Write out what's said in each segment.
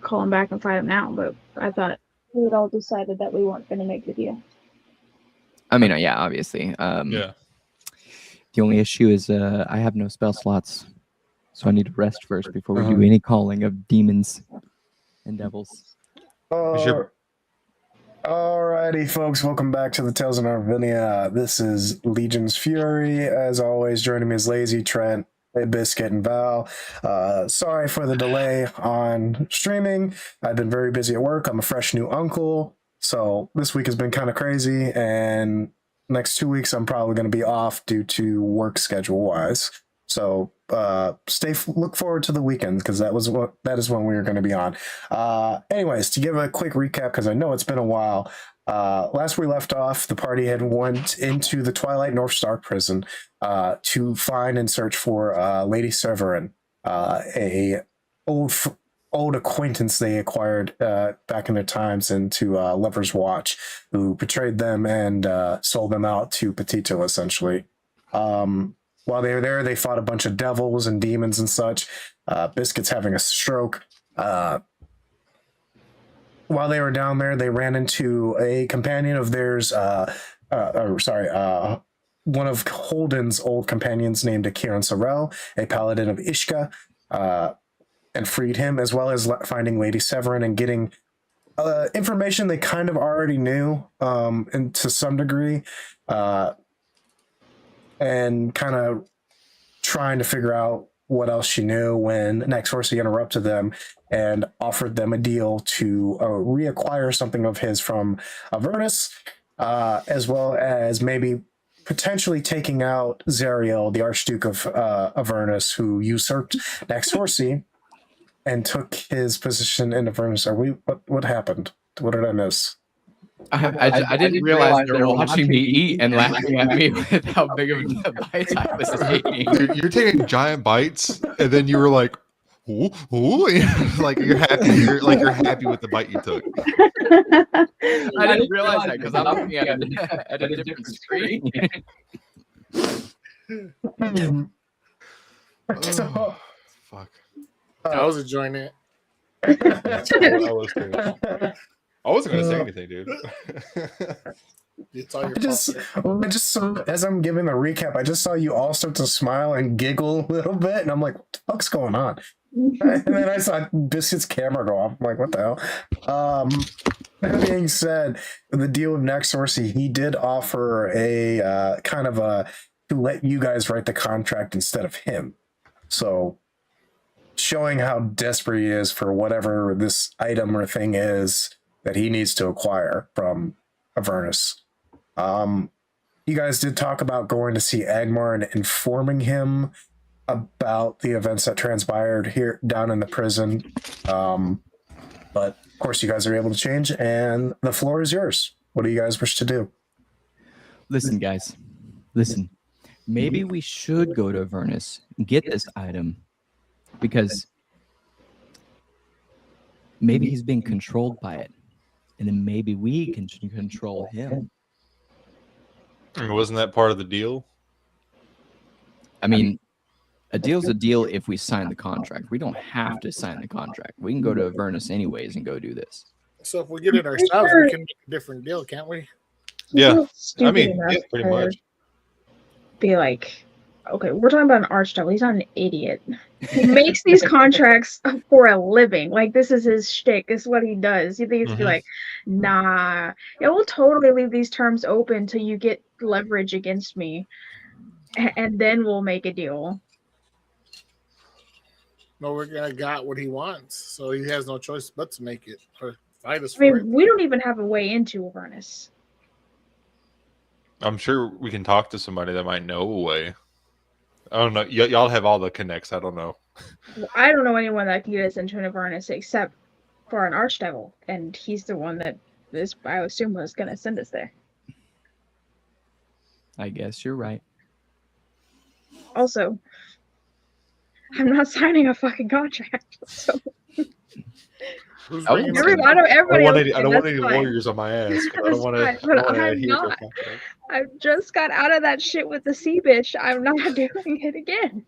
call him back and fight him now, but I thought we had all decided that we weren't going to make the deal. I mean, yeah, obviously. Yeah. The only issue is I have no spell slots, so I need to rest first before we do any calling of demons and devils. Alrighty, folks, welcome back to the Tales of Narvinia. This is Legion's Fury. As always, joining me is Lazy, Trent, Biscuit, and Val. Sorry for the delay on streaming. I've been very busy at work. I'm a fresh new uncle, so this week has been kind of crazy, and next 2 weeks I'm probably going to be off due to work schedule-wise. So look forward to the weekend, because that is when we were going to be on. Anyways, to give a quick recap, because I know it's been a while. Last we left off, the party had went into the Twilight North Star prison to find and search for Lady Severin, a old acquaintance they acquired back in their times into Lover's Watch, who betrayed them and sold them out to Petito, essentially. While they were there, they fought a bunch of devils and demons and such. Biscuit's having a stroke. While they were down there, they ran into a companion of theirs. One of Holden's old companions named Akiran Sorrel, a paladin of Ishka, and freed him, as well as finding Lady Severin and getting information they kind of already knew, and to some degree. And kind of trying to figure out what else she knew when Nexorcy interrupted them and offered them a deal to reacquire something of his from Avernus, as well as maybe potentially taking out Zariel, the Archduke of Avernus, who usurped Nexorcy and took his position in Avernus. What happened? What did I miss? I didn't realize they were watching me eat and laughing at me with how big of a bite I was taking. Dude, you're taking giant bites, and then you were like, ooh, ooh. Like you're happy. You're happy with the bite you took. I didn't realize that because I'm looking at a different screen. Fuck. I was enjoying it. I wasn't going to say anything, dude. It's all your I just saw, as I'm giving the recap, I just saw you all start to smile and giggle a little bit, and I'm like, what the fuck's going on? And then I saw Biscuit's camera go off. I'm like, what the hell? That being said, the deal with Nexorcy, he did offer a kind of to let you guys write the contract instead of him. So, showing how desperate he is for whatever this item or thing is that he needs to acquire from Avernus. You guys did talk about going to see Agmar and informing him about the events that transpired here down in the prison. But of course you guys are able to change, and the floor is yours. What do you guys wish to do? Listen, guys. Listen. Maybe we should go to Avernus and get this item, because maybe he's being controlled by it. And then maybe we can control him. Wasn't that part of the deal? I mean, a deal's a deal if we sign the contract. We don't have to sign the contract. We can go to Avernus anyways and go do this. So if we get it ourselves, we can make a different deal, can't we? Yeah. I mean, yeah, pretty much. Be like, okay, we're talking about an archdevil. He's not an idiot. He makes these contracts for a living. Like, this is his shtick. This is what he does. You think it's be like, nah, it will totally leave these terms open till you get leverage against me, and then we'll make a deal. No, we're gonna got what he wants, so he has no choice but to make it or fight us. I mean, we don't even have a way into Avernus. I'm sure we can talk to somebody that might know a way. I don't know. Y'all have all the connects. I don't know. Well, I don't know anyone that can get us into an Avernus except for an archdevil, and he's the one that this, I assume, was going to send us there. I guess you're right. Also, I'm not signing a fucking contract. So. I don't want any lawyers on my ass. I don't want to adhere to a contract. I just got out of that shit with the sea bitch. I'm not doing it again.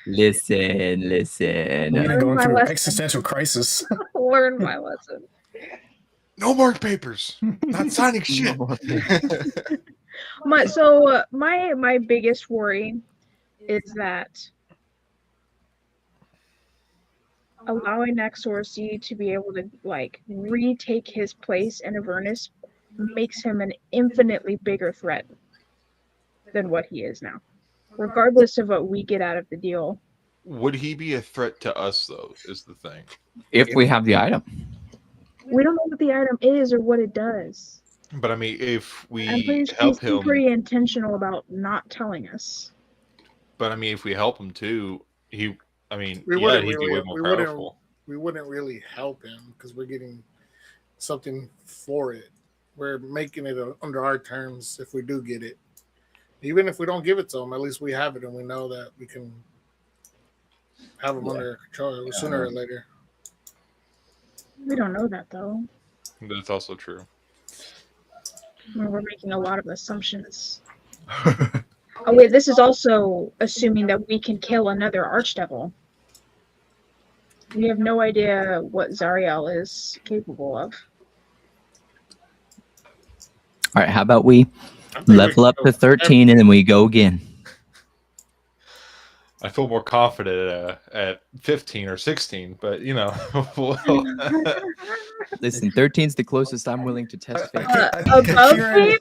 Listen. I'm Learn going my through lesson. existential crisis. Learn my lesson. No mark papers. Not signing shit. My biggest worry is that allowing Nexorcy to be able to like retake his place in Avernus makes him an infinitely bigger threat than what he is now, regardless of what we get out of the deal. Would he be a threat to us though? Is the thing. If we have the item. We don't know what the item is or what it does. But I mean, if I'm we pretty sure help he's him, pretty intentional about not telling us. but I mean, if we help him too, he. I mean, We yeah, wouldn't he'd be really- way more we wouldn't- powerful. We wouldn't really help him because we're getting something for it. We're making it under our terms if we do get it. Even if we don't give it to him, at least we have it and we know that we can have him under control sooner or later. We don't know that though. That's also true. I mean, we're making a lot of assumptions. Oh wait, this is also assuming that we can kill another archdevil. We have no idea what Zariel is capable of. All right, how about we I think we level can up go to 13 and then we go again? I feel more confident at 15 or 16, but you know, well, Listen, 13's the closest I'm willing to test fate. Above game?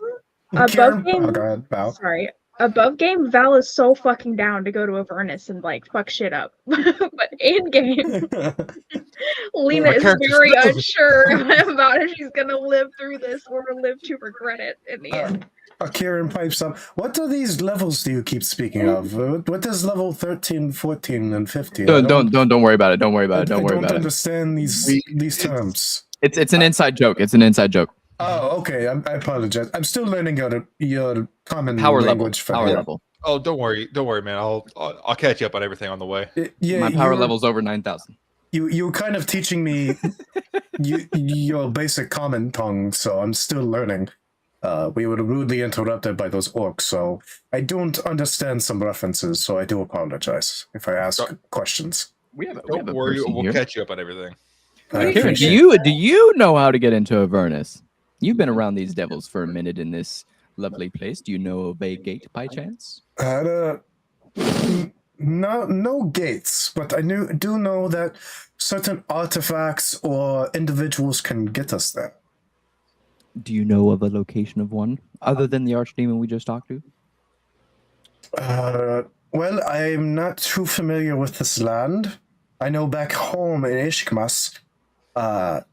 Above game? Oh, go ahead, Val. Sorry. Above game, Val is so fucking down to go to Avernus and like fuck shit up. But in game, Lena My is character's very still- unsure about if she's gonna live through this or live to regret it in the end. Kieran pipes up. What are these levels do you keep speaking of? What does level 13, 14, and 15? Don't worry about it. Don't worry about it. I Don't worry don't about it. understand these terms. It's an inside joke. It's an inside joke. Oh, okay. I apologize. I'm still learning your common Power level. language for Power him. level. oh, don't worry, man. I'll catch you up on everything on the way. Yeah, My power you're- level's over 9,000. You were kind of teaching me your basic common tongue, so I'm still learning. We were rudely interrupted by those orcs, so I don't understand some references, so I do apologize if I ask questions. We have Don't worry, we'll catch you up on everything. I Kieran, appreciate do you know how to get into Avernus? You've been around these devils for a minute in this lovely place. Do you know of a gate by chance? No gates, but I do know that certain artifacts or individuals can get us there. Do you know of a location of one other than the archdemon we just talked to? Well, I'm not too familiar with this land. I know back home in Ishkmas, that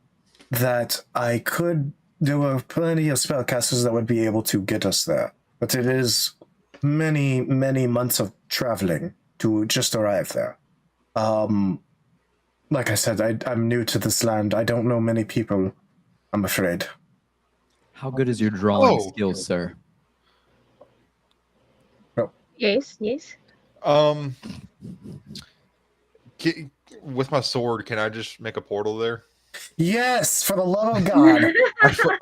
there were plenty of spellcasters that would be able to get us there. But it is many, many months of traveling to just arrive there. Like I said, I'm new to this land. I don't know many people, I'm afraid. How good is your drawing Oh. skills, sir? Yes. With my sword, can I just make a portal there? Yes, for the love of God.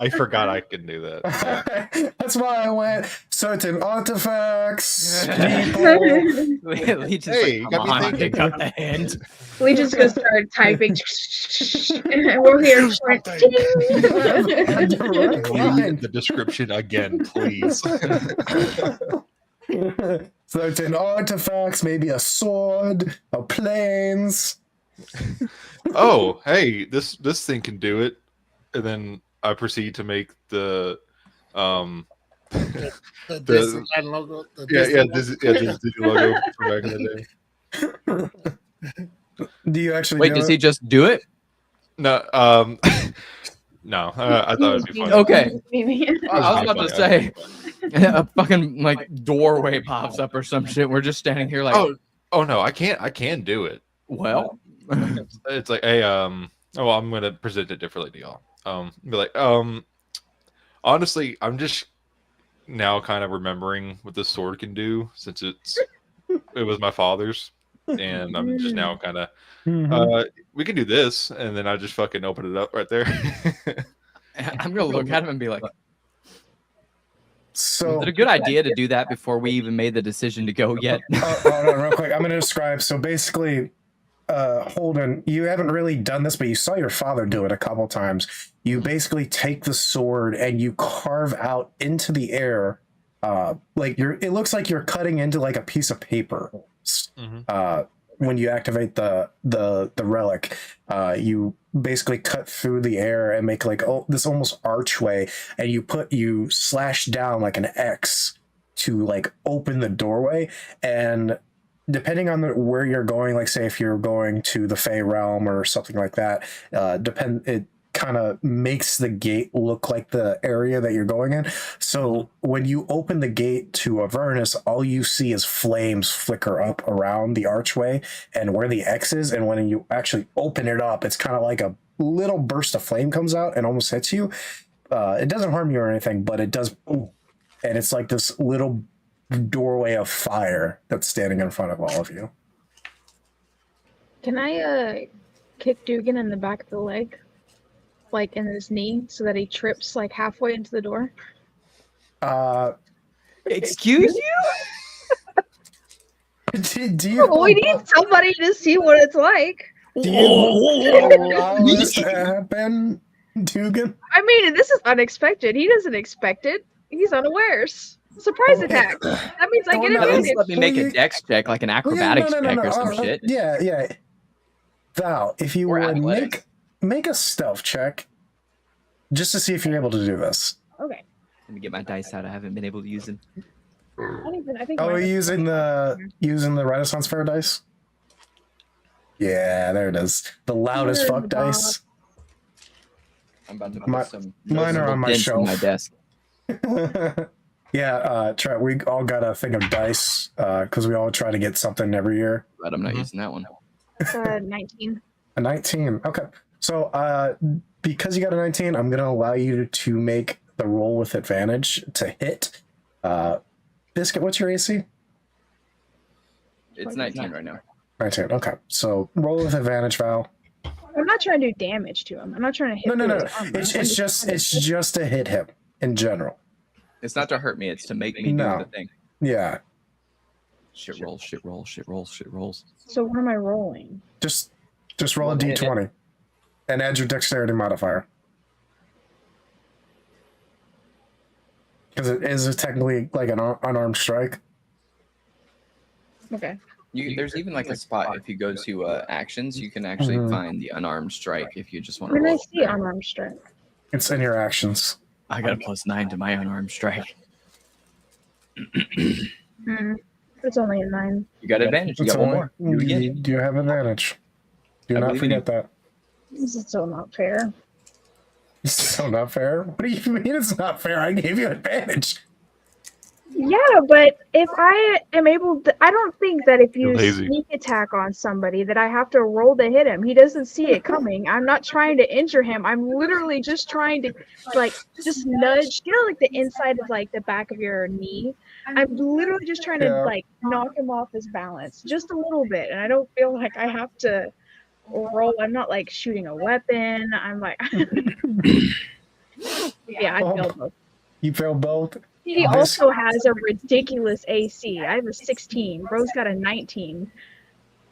I forgot I could do that. That's why I went certain artifacts, people. Legion's Hey, you got me "Come on, thinking." pick up the hand. We just gonna start typing, and we'll hear Trent. Read the description again, please. Certain artifacts, maybe a sword, a planes. Oh, hey, this thing can do it, and then I proceed to make the The Disney logo. The Disney logo from back in the day. Do you actually Wait, do does it? he just do it? No, no, I thought it'd be funny. Okay. Maybe. I was about to say, a fucking like doorway pops up or some shit. We're just standing here like, Oh no, I can do it. well, It's like, hey, well, I'm gonna present it differently to y'all. Be like, honestly, I'm just now kind of remembering what this sword can do since it was my father's, and I'm just now kind of we can do this, and then I just fucking open it up right there. I'm gonna look at him and be like, So Was it a good idea to do that before we even made the decision to go yet? hold on, real quick. I'm going to describe. So basically, Holden, you haven't really done this, but you saw your father do it a couple times. You basically take the sword and you carve out into the air, it looks like you're cutting into like a piece of paper. When you activate the relic, you basically cut through the air and make like this almost archway, and you slash down like an X to like open the doorway. And depending on where you're going, like say if you're going to the Fey realm or something like that, it kind of makes the gate look like the area that you're going in. So when you open the gate to Avernus, all you see is flames flicker up around the archway and where the X is. And when you actually open it up, it's kind of like a little burst of flame comes out and almost hits you. It doesn't harm you or anything, but it does. And it's like this little doorway of fire that's standing in front of all of you. Can I kick Dugan in the back of the leg? Like in his knee, so that he trips like halfway into the door? Excuse you? Do you We need somebody to see what it's like. Do you allow this to happen, Dugan? I mean, this is unexpected. He doesn't expect it. He's unawares. Surprise attack. That means I get At least advantage. let me make a dex check, like an acrobatics check or some shit. Yeah. Val, if you Or would athletics. make a stealth check, just to see if you're able to do this. Okay. Let me get my dice out. I haven't been able to use them. I think Oh, mine are is- you using the Renaissance Fair dice? Yeah, there it is. The loudest fuck dice. I'm about to My- put some mine are on my dents in shelf. my desk. Yeah, Trent, we all got a thing of dice because we all try to get something every year. But I'm not using that one. 19. A 19. Okay. So because you got a 19, I'm going to allow you to make the roll with advantage to hit. Biscuit, what's your AC? It's 19 right now. 19. Okay. So roll with advantage, Val. I'm not trying to do damage to him. I'm not trying to hit No. through his armor. It's just to hit him in general. It's not to hurt me. It's to make me No. do the thing. Yeah. Shit rolls, shit rolls, shit rolls, shit rolls. So what am I rolling? Just roll a Well, d20 and add your dexterity modifier. Because it is technically like an unarmed strike. Okay. There's even like a spot if you go to actions, you can actually find the unarmed strike if you just want to When I roll. see unarmed strike. It's in your actions. I got a +9 to my unarmed strike. It's only a 9. You got advantage. You It's got one only- more. Do it again. You have advantage. Do I not believe in you. forget that. This is so not fair. It's so not fair. What do you mean it's not fair? I gave you advantage. Yeah, but if I am able to, I don't think that if you You're lazy. sneak attack on somebody that I have to roll to hit him. He doesn't see it coming. I'm not trying to injure him. I'm literally just trying to just nudge, like the inside of like the back of your knee. I'm literally just trying to Yeah. knock him off his balance just a little bit. And I don't feel like I have to roll. I'm not like shooting a weapon. I'm like, yeah, I feel both. You fail both. He also has a ridiculous AC. I have a 16. Bro's got a 19.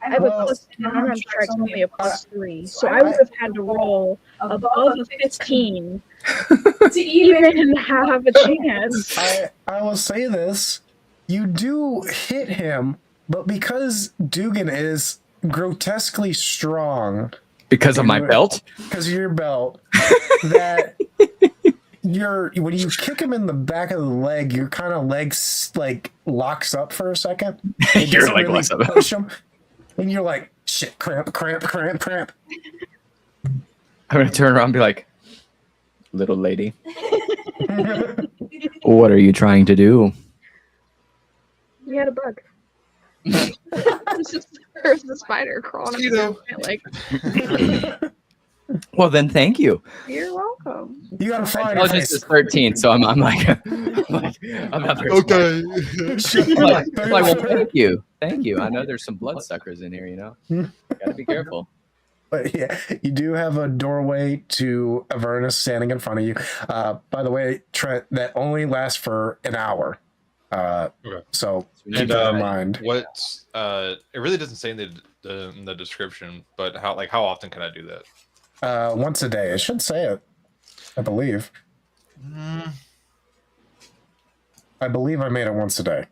I have a plus unarmed strike's only a +3. So I would have had to roll above a 15 to even have a chance. I will say this. You do hit him, but because Dugan is grotesquely strong Because of my belt? because of your belt, that when you kick him in the back of the leg, your kind of legs like locks up for a second. It Your doesn't leg locks up. push him, and you're like, shit, cramp. I'm going to turn around and be like, little lady, what are you trying to do? You had a bug. There's the spider crawling up your leg. Well, then thank you. You're welcome. You got to fly in your Intelligence face. is 13, so I'm like, I'm not very smart. Okay. Like, well, thank you. Thank you. I know there's some bloodsuckers in here, you know? Gotta be careful. But yeah, you do have a doorway to Avernus standing in front of you. By the way, Trent, that only lasts for an hour. Okay. So keep And that in mind. what's it really doesn't say in the description, but how often can I do that? Once a day. It should say it, I believe. I believe I made it once a day.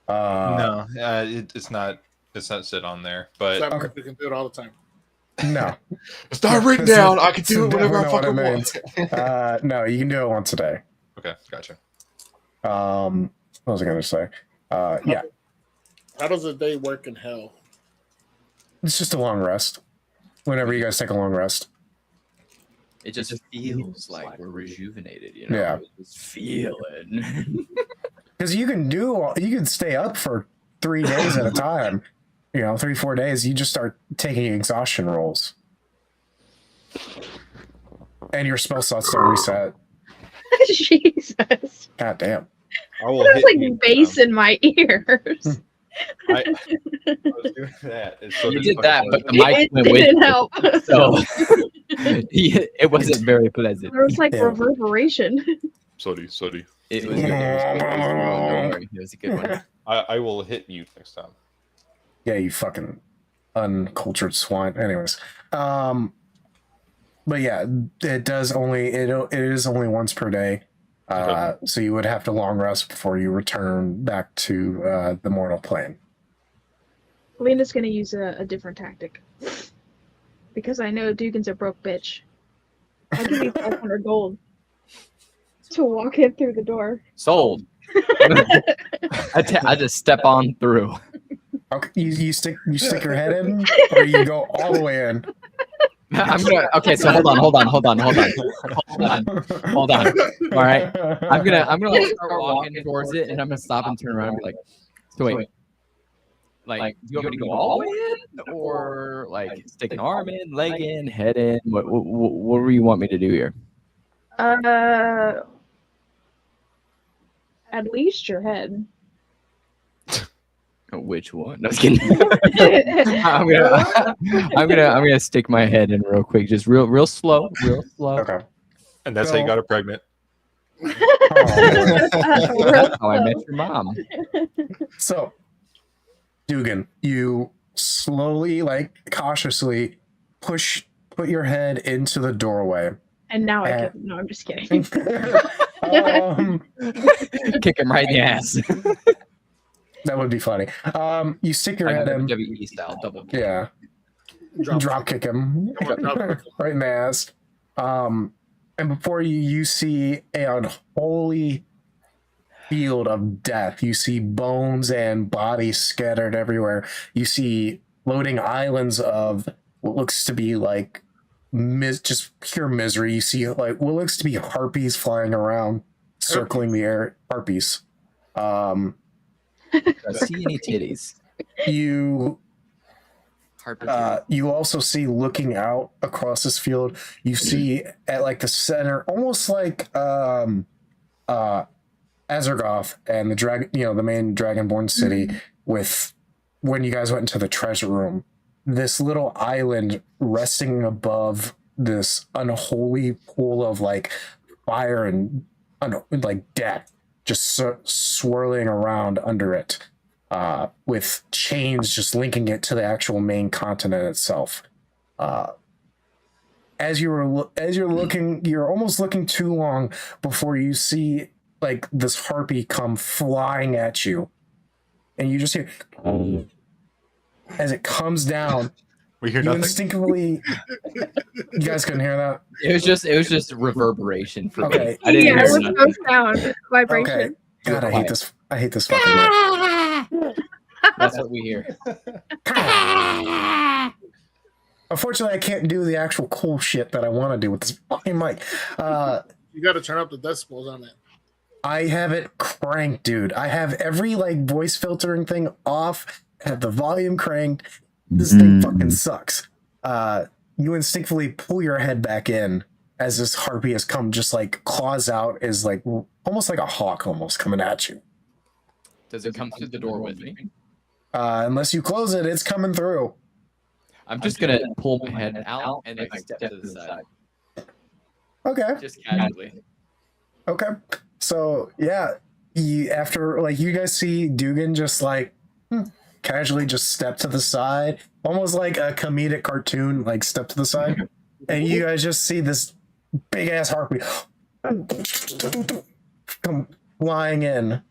No, it's not. It's not sit on there, but So we can do it all the time. No. it's not written This is- down. I can do it this is whenever I definitely fucking not what want. No, you can do it once a day. Okay, gotcha. What was I going to say? Yeah, How does a day work in hell? it's just a long rest. Whenever you guys take a long rest. It just feels like we're rejuvenated, you know? Yeah. Just feel it. Because you can stay up for 3 days at a time. 3-4 days. You just start taking exhaustion rolls, and your spell slots don't reset. Jesus. God damn. I will There's hit you, like bass in my ears. I was doing that. It's so You did that, disappointing. but the mic It went with didn't you, help. so it wasn't very pleasant. There was like Yeah. reverberation. Sorry. It was good. Don't worry. It was a good one. I will hit mute next time. Yeah, you fucking uncultured swine. Anyways, but yeah, it is only once per day. So you would have to long rest before you return back to the mortal plane. Lena's gonna use a different tactic. Because I know Dugan's a broke bitch. I'll give you 500 gold to walk him through the door. Sold. I just step on through. Okay, you stick your head in, or you go all the way in. Okay, so hold on. All right, I'm gonna like, start walking towards it, and I'm gonna stop and turn around and be like, so wait, like, do you want me to go all the way in, or like stick an arm in, leg in, head in? What do you want me to do here? At least your head. Which one? No, I was kidding. I'm gonna stick my head in real quick, just real slow. Okay. And that's how you got her pregnant. That's how I met your mom. So, Dugan, you slowly, cautiously put your head into the doorway. And now I can. No, I'm just kidding. Kick him right in the ass. That would be funny. You stick your head in. WWE style double kick. Yeah. Drop kick him right in the ass. And before you see an unholy field of death. You see bones and bodies scattered everywhere. You see floating islands of what looks to be like just pure misery. You see like what looks to be harpies flying around, circling the air. Harpies. See any titties? You also see, looking out across this field, you see at like the center, almost like Azergoth and the dragon, the main dragonborn city, with when you guys went into the treasure room, this little island resting above this unholy pool of like fire and like death just swirling around under it, with chains just linking it to the actual main continent itself. As you're looking, you're almost looking too long before you see like this harpy come flying at you, and you just hear as it comes down. We hear You nothing. instinctively, you guys couldn't hear that. It was just reverberation for Okay. me. I didn't Yeah, hear it was nothing. no sound, vibration. Okay. God, I hate this. I hate this fucking mic. That's what we hear. Unfortunately, I can't do the actual cool shit that I want to do with this fucking mic. You got to turn up the decibels on it. I have it cranked, dude. I have every like voice filtering thing off. I have the volume cranked. This thing fucking sucks. You instinctively pull your head back in as this harpy has come, just like claws out, is like almost like a hawk, almost coming at you. Does it come through the door with me? Unless you close it, it's coming through. I'm just gonna pull my head out and like step to the side, Okay. just casually. Okay. So yeah, after like you guys see Dugan just like casually just step to the side, almost like a comedic cartoon, like step to the side, and you guys just see this big ass harpy come flying in,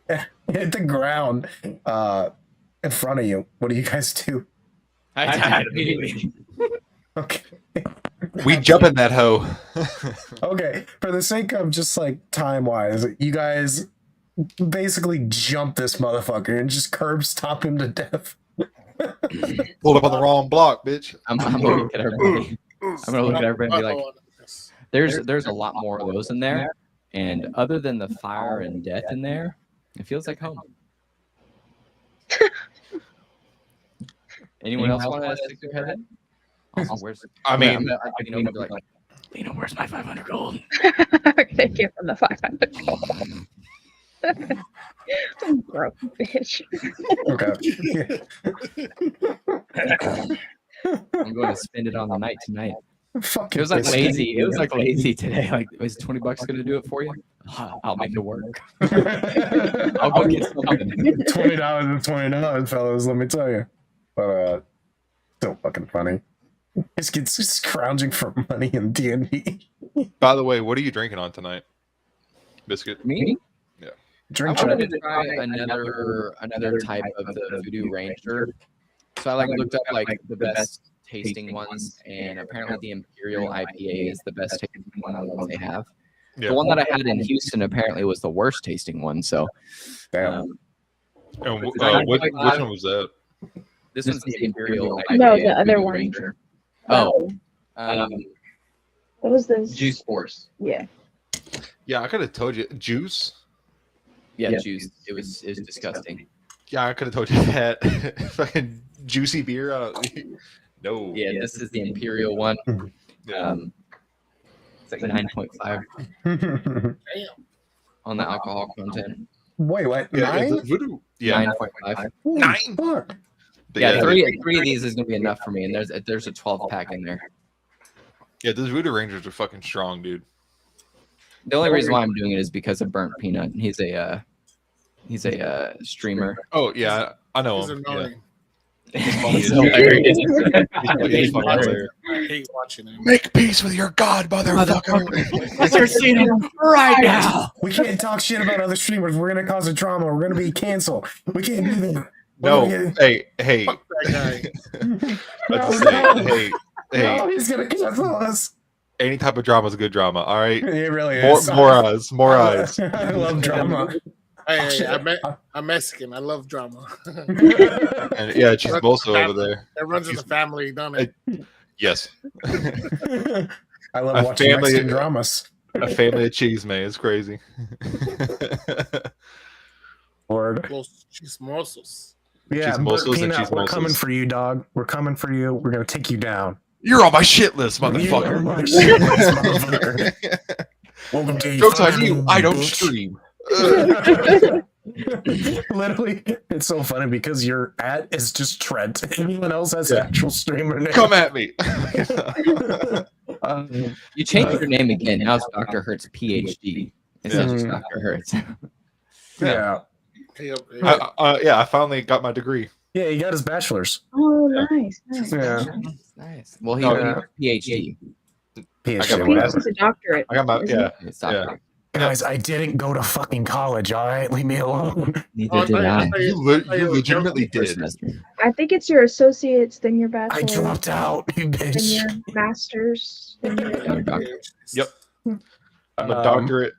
hit the ground in front of you. What do you guys do? I died immediately. Okay. We jump in that hoe. Okay, for the sake of just like time wise, you guys basically jump this motherfucker and just curb stop him to death. Pulled up on the wrong block, bitch. I'm gonna look at everybody. I'm gonna look at everybody and be like, there's a lot more of those in there, and other than the fire and death in there, it feels like home. Anyone else want to stick their head in? Also, where's? I mean, be like, where's my 500 gold? Thank you from the 500 gold. Broke bitch. Okay. I'm going to spend it on the night tonight. Fucking It was like biscuit. lazy. It was like lazy today. Like, is $20 going to do it for you? I'll make it work. I'll go get something. $20 is $20, fellas. Let me tell you. But still fucking funny. This kid's scrounging for money in D&D. by the way, what are you drinking on tonight? Biscuit. Me? Drink I check. wanted to try another type of the Voodoo Ranger. So I like looked up like the best tasting ones, and apparently the Imperial IPA is the best tasting one of the ones they have. Yeah. The one that I had in Houston apparently was the worst tasting one. So Damn. And which Like, one was that? this one's the Imperial IPA. No, the other Voodoo one. Ranger. Oh, What was this? Juice Force. Yeah. Yeah, I could have told you. Juice? Yeah, juice. It was disgusting. Yeah, I could have told you that. Fucking juicy beer. No. Yeah, this is the Imperial one. It's like 9.5 on the alcohol content. Wait, what? Yeah, Nine? it's Voodoo. Yeah, 9.5. Holy 9? fuck. But Yeah, three of these is gonna be enough for me, and there's a 12 pack in there. Yeah, those Voodoo Rangers are fucking strong, dude. The only reason why I'm doing it is because of Burnt Peanut. He's a streamer. Oh yeah, I know He's him. Yeah. annoying. He's hilarious. He's fucking hilarious. I hate watching him. Make peace with your god, motherfucker. You're seeing him right now. We can't talk shit about other streamers. We're gonna cause a drama. We're gonna be canceled. We can't do that. No, We're hey, Fuck that guy. let's No, say, hey, Oh, he's gonna cancel us. any type of drama is a good drama. All right, It really more is. more eyes. I love drama. Hey, I'm Mexican. I love drama. And yeah, she's also over there. It runs in the family, don't it? Yes, I love A watching family- Mexican dramas. a family of cheese, man. It's crazy. Lord. Los chismosos. Yeah, Chismosos Bert and Peanut, we're chismosos. coming for you, dog. We're coming for you. We're gonna take you down. You're on my shit list, You are motherfucker. my shit list, motherfucker. Welcome to Jokes on you. I don't bitch. stream. Literally, it's so funny because your @ is just Trent. Everyone else has Yeah. an actual streamer name. Come at me. You changed your name again. Now it's Dr. Hertz PhD instead of just Yeah. Dr. Hertz. Yeah. Hey, Yeah, I finally got my degree. Yeah, he got his bachelor's. Oh, nice. Nice. Yeah. Nice. Well, he Oh, he PhD. PhD, got my whatever. This is a doctorate. I got my isn't it? It's doctor. Guys, I didn't go to fucking college, all right? Leave me alone. Neither did I. You legitimately First did. semester. I think it's your associates, then your I bachelor's, dropped out, you then bitch. your master's, then your Yeah, doctor. Yep. I'm a Um, doctorate.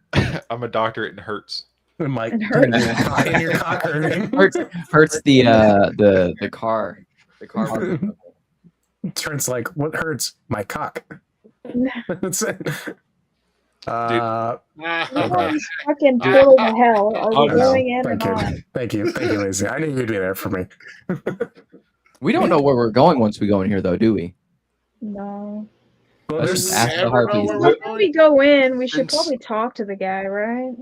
I'm a doctorate in Hertz. Mike, And hurt. in your cocker. Hurts the car. The car. Trent's like, what hurts? My cock. That's it. Everyone's fucking portal to hell. Are we Oh, no. going in or Thank you. not? Thank you. Thank you, Lacey. I knew you'd be there for me. We don't know where we're going once we go in here, though, do we? No. Well, Let's there's just ask the Never know harpies. where we're Before we go in, we should Since- probably talk to the guy, right?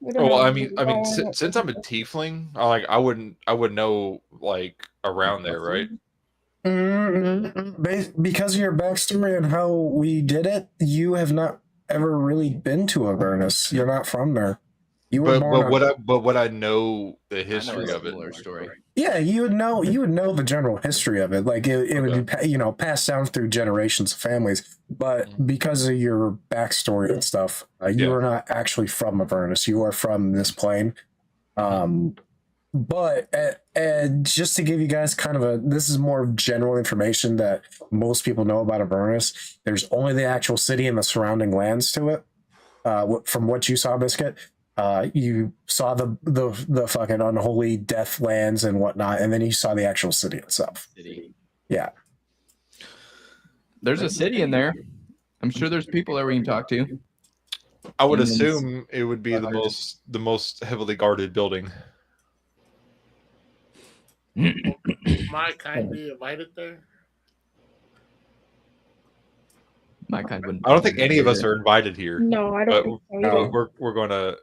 We don't Oh, well, know I if mean, we're going since I'm a tiefling, I would know like around there, right? Because of your backstory and how we did it, you have not ever really been to Avernus. You're not from there. You were born. But what I know the history I know a of it. similar story. Yeah, you would know the general history of it. Like it would be passed down through generations of families. But because of your backstory and stuff, you are not actually from Avernus. You are from this plane. But just to give you guys kind of this is more general information that most people know about Avernus. There's only the actual city and the surrounding lands to it. From what you saw, Biscuit, you saw the fucking unholy death lands and whatnot, and then you saw the actual city itself. Yeah. There's a city in there. I'm sure there's people there we can talk to. I would assume it would be the most heavily guarded building. My kind be invited there. My kind wouldn't. I don't think any of us are invited here. No, I don't think so either. We're going to.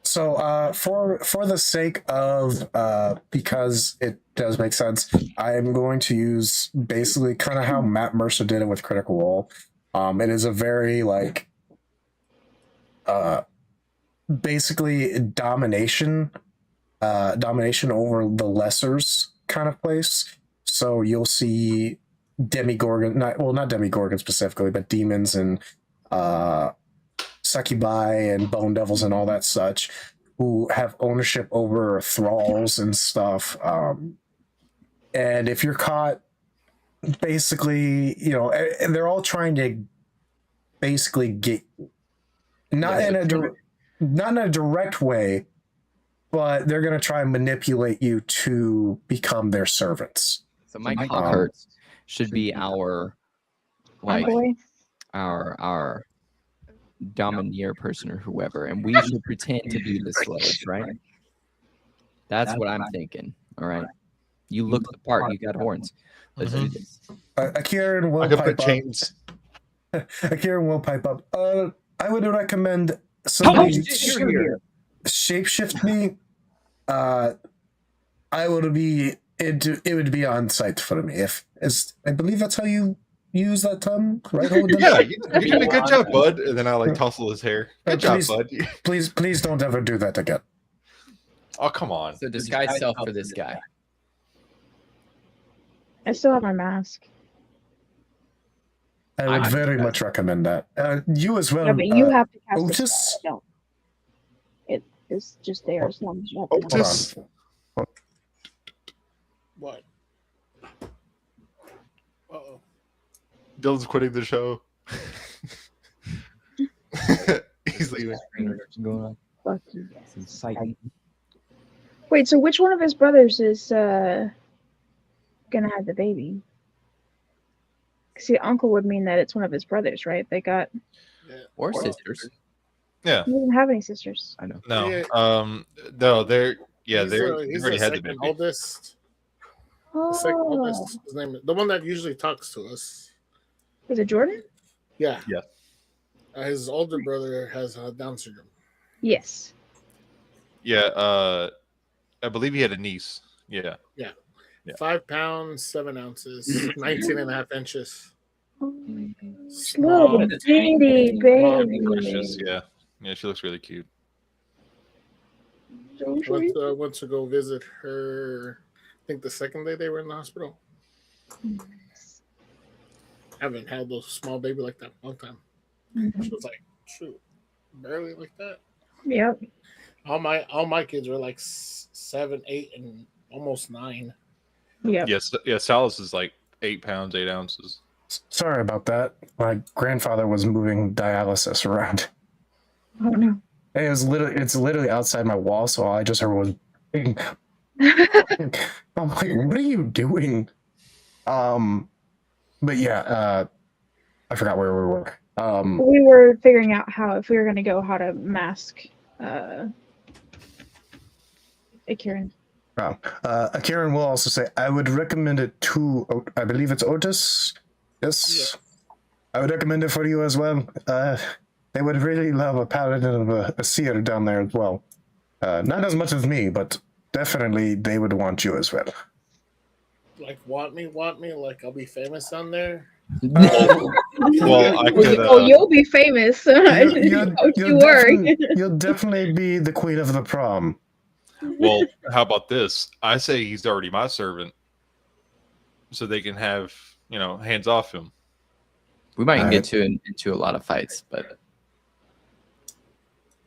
So, for the sake of because it does make sense, I am going to use basically kind of how Matt Mercer did it with Critical Role. It is a very basically domination over the lessers kind of place. So you'll see demigorgon, not demigorgon specifically, but demons and succubi and bone devils and all that such, who have ownership over thralls and stuff. And if you're caught, basically, they're all trying to basically get not in a direct way, but they're going to try and manipulate you to become their servants. So Mike Hawkhurst should be our domineer person or whoever, and we should pretend to be the slaves, right? That's what I'm thinking. All right, you look the part. You got horns. Let's do this. Kieran will pipe up. Kieran will pipe up. I would recommend somebody shapeshift me. It would be on site for me. I believe that's how you use that term, right? Yeah, you did a good job, bud. And then I tussle his hair. Good job, bud. Please don't ever do that again. Oh, come on. So disguise self for this guy. I still have my mask. I would very much recommend that. You as well. Yeah, but you have to cast Otis? it. No. It is just there as long as you have to. Otis. What? Uh-oh. Dylan's quitting the show. He's leaving. Fuck you. Wait, so which one of his brothers is gonna have the baby? See, uncle would mean that it's one of his brothers, right? They got or sisters. Yeah. He doesn't have any sisters. I know. No. Yeah. No, they're He's already had the second baby. oldest. The second oldest. His name is the one that usually talks to us. Is it Jordan? Yeah. Yeah. His older brother has Down syndrome. Yes. Yeah, I believe he had a niece. Yeah. 5 pounds, 7 ounces, 19 and a half inches. Little bitty baby. Precious, yeah. Yeah, she looks really cute. Went to go visit her, I think the second day they were in the hospital. Haven't had those small baby like that in a long time. She was like, shoot, barely like that. Yep. All my kids were like 7, 8, and almost 9. Yep. Yes, yeah. Salas is like 8 pounds, 8 ounces. Sorry about that. My grandfather was moving dialysis around. Oh no. It's literally outside my wall, so all I just heard was bing. I'm like, what are you doing? But yeah, I forgot where we were. We were figuring out if we were going to go, how to mask Kieran. Kieran will also say, I would recommend it to, I believe it's Otis. Yes. Yeah. I would recommend it for you as well. They would really love a paladin of a seer down there as well. Not as much as me, but definitely they would want you as well. Like want me, like I'll be famous on there. Well, I could. Oh, you'll be famous. You'll definitely be the queen of the prom. Well, how about this? I say he's already my servant, so they can have hands off him. We might Alright. get into a lot of fights, but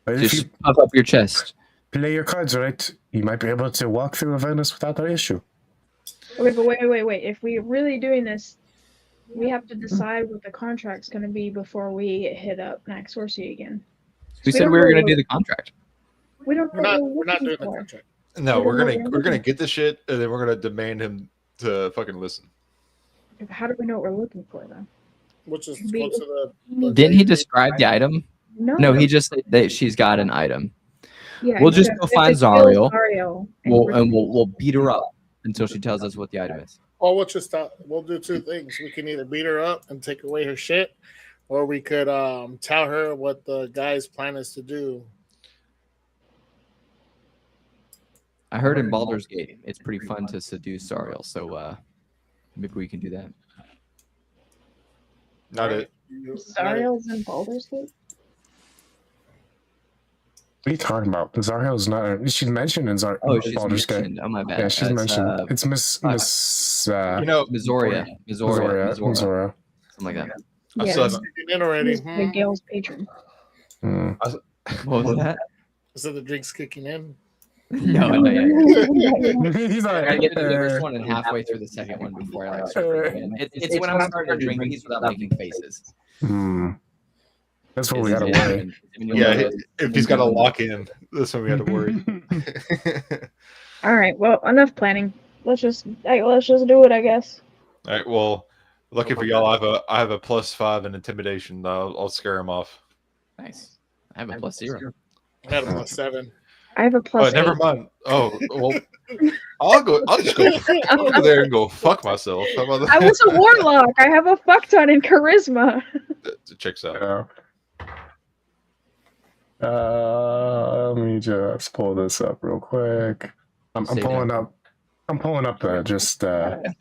But if just you puff up your chest. play your cards right, you might be able to walk through Avernus without that issue. Wait. If we're really doing this, we have to decide what the contract's going to be before we hit up Max Horsey again. We said we were going to do the contract. We don't. We're not doing the contract. No, We we're don't know gonna what we're gonna looking get the shit, and then we're gonna demand him to fucking listen. for. How do we know what we're looking for then? Which is Be- close to the Didn't he describe the item? No, he just said that she's got an item. Yeah, We'll he just said go if find it kills Zariel. Zariel We'll beat her up until she tells us what the item is. Well, we'll do two things. We can either beat her up and take away her shit, or we could tell her what the guy's plan is to do. I heard in Baldur's Gate it's pretty fun to seduce Zariel, so maybe we can do that. Not it. Zariel's in Baldur's Gate. What are you talking about? Zariel's not. She's mentioned in Oh, she's Baldur's Gate. mentioned. Oh my bad. Yeah, she's That's, mentioned. It's Miss Missoria. Missoria. Something like that. I Yeah, still It's haven't- kicking in already. he's Miguel's patron. Hmm. What was that? So the drink's kicking in. No, no, yeah. He's I like, gotta get through the first one and halfway through the second one before I like start drinking. It's when I'm starting to drink these without making faces. That's what we It's- gotta it's- worry. it's when you Yeah, know if he's got to lock in, that's when we got to worry. All right. Well, enough planning. Let's just do it, I guess. All right. Well, lucky for y'all, I have a +5 in intimidation. I'll scare him off. Nice. I have a +0. I had a +7. I have a Oh, plus. never mind. Oh, well, I'll just go over there and go fuck myself. How about I that? was a warlock. I have a fuck ton in charisma. It checks out. Let me just pull this up real quick. I'm Save pulling it. up. I'm pulling up just. That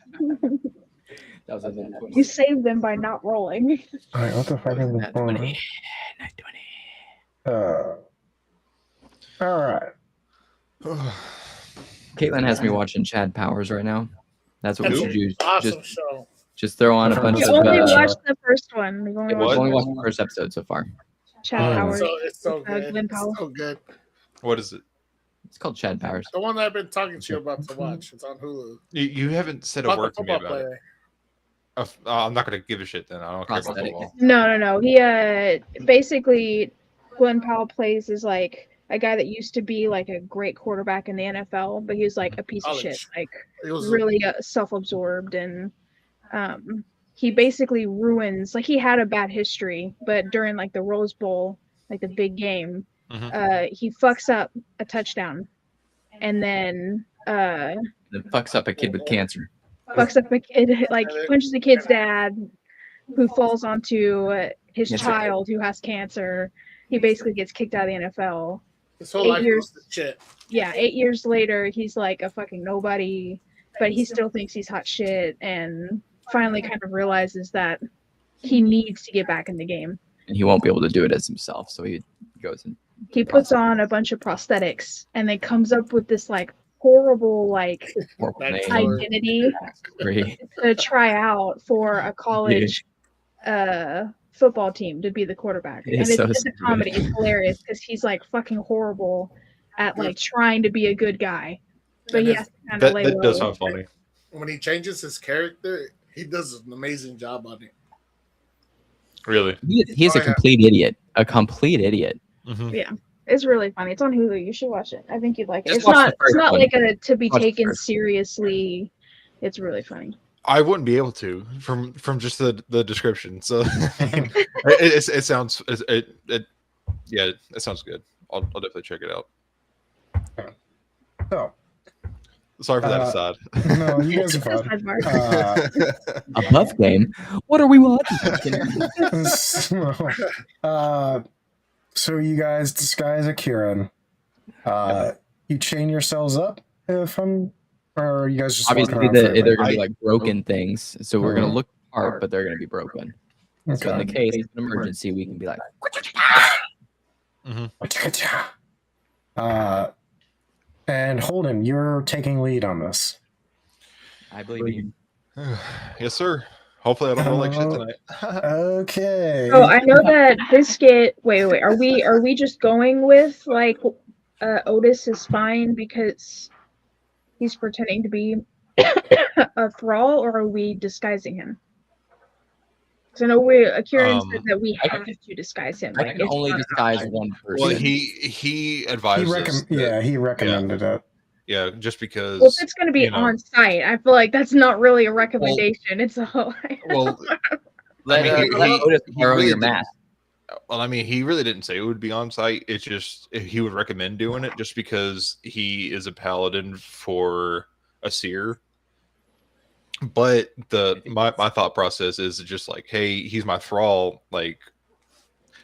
was a You saved them by not rolling. All right, what the fuck is this Nat phone? 20. Nat 20. All right. Caitlin has me watching Chad Powers right now. That's what we should do. Awesome show. Just throw on a bunch We of. only uh, watched the first one. We've only What? We've only watched watched the first episode so far. Chad Oh. Howard. It's so good. Glenn Powell. It's so good. What is it? It's called Chad Powers. The one that I've been talking to you about to watch. It's on Hulu. You haven't said a About the word to me football about it. player. I'm not going to give a shit then. I don't care about Prosthetic. football. No. He basically Glenn Powell plays as like a guy that used to be like a great quarterback in the NFL, but he was like a piece of shit, College. like It was really self-absorbed, and he basically ruins. Like he had a bad history, but during like the Rose Bowl, like the big game, he fucks up a touchdown, and then Then fucks up a kid with cancer. fucks up a kid, like punches the kid's dad, who falls onto his Yes, sir. child who has cancer. He basically gets kicked out of the NFL. his whole 8 life years. was the shit. Yeah, 8 years later, he's like a fucking nobody, but he still thinks he's hot shit, and finally kind of realizes that he needs to get back in the game. And he won't be able to do it as himself. So he goes and He puts on a bunch of prosthetics and then comes up with this like horrible like horrible name. identity Free. to try out for a college football team to be the quarterback. It And is it's so just a stupid. comedy. It's hilarious because he's like fucking horrible at like trying to be a good guy. But And he if- has to kind of That, lay that does low. sound funny. When he changes his character, he does an amazing job on it. Really. He is a Oh, yeah. complete idiot. A complete idiot. Mm-hmm. It's really funny. It's on Hulu. You should watch it. I think you'd like it. Just It's watch the not. first It's not one. like a to be Watch the taken first. seriously. It's really funny. I wouldn't be able to from just the description. So it sounds yeah, it sounds good. I'll definitely check it out. So, Sorry for that aside. no, you guys are fun. Sidebar. Above game. What are we watching? So you guys disguise a Kieran. You chain yourselves up, if I'm Or are you guys just Obviously, walking off they're there? gonna be like broken things, so we're gonna Mhm. look apart, but they're gonna be broken. So in the Okay. case of an emergency, we can be like, And Holden, you're taking lead on this. I believe you. Yes, sir. Hopefully, I don't roll like shit tonight. Okay. Oh, I know that Biscuit. Wait. Are we just going with like Otis is fine because he's pretending to be a thrall, or are we disguising him? Because I know Kieran said that we have to disguise him. I Like can it's only not disguise one person. Well, he advised us. He recommended it. Yeah, just because. Well, if it's going to be on site, I feel like that's not really a recommendation. It's a whole. Well, let Otis borrow your mask. Well, I mean, he really didn't say it would be on site. It's just he would recommend doing it just because he is a paladin for a seer. But my thought process is just like, hey, he's my thrall. Like,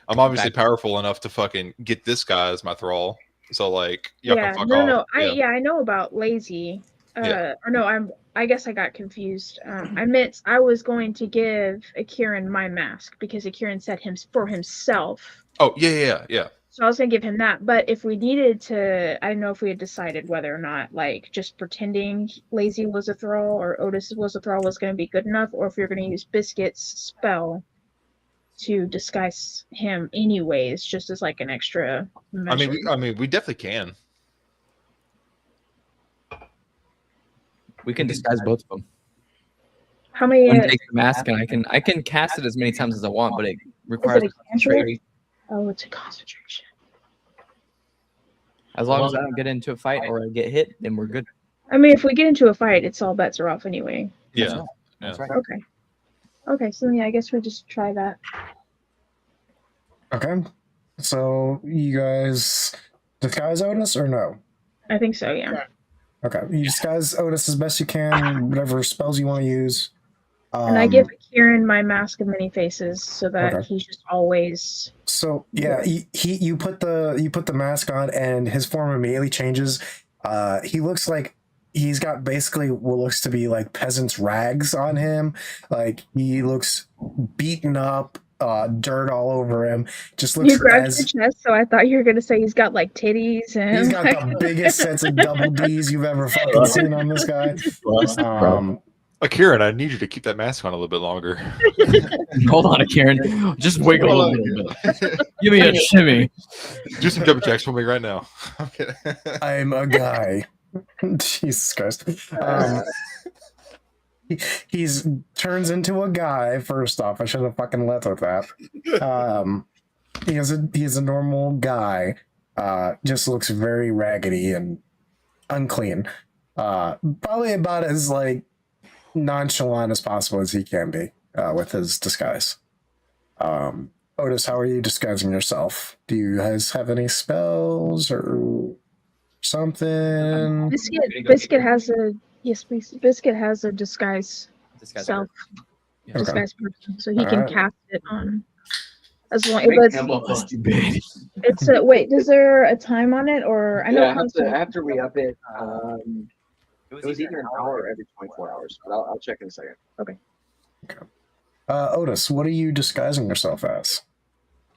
I'm obviously powerful enough to fucking get this guy as my thrall. So like, y'all can fuck off. No. I know about lazy. Or no, I guess I got confused. I meant I was going to give Kieran my mask because Kieran said for himself. Oh yeah. So I was gonna give him that, but if we needed to, I don't know if we had decided whether or not like just pretending Lazy was a thrall or Otis was a thrall was gonna be good enough, or if you're gonna use Biscuit's spell to disguise him anyways, just as like an extra measure. I mean, we definitely can. We can disguise both of them. How many? One takes the mask, and I can cast it as many times as I want, but it requires concentration. Oh, it's a concentration. As long as I don't get into a fight or I get hit, then we're good. I mean, if we get into a fight, it's all bets are off anyway. Yeah. That's right. Okay. So yeah, I guess we just try that. Okay. So you guys disguise Otis or no? I think so. Yeah. Okay. You disguise Otis as best you can, whatever spells you want to use. And I give Kieran my mask of many faces so that he's just always. So yeah, you put the mask on and his form immediately changes. He looks like he's got basically what looks to be like peasant's rags on him. Like he looks beaten up, dirt all over him. Just looks. You grabbed your chest, so I thought you were gonna say he's got like titties and. He's got the biggest sets of double D's you've ever fucking seen on this guy. Kieran, I need you to keep that mask on a little bit longer. Hold on, Kieran. Just wiggle a little bit. Give me a shimmy. Do some jumping jacks for me right now. Okay. I'm a guy. Jesus Christ. He's turns into a guy. First off, I should have fucking led with that. He's a normal guy. Just looks very raggedy and unclean. Probably about as like nonchalant as possible as he can be with his disguise. Otis, how are you disguising yourself? Do you guys have any spells or something? Biscuit has a Biscuit has a disguise self. Okay. Disguise person, so he can cast it on. As long it's wait. Is there a time on it, or I know after we up it? It was either an hour or every 24 hours, but I'll check in a second. Okay. Otis, what are you disguising yourself as?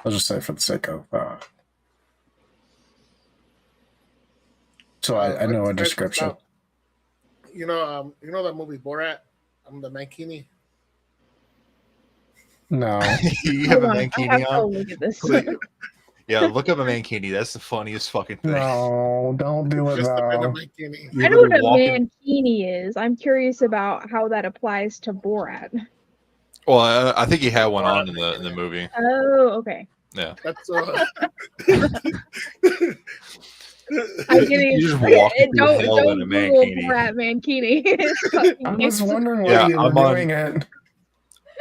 I'll just say for the sake of so I know a description. You know that movie Borat? I'm the Mankini. No. You have a mankini on? Look at this. Yeah, look up a mankini. That's the funniest fucking thing. No, don't do it now. I know what a mankini is. I'm curious about how that applies to Borat. Well, I think he had one on in the movie. Oh, okay. Yeah. That's I get it. You just walk through Don't hell in a Google mankini. Borat mankini. I was wondering why you were doing it.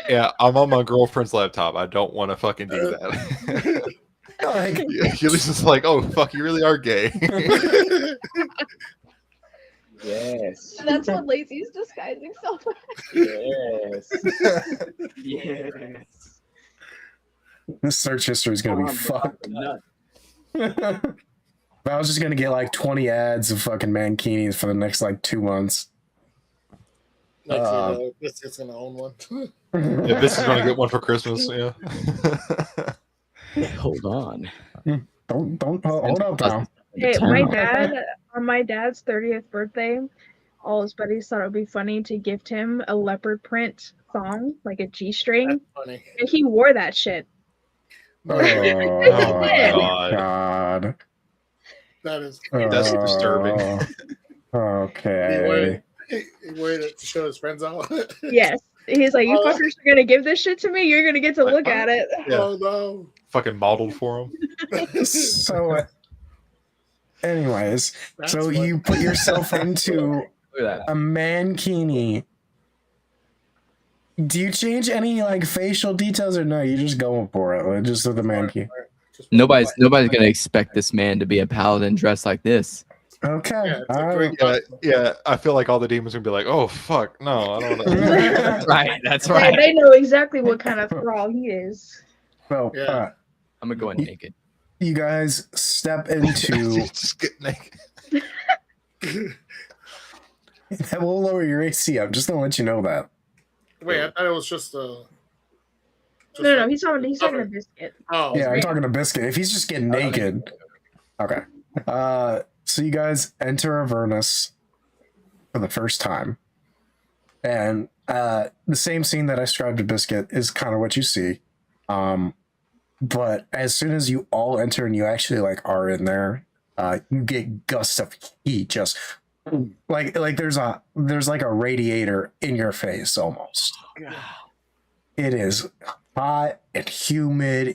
Yeah, I'm on my girlfriend's laptop. I don't want to fucking do that. Like, Ulysses is like, oh fuck, you really are gay. Yes. That's what Lazy's disguising self. Yes. Yes. this search history is gonna be fucked. But I was just gonna get like 20 ads of fucking mankinis for the next like 2 months. Next, Biscuit's gonna own one. Yeah, this is gonna get one for Christmas. Yeah. Hold on. Don't hold up now. Hey, my dad on my dad's 30th birthday, all his buddies thought it would be funny to gift him a leopard print thong, like a G-string, That's funny. and he wore that shit. Oh, my God. That is. That's disturbing. Okay. He wore it to show his friends out. Yes, he's like, you fuckers are gonna give this shit to me. You're gonna get to look at it. Yeah. Oh no! Fucking modeled for him. So, anyways, That's so funny. you put yourself into Look at a mankini. Do you change any like facial details or no? You're just going for it, like, just with the mankini. Nobody's gonna expect this man to be a paladin dressed like this. Okay. Yeah, it's a all right. great Yeah. I feel like all the demons are gonna be like, "Oh fuck, no, I don't want to." That's Yeah, right. they know exactly what kind of thrall he is. So, Yeah. I'm gonna go in naked. you guys step into. Just get naked. That will lower your AC. I'm just gonna let you know that. Wait, I thought it was just No, he's talking a biscuit. Oh, Yeah, I'm talking to Biscuit. If he's just getting naked. Okay. So you guys enter Avernus for the first time. And the same scene that I described to Biscuit is kind of what you see. But as soon as you all enter and you actually like are in there, you get gusts of heat just like there's like a radiator in your face almost. It is hot and humid.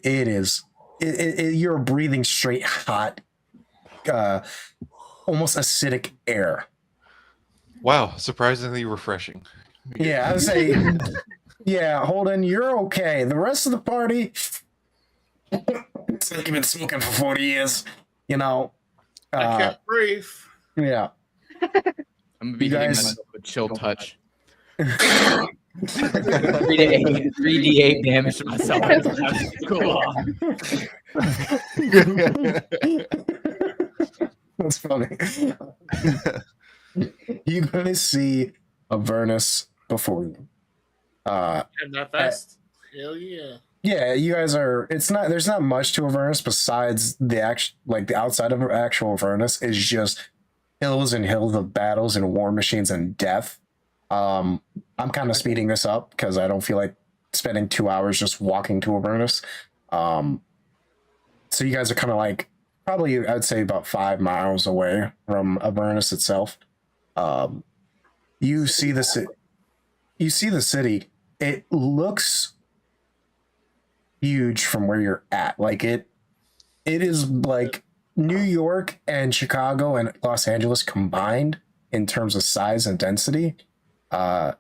You're breathing straight hot, almost acidic air. Wow, surprisingly refreshing. Yeah, I would say, yeah, Holden, you're okay. The rest of the party, it's like you've been smoking for 40 years, you know. I can't breathe. Yeah. I'm gonna be You hitting guys- myself with chill touch. 3d8 damage to myself. Cool. That's funny. You guys see Avernus before you. And that fast. Hell yeah. Yeah, you guys are. It's not. There's not much to Avernus besides the the outside of actual Avernus is just hills and hills of battles and war machines and death. I'm kind of speeding this up because I don't feel like spending 2 hours just walking to Avernus. So you guys are kind of like probably I'd say about 5 miles away from Avernus itself. You see the You see the city. It looks huge from where you're at. Like it is like New York and Chicago and Los Angeles combined in terms of size and density. From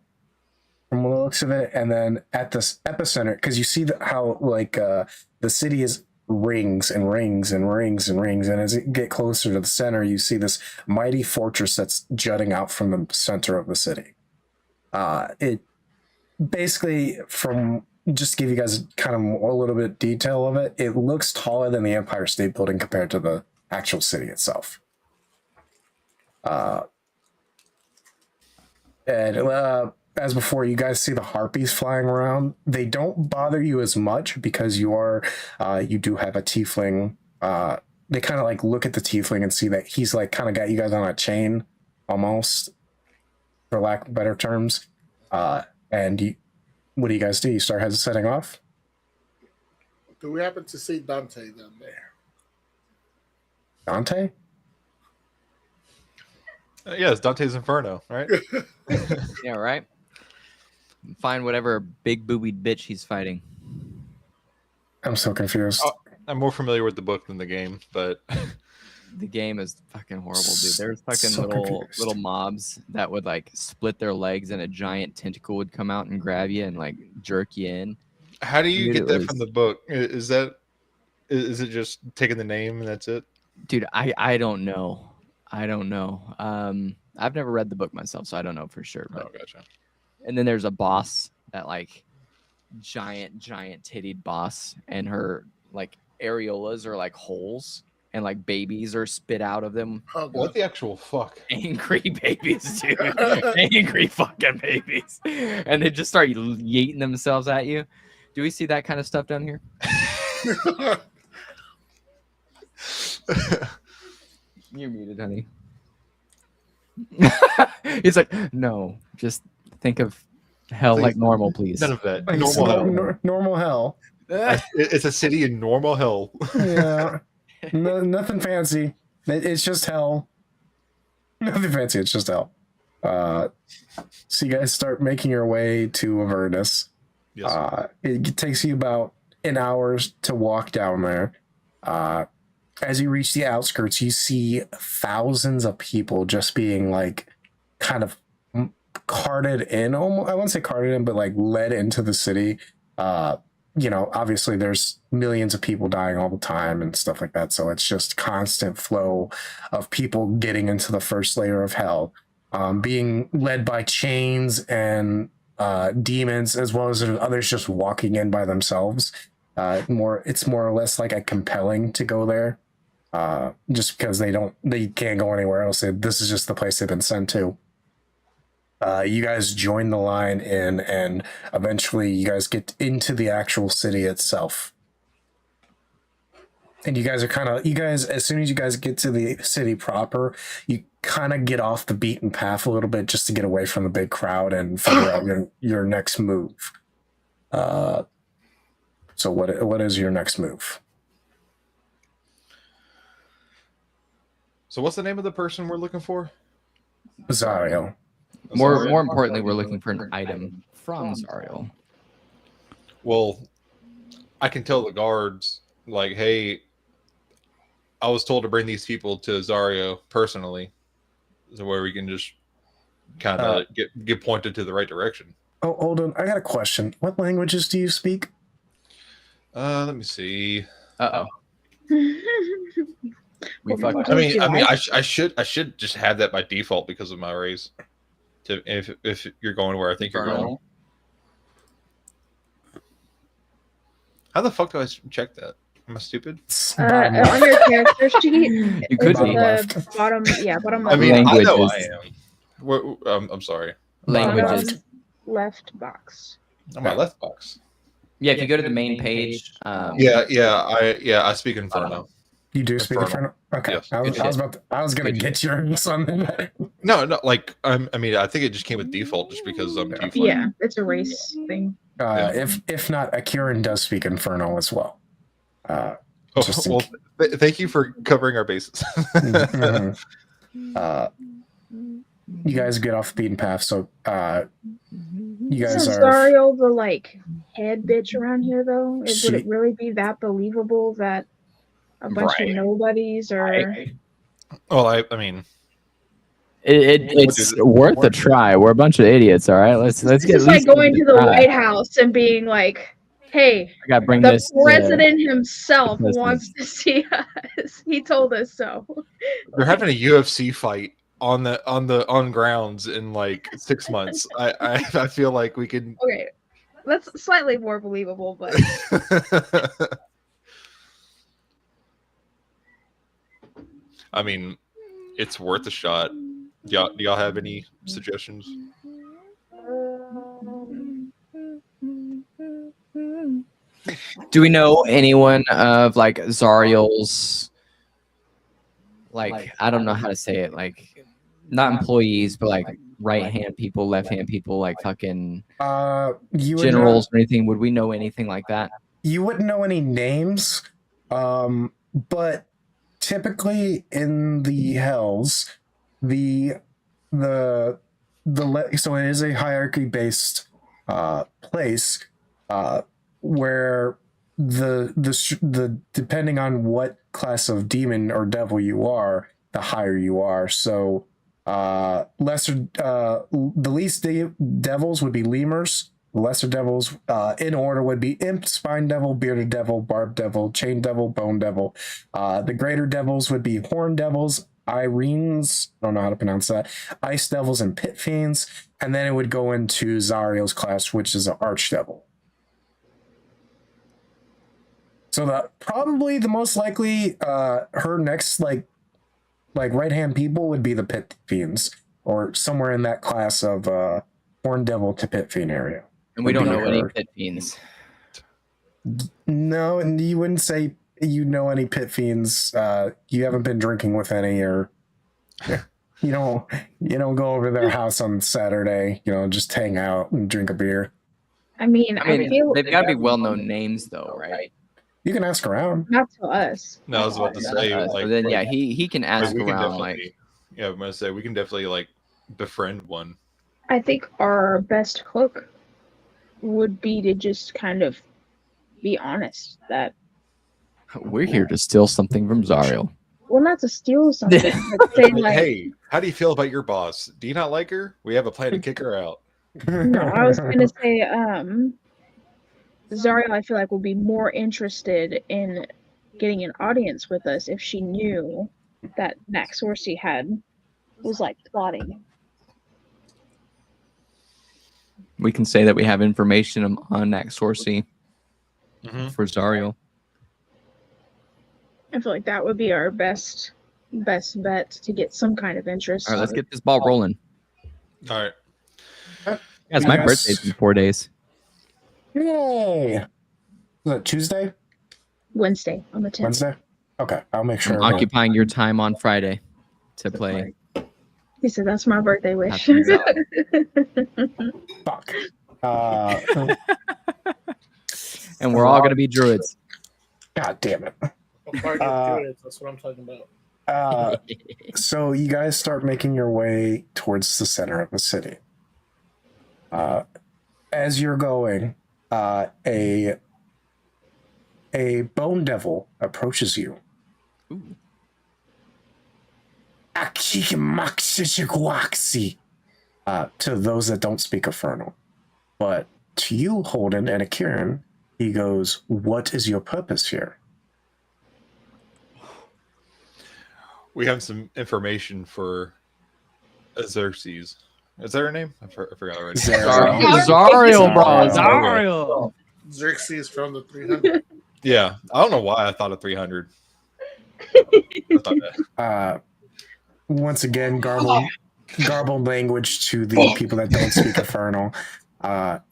the looks of it, and then at this epicenter, because you see how like the city is rings and rings and rings and rings, and as you get closer to the center, you see this mighty fortress that's jutting out from the center of the city. It basically, from just to give you guys kind of a little bit detail of it, it looks taller than the Empire State Building compared to the actual city itself. And as before, you guys see the harpies flying around. They don't bother you as much because you do have a tiefling. They kind of like look at the tiefling and see that he's like kind of got you guys on a chain, almost, for lack of better terms. What do you guys do? You start setting off? Do we happen to see Dante down there? Dante? Yeah, it's Dante's Inferno, right? Yeah, right. Find whatever big boobied bitch he's fighting. I'm so confused. Oh. I'm more familiar with the book than the game, but The game is fucking horrible, dude. There's fucking So little confused. mobs that would like split their legs and a giant tentacle would come out and grab you and like jerk you in. how do you Dude, get it that was- from the book? Is it just taking the name and that's it? Dude, I don't know. I don't know. I've never read the book myself, so I don't know for sure. But Oh, gotcha. and then there's a boss that like giant tittied boss, and her like areolas are like holes, and like babies are spit out of them. Oh, What God. the actual fuck? Angry babies, dude. Angry fucking babies. And they just start yeeting themselves at you. Do we see that kind of stuff down here? You're muted, honey. He's like, no, just think of hell Please. like normal, please. None of that. It's Normal hell. normal hell. It's a city in normal hell. Yeah. Nothing fancy. It's just hell. Nothing fancy. It's just hell. So you guys start making your way to Avernus. Yes. It takes you about an hour to walk down there. As you reach the outskirts, you see thousands of people just being like kind of carted in. Almost, I wouldn't say carted in, but like led into the city. Obviously there's millions of people dying all the time and stuff like that. So it's just constant flow of people getting into the first layer of hell, being led by chains and demons, as well as others just walking in by themselves. It's more or less like a compelling to go there, just because they can't go anywhere else. This is just the place they've been sent to. You guys join the line in, and eventually you guys get into the actual city itself. And you guys, as soon as you guys get to the city proper, you kind of get off the beaten path a little bit just to get away from the big crowd and figure out your next move. So what is your next move? So what's the name of the person we're looking for? Zario. More importantly, we're looking for an item from Zariel. Well, I can tell the guards, like, hey, I was told to bring these people to Zario personally, so where we can just kind of get pointed to the right direction. Oh, hold on. I got a question. What languages do you speak? Let me see. Uh-oh. We fucked I mean, I should just have that by default because of my race. If you're going where I think you're going. How the fuck do I check that? Am I stupid? On your character sheet, You could it's be. the bottom left. I mean, I know I Languages. am. I'm sorry. Languages. Bottom left box. On my left box. Yeah, if you go to the main page. I speak Inferno. You do speak Inferno? Okay. Yes. I was gonna get your something. No, like I mean, I think it just came with default just because I'm tiefling. Yeah, it's a race thing. If not, Akiran does speak Inferno as well. Thank you for covering our bases. You guys get off the beaten path, so you guys Isn't are. Zario the head bitch around here though? Would it really be that believable that a bunch of nobodies are? Well, I mean, it's worth a try. We're a bunch of idiots, all right. Let's It's get. just like going to the White House and being like, "Hey, I gotta bring the this. president himself president. wants to see us. He told us so." they're having a UFC fight on grounds in like 6 months. I feel like we could. Okay, that's slightly more believable, but I mean, it's worth a shot. Do y'all have any suggestions? Do we know anyone of Zariel's? I don't know how to say it. Not employees, but right hand people, left hand people, fucking generals or anything. Would we know anything like that? You wouldn't know any names, but typically in the Hells, so it is a hierarchy based place where the depending on what class of demon or devil you are, the higher you are. So the least devils would be lemurs. The lesser devils in order would be imp, spine devil, bearded devil, barbed devil, chain devil, bone devil. The greater devils would be horn devils, Irenes, I don't know how to pronounce that, ice devils, and pit fiends. And then it would go into Zariel's class, which is an archdevil. So probably the most likely her next like right hand people would be the pit fiends or somewhere in that class of horn devil to pit fiend area. And we don't know any her. pit fiends. No, and you wouldn't say you know any pit fiends. You haven't been drinking with any, or you don't go over their house on Saturday. Just hang out and drink a beer. I mean, I feel they've got to be well-known names, though, right? You can ask around. not to us. No, I was about to say, So then, yeah, he can ask we can around, like, definitely. Yeah, I'm gonna say we can definitely like befriend one. I think our best hook would be to just kind of be honest that we're here to steal something from Zariel. well, not to steal something, but say like, Hey, how do you feel about your boss? Do you not like her? We have a plan to kick her out. no, I was gonna say, Zariel, I feel like would be more interested in getting an audience with us if she knew that Max Horsey was like plotting. We can say that we have information on Max Horsey Mhm. for Zariel. I feel like that would be our best bet to get some kind of interest. All right, let's get this ball rolling. All right. Guys, my Yes. birthday's in 4 days. Yay! Is that Tuesday? Wednesday on the 10th. Wednesday? Okay, I'll make sure. I'm occupying your time on Friday to play. He said that's my birthday wish. Fuck. And we're all going to be druids. God damn it. What part of it? That's what I'm talking about. So you guys start making your way towards the center of the city. As you're going, a bone devil approaches you. Ooh. To those that don't speak Infernal. But to you, Holden and Akiran, he goes, "What is your purpose here?" We have some information for Xerxes. Is that her name? I forgot already. Zariel, bro. Zariel. Xerxes from the 300. Yeah, I don't know why I thought of 300. I thought that. Once again, garbled language to the people that don't speak Infernal.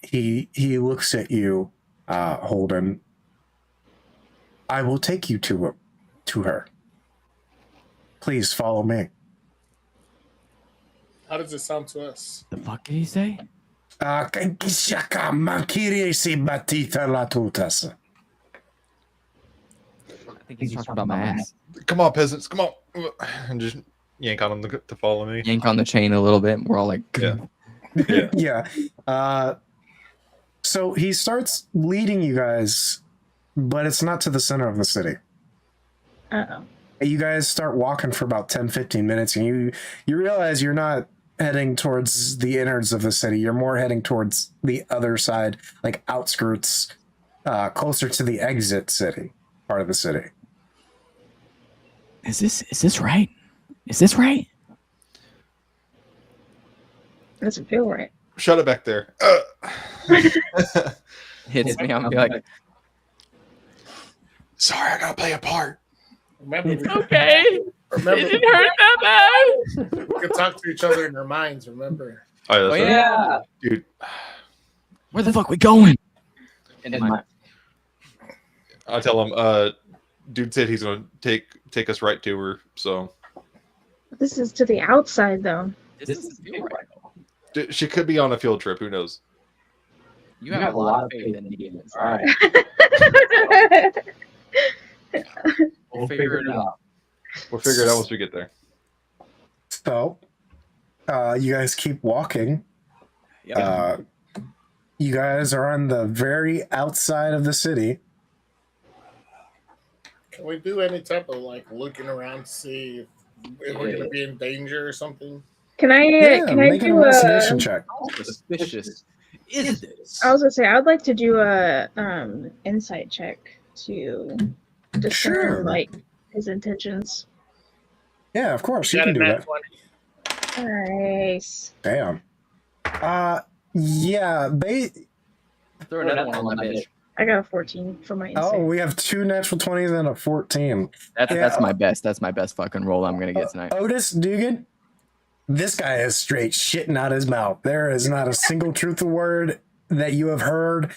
He looks at you, Holden. "I will take you to her. Please follow me." How does it sound to us? The fuck did he say? I think he's talking about my ass. Come on, peasants, come on. And just yank on them to follow me. Yank on the chain a little bit. We're all like, Yeah. Yeah. So he starts leading you guys, but it's not to the center of the city. Uh-oh. You guys start walking for about 10-15 minutes, and you realize you're not heading towards the innards of the city. You're more heading towards the other side, like outskirts, closer to the exit city part of the city. Is this right? Is this right? Doesn't feel right. Shut it back there. Hits me. I'm like, Sorry, I gotta play a part. Remember, okay. remember, It didn't hurt that bad. we can talk to each other in our minds. Remember, Oh, that's Oh, right. yeah. Dude. Where the fuck we going? I'll tell him. Dude said he's gonna take us right to her. So This is to the outside, though. This doesn't feel right. she could be on a field trip. Who knows? You have a lot of faith in demons. All right. We'll figure it out. We'll figure it out once we get there. So, you guys keep walking. Yeah. You guys are on the very outside of the city. can we do any type of like looking around to see if we're gonna be in danger or something? Can I make an do investigation a? check. How suspicious is this? I was gonna say I'd like to do a insight check to discern Sure. like his intentions. Yeah, of course, you Got can a do nat that. 20. Nice. Damn. Yeah, they Throw another one on that bitch. I got a 14 for my instinct. Oh, we have 2 natural 20s and a 14. That's my best. That's my best fucking roll I'm gonna get tonight. Otis Dugan, this guy is straight shitting out his mouth. There is not a single truthful word that you have heard.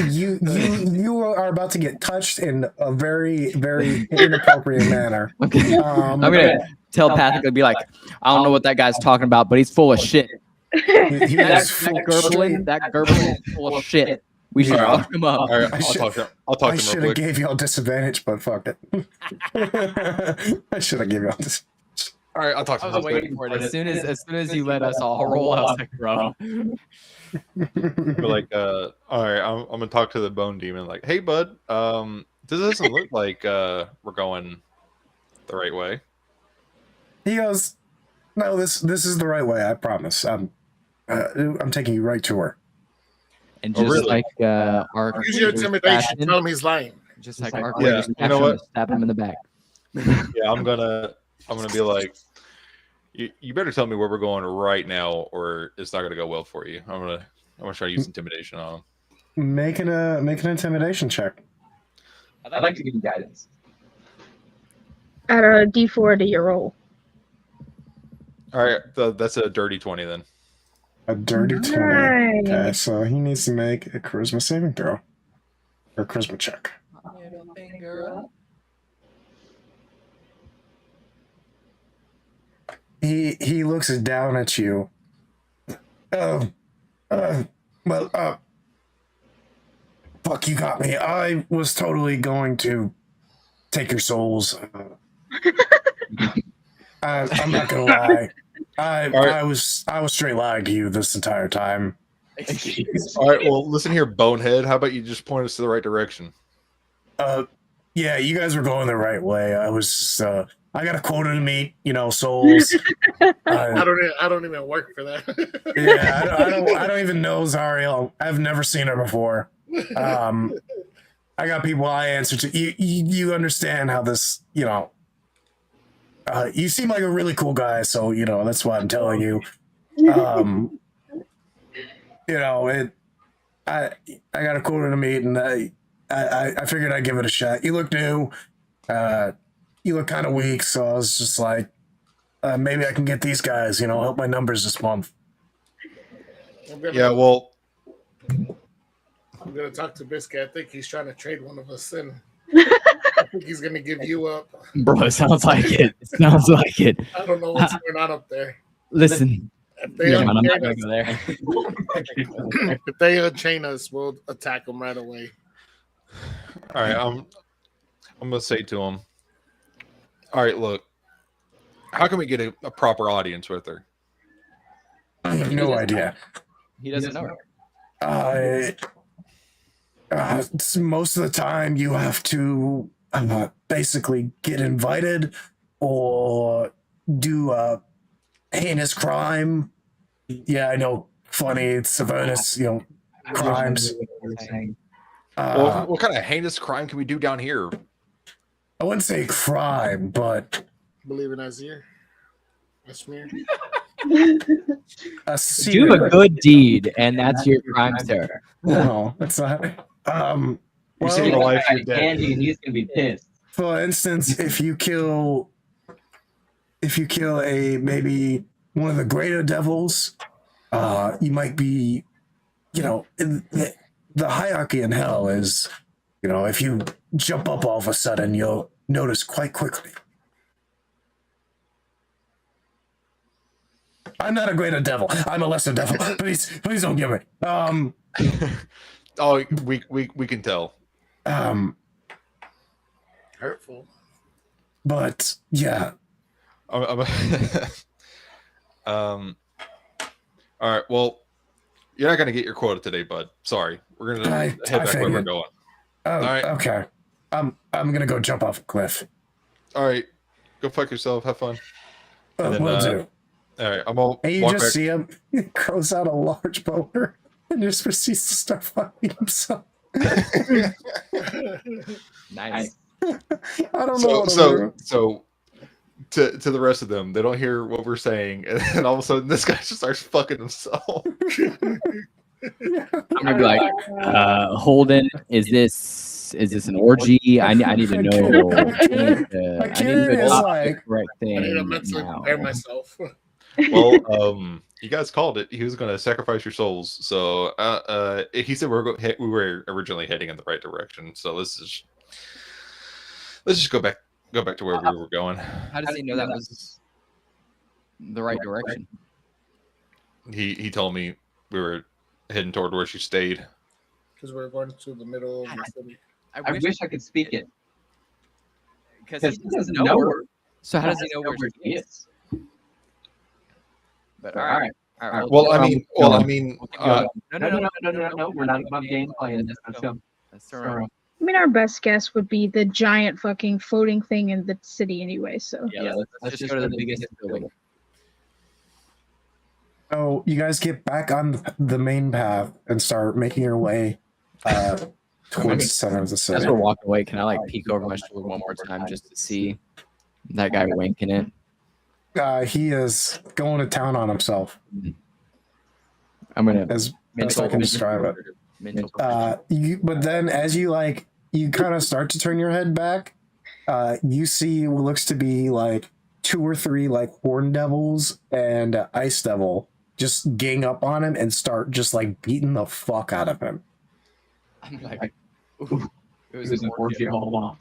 You are about to get touched in a very, very inappropriate manner. Okay. I'm gonna telepathically be like, I don't know what that guy's talking about, but he's full of shit. That Gerblin is full of shit. We should fuck him up. All right, I'll talk to him. I real should have quick. gave y'all disadvantage, but fuck it. I should have gave y'all this. All right, I'll talk to I him. was waiting for it. As soon as you let us all roll, I was like, bro. We're like, all right, I'm gonna talk to the bone demon. Like, hey, bud, this doesn't look like we're going the right way. He goes, no, this is the right way. I promise. I'm taking you right to her. And Oh, just really? like our Use your intimidation. Tell him he's lying. just like our Yeah, you know what? stab him in the back. Yeah, I'm gonna be like, you better tell me where we're going right now, or it's not gonna go well for you. I'm gonna try to use intimidation on him. Make an intimidation check. I'd like to give you guidance. Add a D4 to your roll. All right, that's a dirty 20 then. A dirty 20. Nice. Okay, so he needs to make a charisma saving throw. Or charisma check. He looks down at you. Fuck, you got me. I was totally going to take your souls. I'm not gonna lie. I was straight lying to you this entire time. All right, well, listen here, bonehead. How about you just point us to the right direction? Yeah, you guys were going the right way. I was just, I got a quota to meet, souls. I don't even work for that. Yeah, I don't even know Zariel. I've never seen her before. I got people I answer to. You understand how this, you seem like a really cool guy, so that's why I'm telling you. I got a quota to meet, and I figured I'd give it a shot. You look new. You look kind of weak, so I was just like, maybe I can get these guys, help my numbers this month. Yeah, well, I'm gonna talk to Biscuit. I think he's trying to trade one of us, and I think he's gonna give you up. Bro, it sounds like it. It sounds like it. I don't know what's going on up there. Listen. If they Yeah, man, I'm not unchain gonna us, go there. if they unchain us, we'll attack them right away. all right, I'm gonna say to him, all right, look, how can we get a proper audience with her? I have no idea. He doesn't know her. Most of the time, you have to basically get invited or do a heinous crime. Yeah, I know. Funny, it's Savernus, crimes. Well, what kind of heinous crime can we do down here? I wouldn't say crime, but Believe in Azir. Asmir. a Do secret. a good deed, and that's your crime, sir. No, that's not. You save a life, you're dead. Andy, and he's gonna be pissed. For instance, if you kill maybe one of the greater devils, you might be, the hierarchy in hell is, if you jump up all of a sudden, you'll notice quite quickly. I'm not a greater devil. I'm a lesser devil. Please don't give me. Oh, we can tell. Hurtful. But yeah, All right. Well, you're not gonna get your quota today, bud. Sorry. We're gonna head back where we're going. all right. Okay. I'm gonna go jump off a cliff. All right. Go fuck yourself. Have fun. And then, Will do. All right. I'm all. And you walk just back. see him, he grows out a large boner and just proceeds to start fucking himself. Nice. I don't know what to do. So to the rest of them, they don't hear what we're saying, and then all of a sudden this guy just starts fucking himself. I'm gonna be like, Holden, is this an orgy? I need to know. I need to is adopt like- the correct I need to thing mentally now. prepare myself. Well, you guys called it. He was going to sacrifice your souls. So, he said we were originally heading in the right direction. So let's just go back to where we were going. How does he know that was the right direction? He told me we were heading toward where she stayed. Because we're going to the middle of the city. I wish I could speak it. because he doesn't know her. So how does he know where she is? But all right. Well, I mean, No, No. We're not above game playing. Let's go. That's all right. I mean, our best guess would be the giant fucking floating thing in the city anyway. So Yeah, let's just go to the biggest building. So you guys get back on the main path and start making your way towards the center of the As city. we're walking away, can I like peek over my shoulder one more time just to see that guy winking it? He is going to town on himself, I'm gonna as best I can describe it. mental But then as you kind of start to turn your head back, you see what looks to be like 2 or 3 like horn devils and ice devil just gang up on him and start just like beating the fuck out of him. I'm like, ooh, it was an orgy all along.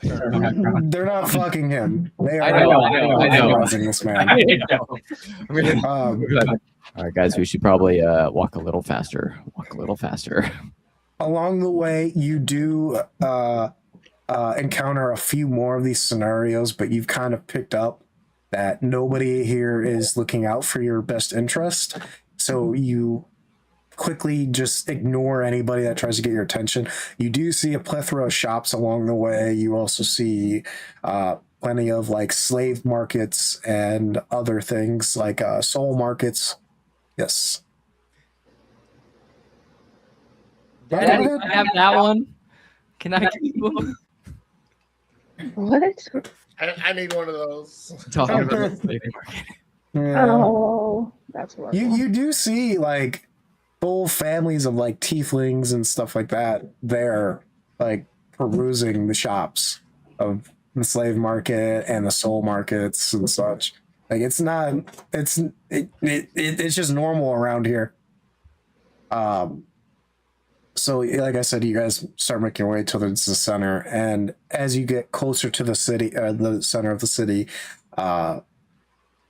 They're not fucking him. They are I know. terrorizing this man. All right, guys, we should probably walk a little faster. Along the way, you do encounter a few more of these scenarios, but you've kind of picked up that nobody here is looking out for your best interest. So you quickly just ignore anybody that tries to get your attention. You do see a plethora of shops along the way. You also see plenty of like slave markets and other things like soul markets. Yes. Daddy, can I have that one? Can I keep one? what? I need one of those. Talking about the slave market. Yeah. Oh, that's what. You do see like full families of like tieflings and stuff like that there, like perusing the shops of the slave market and the soul markets and such. Like it's just normal around here. So like I said, you guys start making your way towards the center, and as you get closer to the city, the center of the city,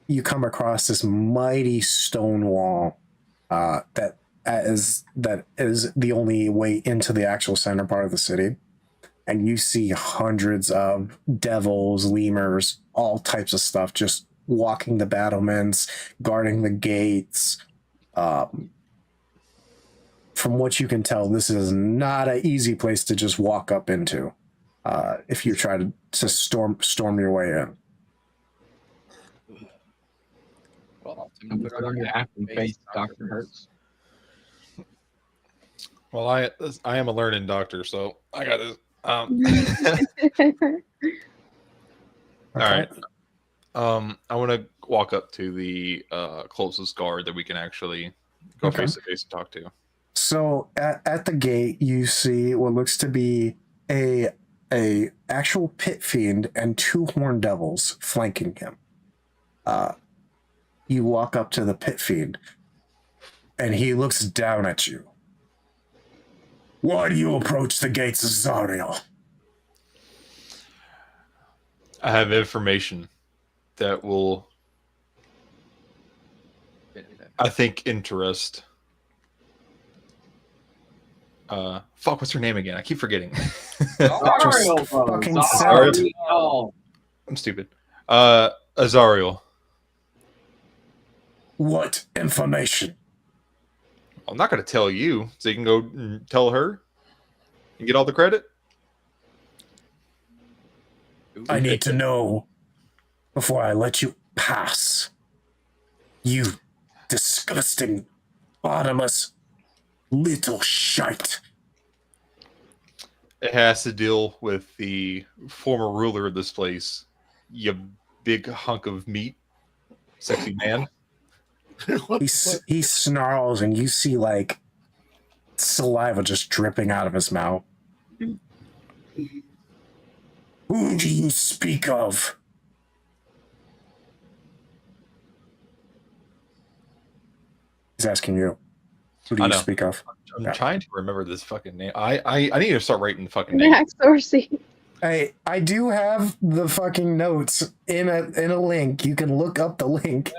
you come across this mighty stone wall that is the only way into the actual center part of the city. And you see hundreds of devils, lemurs, all types of stuff just walking the battlements, guarding the gates. From what you can tell, this is not an easy place to just walk up into if you try to storm your way in. Well, I'm gonna put on your acting face, Dr. Hertz. well, I am a learning doctor, so I got this. All right. I want to walk up to the closest guard that we can actually go Okay. face to face and talk to. So at the gate, you see what looks to be a actual pit fiend and 2 horned devils flanking him. You walk up to the pit fiend, and he looks down at you. Why do you approach the gates of Zariel? I have information that will, I think, interest. Fuck, what's her name again? I keep forgetting. Just fucking Sorry. say it. I'm stupid. Azariel. What information? I'm not going to tell you, so you can go and tell her and get all the credit. I need to know before I let you pass. You disgusting, bottomless little shite. It has to deal with the former ruler of this place. You big hunk of meat, sexy man. He snarls, and you see like saliva just dripping out of his mouth. Mm. Who do you speak of? He's asking you. Who do I you know. speak of? I'm Yeah. trying to remember this fucking name. I need to start writing the fucking name. Max Dorsey. Hey, I do have the fucking notes in a link. You can look up the link.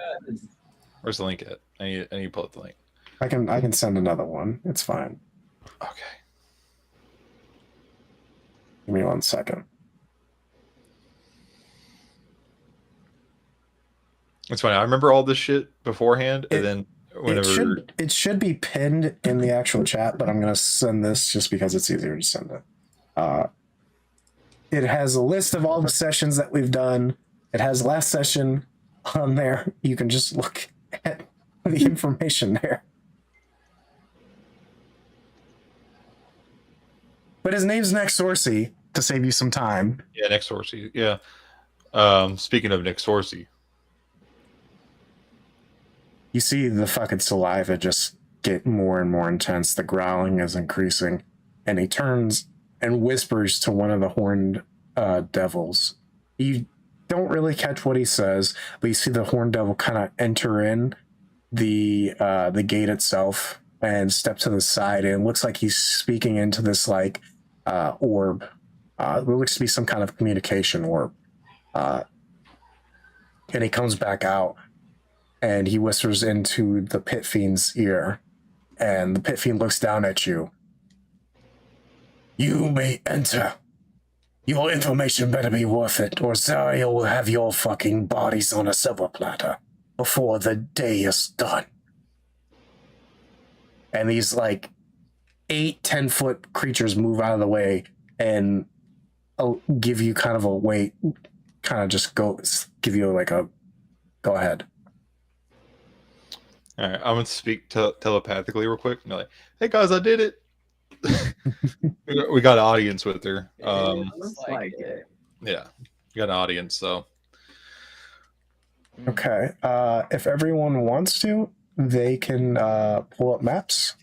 Where's the link at? I need to pull up the link. I can send another one. It's fine. Okay. Give me 1 second. It's funny. I remember all this shit beforehand, and then whenever It should be pinned in the actual chat, but I'm gonna send this just because it's easier to send it. It has a list of all the sessions that we've done. It has last session on there. You can just look at the information there. But his name's Nick Sorsey, to save you some time. yeah, Nick Sorsey. Yeah. Speaking of Nick Sorsey, You see the fucking saliva just get more and more intense. The growling is increasing. And he turns and whispers to one of the horned devils. You don't really catch what he says, but you see the horned devil kind of enter in the gate itself and step to the side. And it looks like he's speaking into this like orb. It looks to be some kind of communication orb. And he comes back out. And he whispers into the pit fiend's ear, and the pit fiend looks down at you. You may enter. Your information better be worth it, or Zaria will have your fucking bodies on a silver platter before the day is done. And these like 8-10 foot creatures move out of the way and give you kind of a wait, kind of just give you like a go ahead. all right, I'm gonna speak telepathically real quick. And be like, hey guys, I did it. we got an audience with her. Yeah, we got an audience. So Okay. If everyone wants to, they can pull up maps.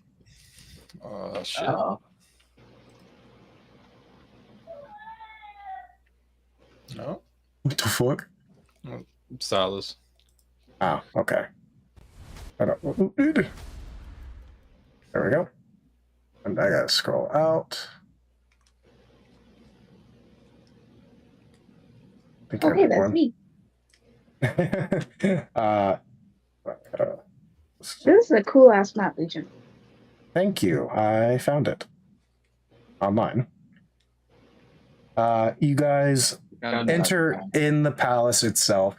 shit. No, What the fuck? Silas. Oh, okay. There we go. And I gotta scroll out. I think Okay, that's everyone- me. uh, This is a cool ass map, Legion. Thank you. I found it online. You guys enter in the palace itself.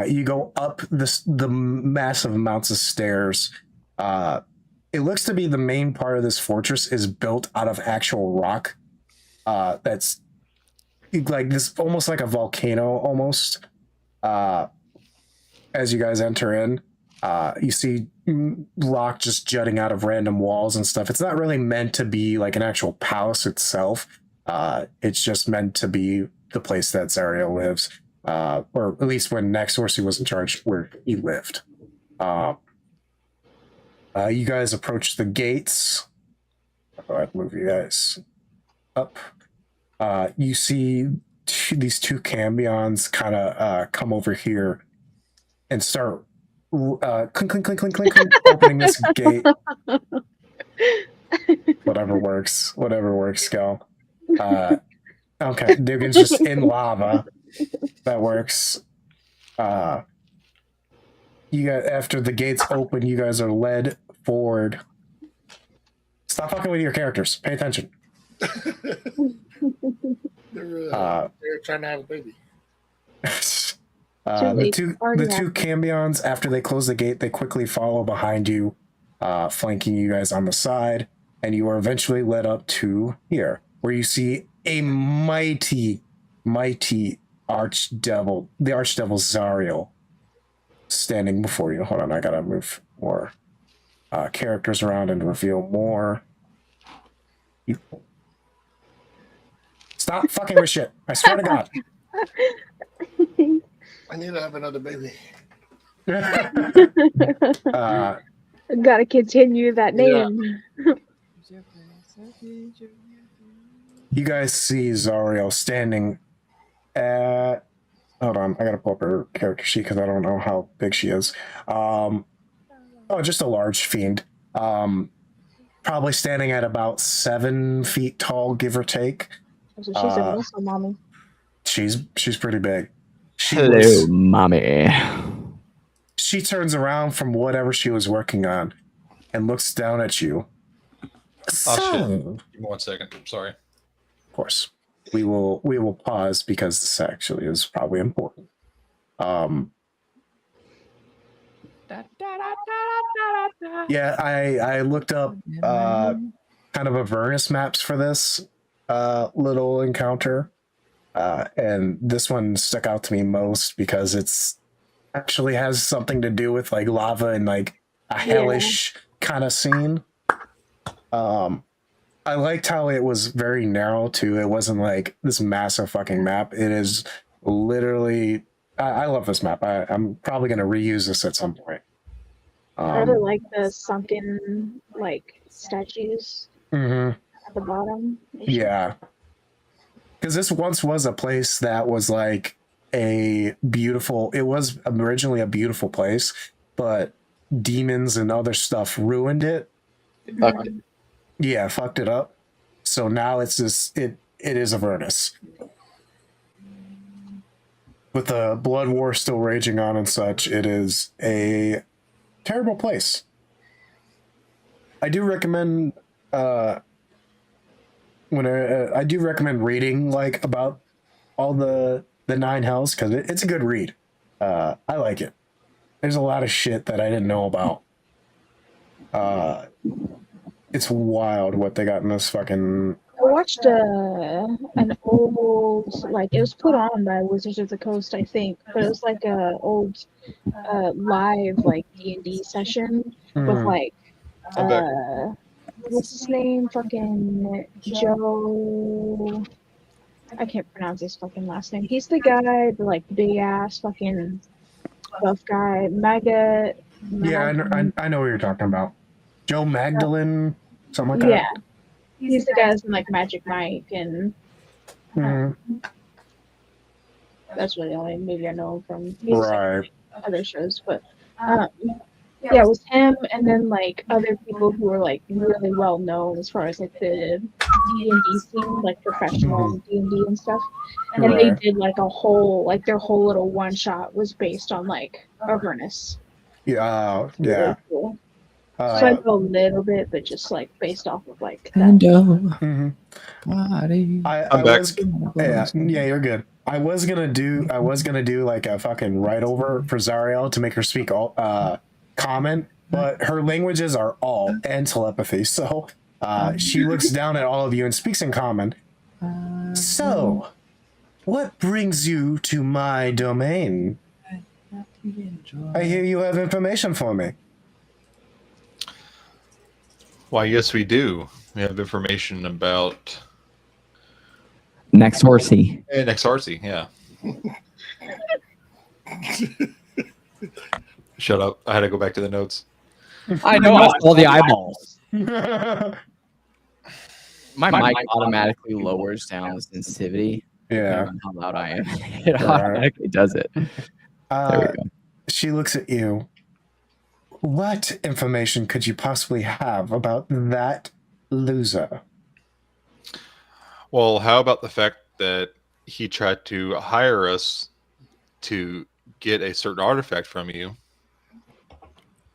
You go up the massive amounts of stairs. It looks to be the main part of this fortress is built out of actual rock. That's like this, almost like a volcano, almost. As you guys enter in, you see rock just jutting out of random walls and stuff. It's not really meant to be like an actual palace itself. It's just meant to be the place that Zario lives, or at least when Next Dorsey was in charge, where he lived. You guys approach the gates. I'd move you guys up. You see these two cambions kind of come over here and start clink, clink, clink, clink, clink, clink, opening this gate. Whatever works, Scal. Okay, Dugan's just in lava. That works. You guys, after the gates open, you guys are led forward. Stop fucking with your characters. Pay attention. They're trying to have a baby. The two cambions, after they close the gate, they quickly follow behind you, flanking you guys on the side, and you are eventually led up to here, where you see a mighty archdevil, the archdevil Zariel, standing before you. Hold on, I gotta move more characters around and reveal more. Stop fucking with shit. I swear to God. I need to have another baby. Gotta continue that name. Yeah. You guys see Zariel standing at. Hold on, I gotta pull up her character sheet because I don't know how big she is. Just a large fiend. Probably standing at about 7 feet tall, give or take. So she's a muscle mommy. She's pretty big. Hello, mommy. She turns around from whatever she was working on and looks down at you. Oh shit! Give me 1 second. Sorry. Of course, we will pause because this actually is probably important. Yeah, I looked up kind of Avernus maps for this little encounter, and this one stuck out to me most because it's actually has something to do with like lava and like a hellish kind of scene. I liked how it was very narrow too. It wasn't like this massive fucking map. It is literally. I love this map. I'm probably going to reuse this at some point. I really like the sunken like statues at the bottom. Yeah, because this once was a place that was like a beautiful. It was originally a beautiful place, but demons and other stuff ruined it. Fucked it. Yeah, fucked it up. So now it's just it is Avernus. With the blood war still raging on and such, it is a terrible place. I do recommend I do recommend reading like about all the 9 hells because it's a good read. I like it. There's a lot of shit that I didn't know about. It's wild what they got in this fucking. I watched an old, like, it was put on by Wizards of the Coast, I think, but it was like a old live, like, D&D session with, like, what's his name? Fucking Joe. I can't pronounce his fucking last name. He's the guy, the, like, big-ass fucking buff guy. Maggot. Yeah, I know what you're talking about. Joe Magdalene, something like that. Yeah. He's the guy that's in like Magic Mike and that's really the only movie I know him from. He's like, other shows, but yeah, it was him and then like other people who were like really well known as far as like the D&D scene, like professional D&D and stuff. And they did like a whole like their whole little one shot was based on like Avernus. Yeah, Really cool. So I know a little bit, but just like based off of like that. Yeah, you're good. I was gonna do like a fucking write over for Zariel to make her speak all common, but her languages are all and telepathy. So she looks down at all of you and speaks in common. So, what brings you to my domain? I hear you have information for me. Why, yes, we do. We have information about Next horsey. Next Horsey, yeah. Shut up. I had to go back to the notes. I know, I saw the eyeballs. My mic automatically lowers down the sensitivity. Yeah. How loud I am. It automatically does it. There we go. She looks at you. What information could you possibly have about that loser? Well, how about the fact that he tried to hire us to get a certain artifact from you,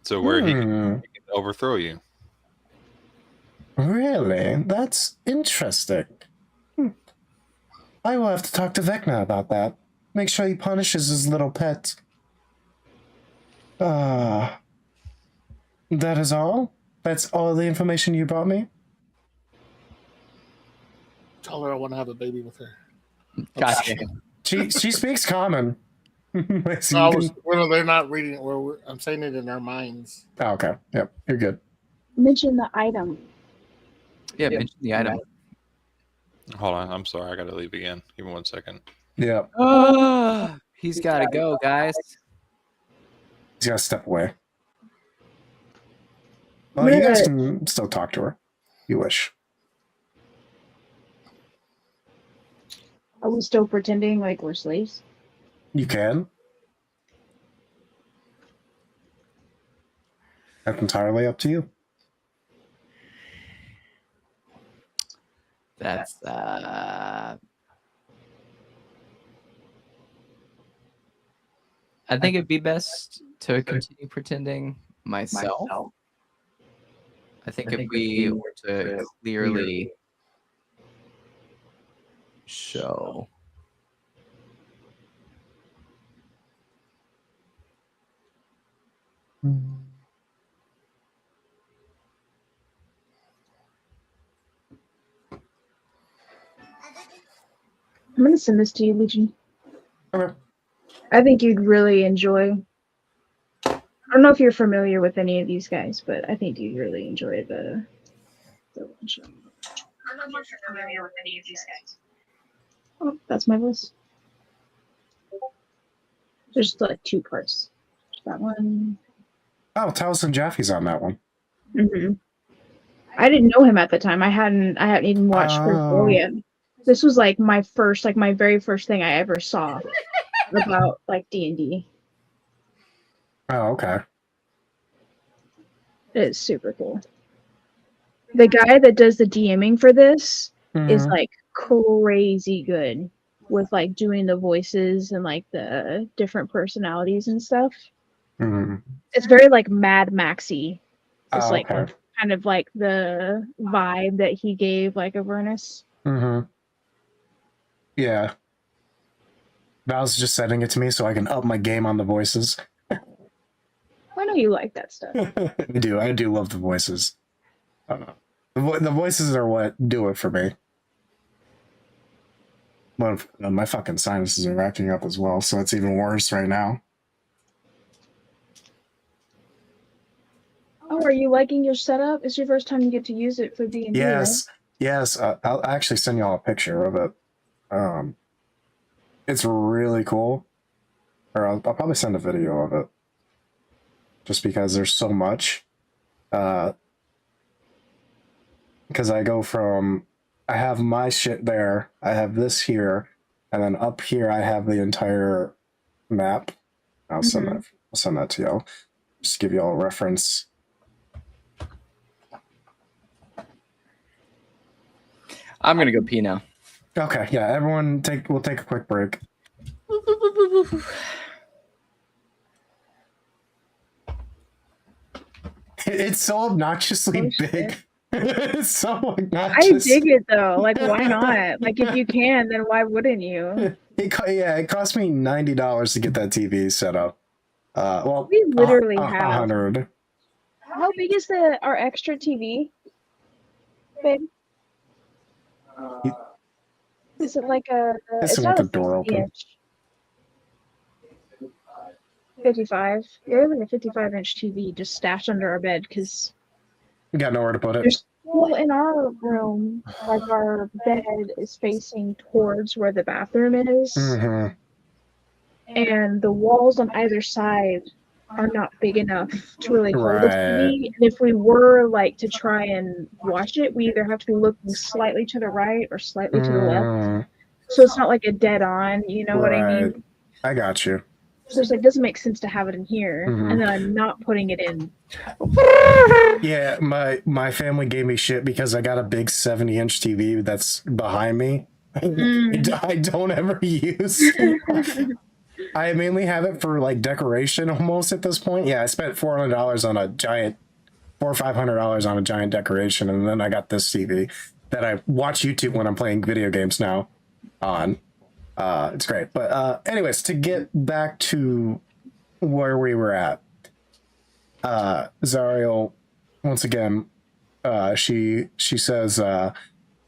so where he can overthrow you? Really? That's interesting. I will have to talk to Vecna about that. Make sure he punishes his little pet. That is all? That's all the information you brought me? Tell her I want to have a baby with her. Gotcha. She speaks common. They're not reading it. I'm saying it in their minds. Oh, okay. Yep. You're good. Mention the item. Yeah, mention the item. Hold on. I'm sorry. I got to leave again. Give me 1 second. Yeah. He's got to go, guys. He's got to step away. Well, you guys can still talk to her. You wish. Are we still pretending like we're slaves? You can. That's entirely up to you. That's I think it'd be best to continue pretending myself. I think if we were to clearly show I'm gonna send this to you, Legion. Okay. I think you'd really enjoy. I don't know if you're familiar with any of these guys, but I think you'd really enjoy the one shot. I don't know if you're familiar with any of these guys. Oh, that's my voice. There's like 2 parts. That one. Oh, Taliesin Jaffe's on that one. Mm-hmm. I didn't know him at the time. I hadn't even watched Critical yet. This was like my very first thing I ever saw about like D&D. Oh, okay. It's super cool. The guy that does the DMing for this is like crazy good with like doing the voices and like the different personalities and stuff. It's very like Mad Maxy. It's like kind of like the vibe that he gave like Avernus. Yeah. Val's just sending it to me so I can up my game on the voices. I know you like that stuff. I do love the voices. The voices are what do it for me. Well, my fucking sinuses are acting up as well, so it's even worse right now. Oh, are you liking your setup? It's your first time you get to use it for D&D, Yes, right? yes. I'll actually send y'all a picture of it. It's really cool. Or I'll probably send a video of it. Just because there's so much. Because I go from... I have my shit there. I have this here. And then up here, I have the entire map. I'll send that to y'all. Just give y'all a reference. I'm gonna go pee now. Okay, yeah, everyone we'll take a quick break. It's so obnoxiously big. It's so obnoxious. I dig it though. Like, why not? Like, if you can, then why wouldn't you? It cost me $90 to get that TV set up. Well, We literally have 100. How big is our extra TV, babe? Is it like it's Listen not with a the door 50 open. inch. 55. Yeah, like a 55-inch TV just stashed under our bed because We got nowhere to put it. there's well in our room, like our bed is facing towards where the bathroom is, and the walls on either side are not big enough to really hold the TV. And if we were like to try and watch it, we either have to be looking slightly to the right or slightly to the left. So it's not like a dead on, you know what I mean? I got you. So it's like, it doesn't make sense to have it in here, and then I'm not putting it in. Yeah, my family gave me shit because I got a big 70-inch TV that's behind me. I don't ever use. I mainly have it for like decoration almost at this point. Yeah, I spent $400 on a giant, $400 or $500 on a giant decoration, and then I got this TV that I watch YouTube when I'm playing video games now on. It's great. But anyways, to get back to where we were at, Zariel, once again, she says,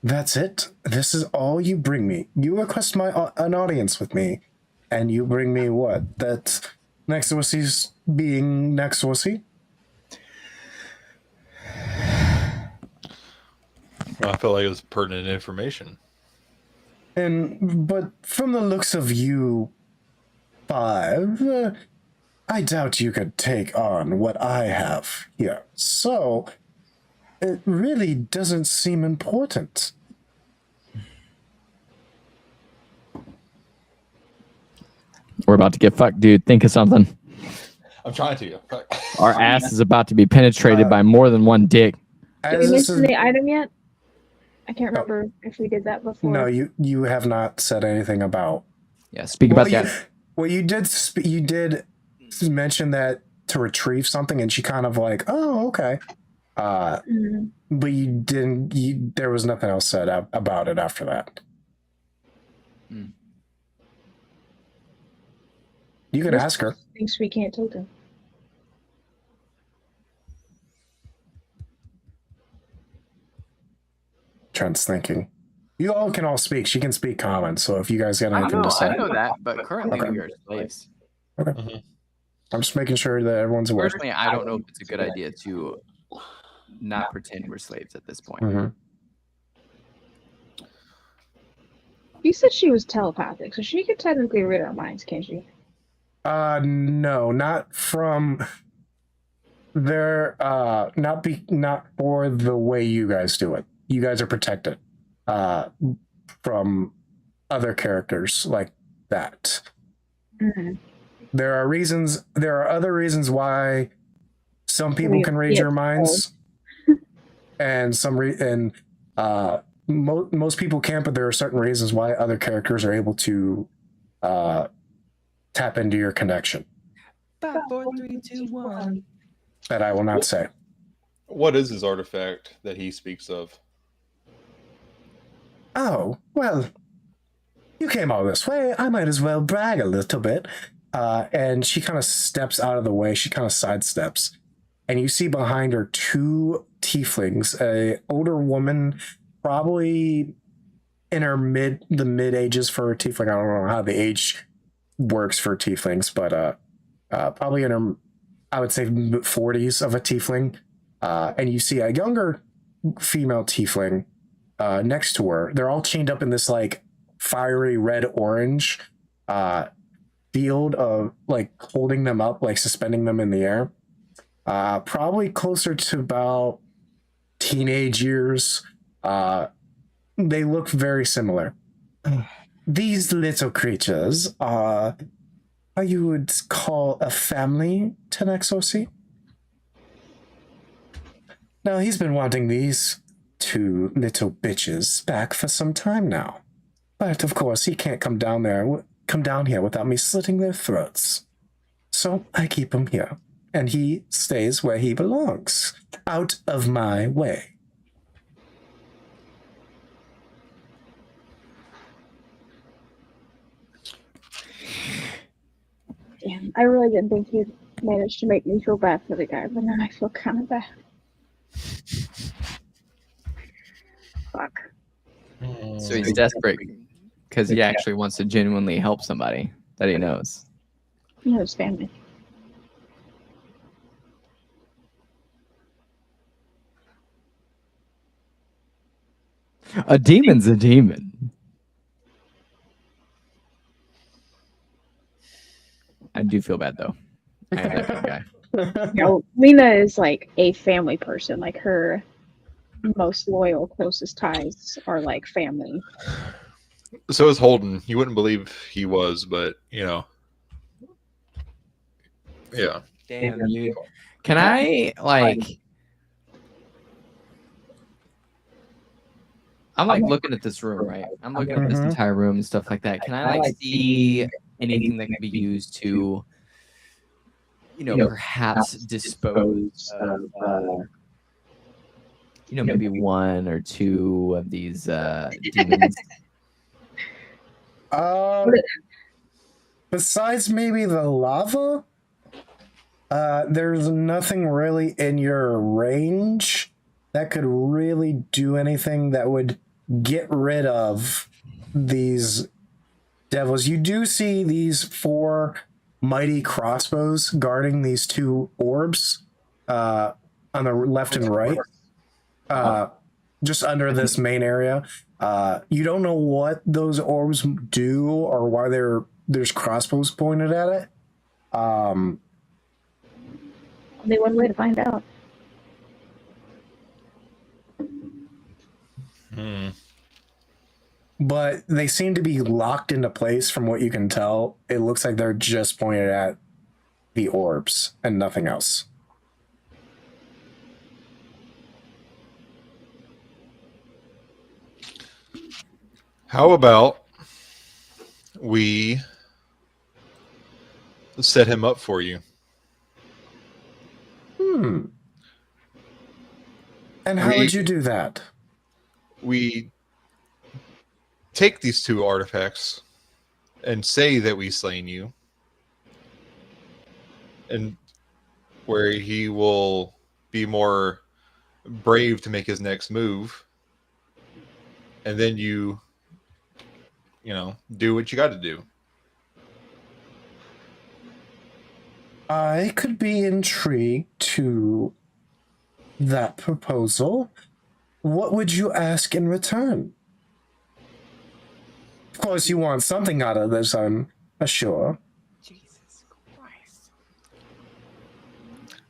that's it. This is all you bring me. You request an audience with me, and you bring me what? That next Wussy's being next Wussy? I felt like it was pertinent information. But from the looks of you 5, I doubt you could take on what I have here. So, it really doesn't seem important. We're about to get fucked, dude. Think of something. I'm trying to. Our ass is about to be penetrated by more than one dick. Did we mention the item yet? I can't remember if we did that before. No, you have not said anything about. Yeah, speak about that. Well, you did mention that to retrieve something, and she kind of like, oh, okay. But you didn't. There was nothing else said about it after that. You can ask her. Things we can't tell them. Trent's thinking. You all can speak. She can speak common. So if you guys got anything to say, I know that, but currently we are slaves. Okay. Mm-hmm. I'm just making sure that everyone's aware. Personally, I don't know if it's a good idea to not pretend we're slaves at this point. Mm-hmm. You said she was telepathic, so she could technically read our minds, can't she? No, not from their not for the way you guys do it. You guys are protected from other characters like that. Mm-hmm. There are other reasons why some people can read your minds, and most people can't. But there are certain reasons why other characters are able to tap into your connection. 5, 4, 3, 2, 1. That I will not say. What is his artifact that he speaks of? Oh, well, you came all this way. I might as well brag a little bit. And she kind of steps out of the way. She kind of sidesteps. And you see behind her 2 tieflings, a older woman, probably in her mid ages for a tiefling. I don't know how the age works for tieflings, but probably in her, I would say, 40s of a tiefling. And you see a younger female tiefling next to her. They're all chained up in this like fiery red-orange field of like holding them up, like suspending them in the air. Probably closer to about teenage years. They look very similar. These little creatures are you would call a family to Nexosi. Now, he's been wanting these 2 little bitches back for some time now. But, of course, he can't come down here without me slitting their throats. So I keep him here, and he stays where he belongs, out of my way. Damn, I really didn't think you'd manage to make me feel bad for the guy, but now I feel kind of bad. Fuck. So he's desperate because he actually wants to genuinely help somebody that he knows. He knows family. A demon's a demon. I do feel bad though. I am that kind of guy. No, Lena is like a family person. Like her most loyal, closest ties are like family. So is Holden. You wouldn't believe he was, but you know, yeah. Damn, dude. Can I like? I'm like looking at this room, right? I'm looking at this entire room and stuff like that. Can I like see anything that can be used to, perhaps dispose of, maybe 1 or 2 of these demons? Besides maybe the lava, there's nothing really in your range that could really do anything that would get rid of these devils. You do see these 4 mighty crossbows guarding these 2 orbs on the left and right, just under this main area. You don't know what those orbs do or why there's crossbows pointed at it. Only one way to find out. but they seem to be locked into place from what you can tell. It looks like they're just pointed at the orbs and nothing else. How about we set him up for you? And how would you do that? We take these two artifacts and say that we slain you, and where he will be more brave to make his next move, and then you do what you got to do. I could be intrigued to that proposal. What would you ask in return? Of course, you want something out of this, I'm sure. Jesus Christ.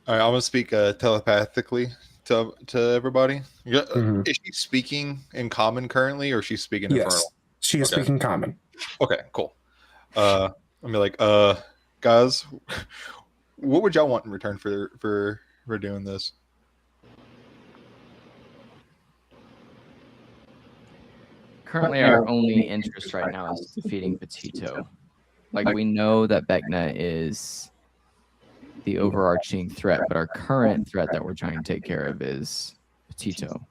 All right, I'm gonna speak telepathically to everybody. Mhm. Is she speaking in common currently, or is she speaking infernal? Yes, she is speaking common. Okay, cool. I'm be like, guys, what would y'all want in return for doing this? Currently, our only interest right now is defeating Petito. Like, we know that Vecna is the overarching threat, but our current threat that we're trying to take care of is Petito.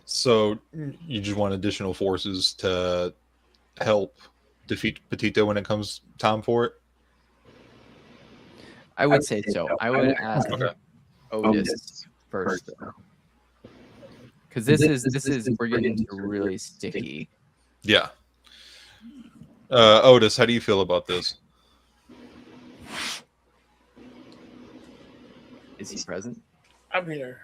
So you just want additional forces to help defeat Petito when it comes time for it? I would say so. I would ask Okay. Otis first, though. Because this is we're getting into really sticky. Yeah. Otis, how do you feel about this? Is he present? I'm here.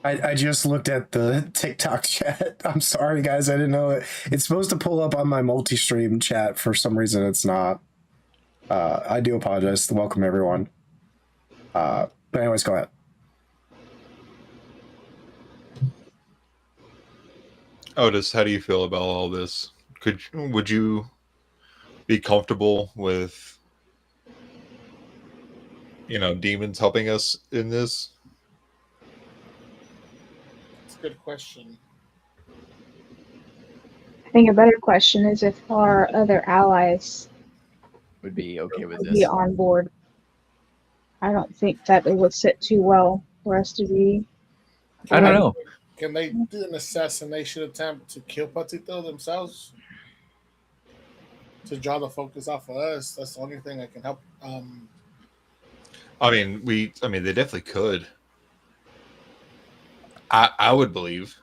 I just looked at the TikTok chat. I'm sorry, guys. I didn't know it. It's supposed to pull up on my multi-stream chat. For some reason, it's not. I do apologize. Welcome, everyone. But anyways, go ahead. Otis, how do you feel about all this? Would you be comfortable with demons helping us in this? It's a good question. I think a better question is if our other allies Would be okay with would this. be on board. I don't think that it would sit too well for us to be. I don't know. Can they do an assassination attempt to kill Patito themselves? To draw the focus off of us. That's the only thing that can help. I mean, they definitely could. I would believe,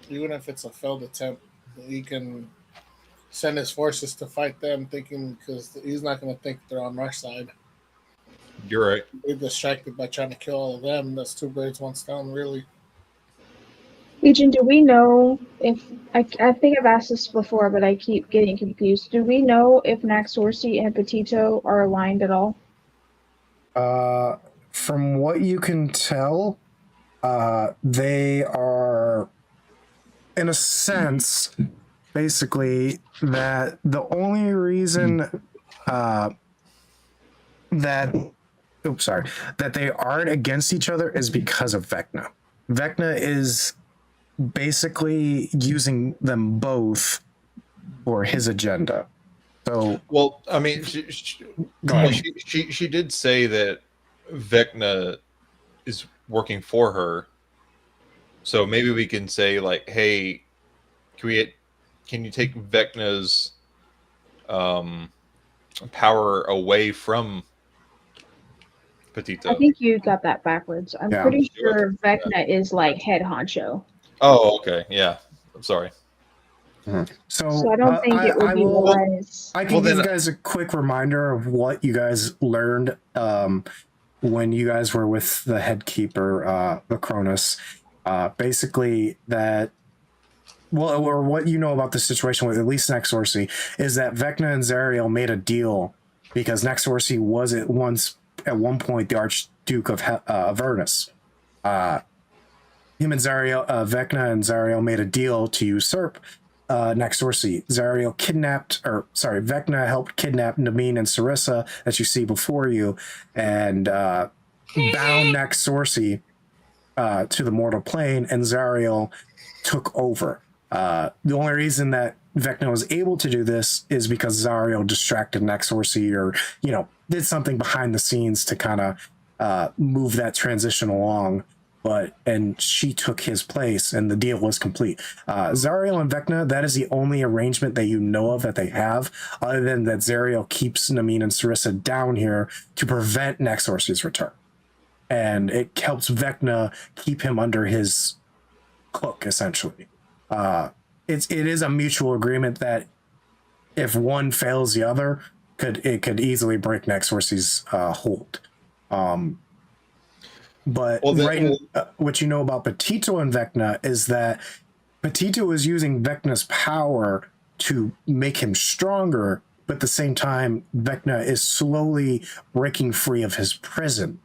Even if it's a failed attempt, he can send his forces to fight them, thinking because he's not going to think they're on our side. You're right. We're distracted by trying to kill all of them. That's two birds, one stone, really. Legion, do we know if I think I've asked this before, but I keep getting confused. Do we know if Naxorsi and Petito are aligned at all? From what you can tell, they are, in a sense, basically that the only reason that they aren't against each other is because of Vecna. Vecna is basically using them both for his agenda. So, well, I mean, she did say that Vecna is working for her. So maybe we can say like, hey, can you take Vecna's power away from Petito? I think you got that backwards. I'm pretty sure Vecna is like head honcho. Oh, okay. Yeah. I'm sorry. So I don't think it would be wise. I can give you guys a quick reminder of what you guys learned when you guys were with the head keeper, the Cronus. Basically, that, well, or what you know about the situation with at least Naxorsi is that Vecna and Zariel made a deal because Naxorsi was at one point the Archduke of Avernus. Him and Zariel, Vecna and Zariel made a deal to usurp Naxorsi. Zariel Vecna helped kidnap Namin and Sarissa that you see before you, and bound Naxorsi to the mortal plane, and Zariel took over. The only reason that Vecna was able to do this is because Zariel distracted Naxorsi, or did something behind the scenes to kind of move that transition along. And she took his place, and the deal was complete. Zariel and Vecna, that is the only arrangement that you know of that they have, other than that Zariel keeps Namin and Sarissa down here to prevent Naxorsi's return. And it helps Vecna keep him under his hook, essentially. It is a mutual agreement that if one fails the other, it could easily break Naxorsi's hold. But what you know about Petito and Vecna is that Petito is using Vecna's power to make him stronger, but at the same time, Vecna is slowly breaking free of his prison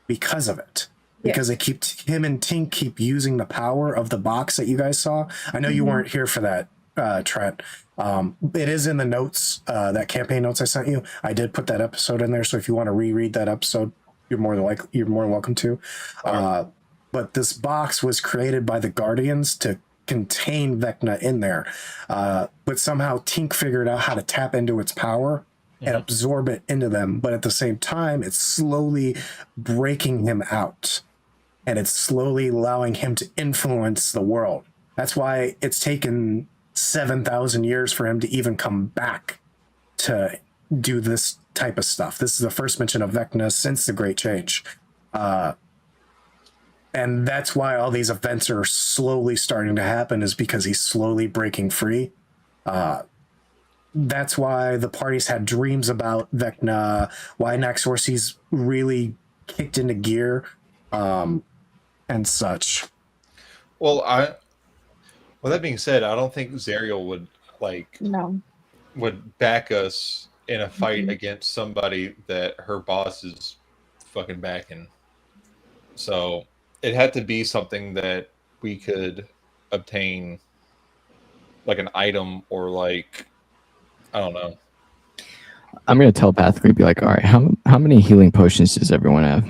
because of it. Because him and Tink keep using the power of the box that you guys saw. I know you weren't here for that, Trent. It is in the notes, that campaign notes I sent you. I did put that episode in there, so if you want to reread that episode, you're more welcome to. But this box was created by the Guardians to contain Vecna in there. But somehow Tink figured out how to tap into its power and absorb it into them. But at the same time, it's slowly breaking him out. And it's slowly allowing him to influence the world. That's why it's taken 7,000 years for him to even come back to do this type of stuff. This is the first mention of Vecna since the Great Change. And that's why all these events are slowly starting to happen, is because he's slowly breaking free. That's why the parties had dreams about Vecna, why Naxorsi's really kicked into gear, and such. Well, that being said, I don't think Zariel would back us in a fight against somebody that her boss is fucking backing. So it had to be something that we could obtain, like an item, or like, I don't know. I'm gonna telepathically be like, all right, how many healing potions does everyone have?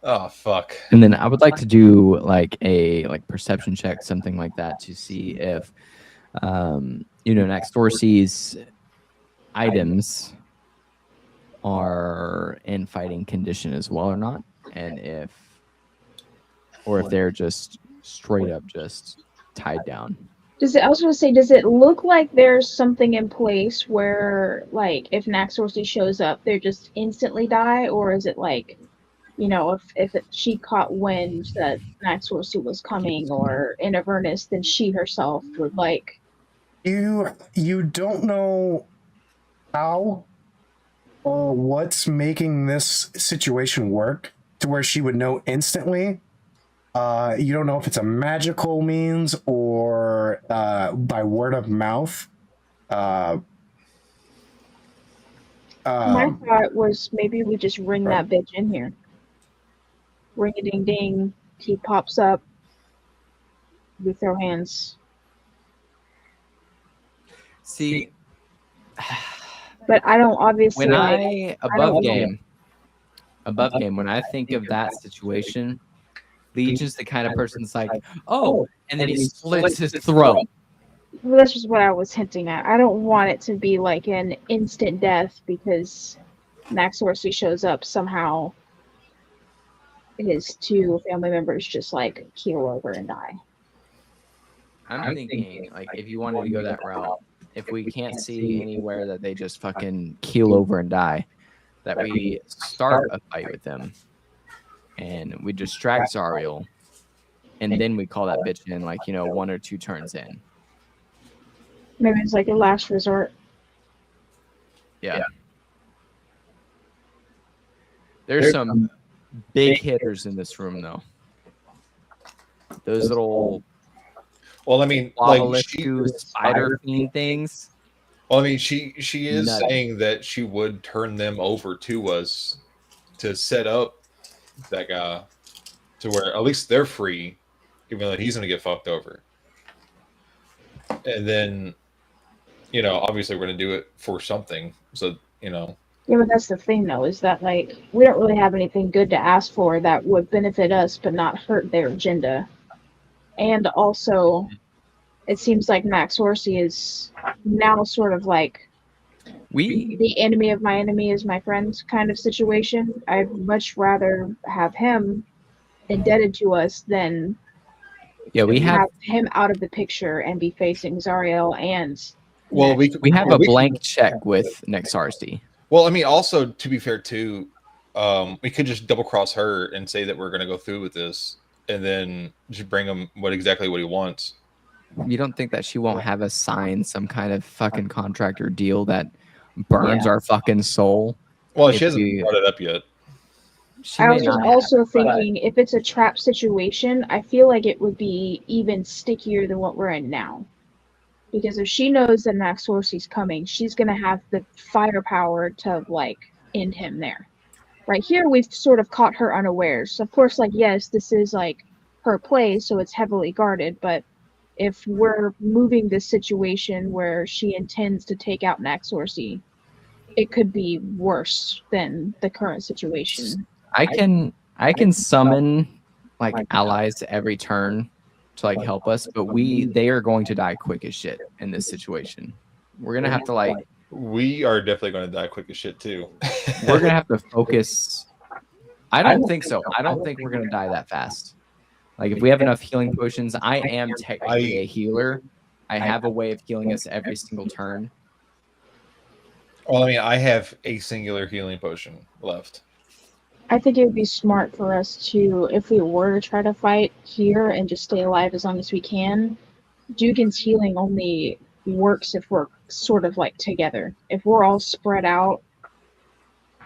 Oh fuck. And then I would like to do like a perception check, something like that, to see if Naxorsi's items are in fighting condition as well or not, and if they're just straight up just tied down. I was going to say, does it look like there's something in place where, like, if Naxorsi shows up, they just instantly die, or is it like, if she caught wind that Naxorsi was coming or in Avernus, then she herself would like. You don't know how or what's making this situation work to where she would know instantly. You don't know if it's a magical means or by word of mouth. My thought was maybe we just ring that bitch in here. Ring a ding ding. He pops up. We throw hands. See, but I don't obviously. When above game, when I think of that situation, Legion's the kind of person that's like, and then he slits his throat. Well, that's just what I was hinting at. I don't want it to be like an instant death because Naxorsi shows up somehow. His two family members just like keel over and die. I'm thinking, like, if you wanted to go that route, if we can't see anywhere that they just fucking keel over and die, that we start a fight with them and we distract Zariel, and then we call that bitch in, like, 1 or 2 turns in. Maybe it's like a last resort. Yeah. There's some big hitters in this room, though. Those little like spider fiend things. Well, I mean, she is Nutty. saying that she would turn them over to us to set up that guy to where at least they're free, even though he's going to get fucked over. And then, obviously we're going to do it for something. So, Yeah, but that's the thing, though, is that, like, we don't really have anything good to ask for that would benefit us but not hurt their agenda. And also, it seems like Max Horsey is now sort of like the enemy of my enemy is my friend kind of situation. I'd much rather have him indebted to us than we have him out of the picture and be facing Zariel and well, Max. we have a blank check with Nexarsti. Well, I mean, also to be fair too, we could just double cross her and say that we're going to go through with this, and then just bring him exactly what he wants. You don't think that she won't have us sign some kind of fucking contract or deal that burns our fucking soul? Well, she hasn't brought it up yet. I was just also thinking, if it's a trap situation, I feel like it would be even stickier than what we're in now. Because if she knows that Max Horsey's coming, she's going to have the firepower to, like, end him there. Right here, we've sort of caught her unawares. Of course, like, yes, this is, like, her place, so it's heavily guarded, but if we're moving this situation where she intends to take out Max Horsey, it could be worse than the current situation. I can summon, like, allies every turn to, like, help us, but they are going to die quick as shit in this situation. We're gonna have to, like, we are definitely going to die quick as shit too. We're gonna have to focus. I don't think so. I don't think we're gonna die that fast. Like, if we have enough healing potions, I am technically a healer. I have a way of healing us every single turn. Well, I mean, I have a singular healing potion left. I think it would be smart for us to, if we were to try to fight here and just stay alive as long as we can, Dugan's healing only works if we're sort of like together. If we're all spread out,